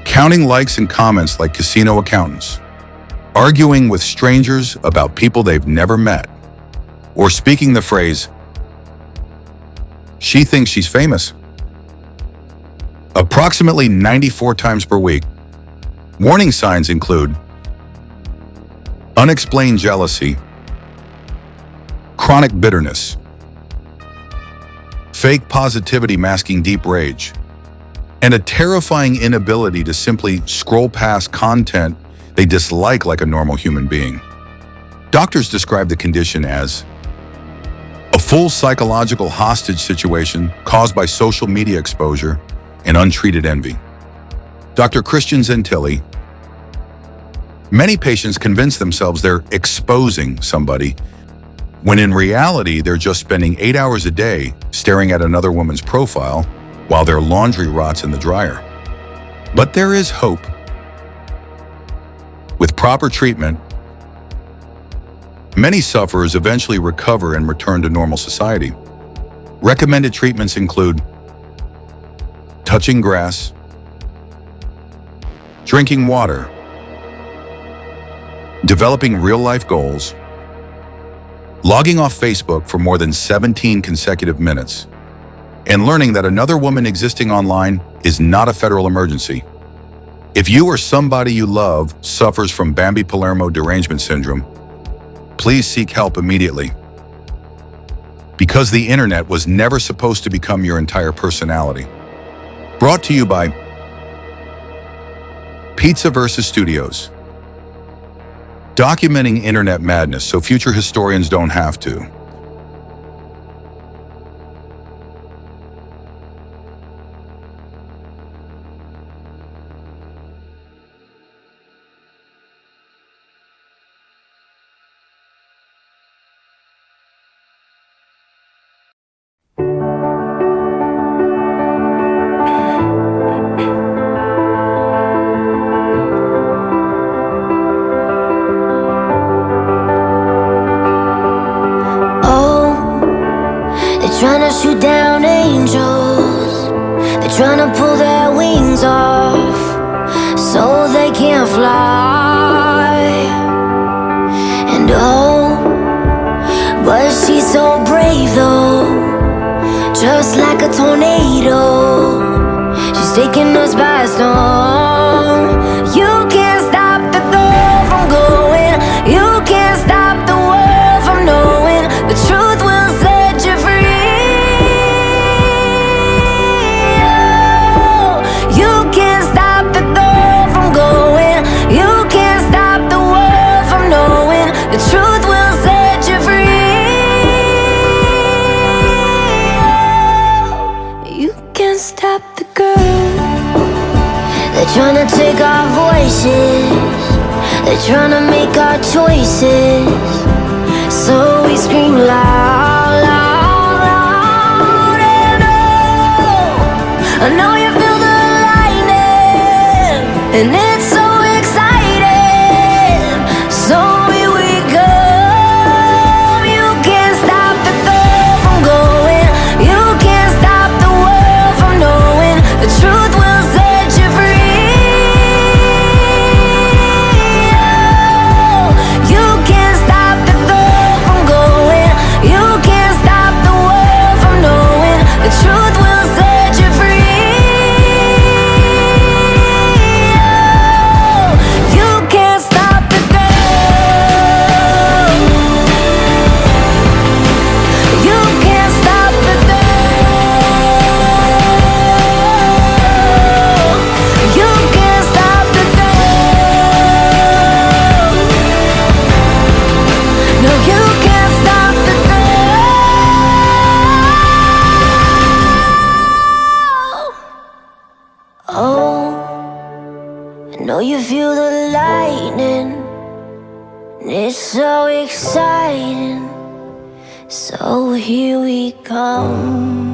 counting likes and comments like casino accountants, arguing with strangers about people they've never met, or speaking the phrase, "She thinks she's famous," approximately 94 times per week. Warning signs include unexplained jealousy, chronic bitterness, fake positivity masking deep rage, and a terrifying inability to simply scroll past content they dislike like a normal human being. Doctors describe the condition as a full psychological hostage situation caused by social media exposure and untreated envy. Dr. Christian Zentilli, many patients convince themselves they're exposing somebody, when in reality they're just spending 8 hours a day staring at another woman's profile while their laundry rots in the dryer. But there is hope. With proper treatment, many sufferers eventually recover and return to normal society. Recommended treatments include touching grass, drinking water, developing real-life goals, logging off Facebook for more than 17 consecutive minutes, and learning that another woman existing online is not a federal emergency. If you or somebody you love suffers from Bambi Palermo derangement syndrome, please seek help immediately. Because the internet was never supposed to become your entire personality. Brought to you by Pizzaverse Studios. Documenting internet madness so future historians don't have to. tryna shoot down angels. They're tryna pull their wings off so they can't fly. And oh, but she's so brave though, just like a tornado. She's taking us by storm. You can't stop the girl from going. You can't stop the world from knowing. The truth will set you free. Oh, you can't stop the girl from going. You can't stop the world from knowing. The truth will set you free. Oh, you can't stop the girl. They're tryna take our voices. They're tryna make our choices. So we scream loud, loud, loud. And oh, I know you feel the lightning, and it's so exciting. So here we go. You can't stop the girl from going. You can't stop the world from knowing. The truth will set you free. Oh, you can't stop the girl from going. You can't stop the world from knowing. The truth will set you free. Oh, you can't stop the girl. You can't stop the girl. You can't stop the girl. No, you can't stop the girl. Oh, I know you feel the lightning, and it's so exciting. So here we come.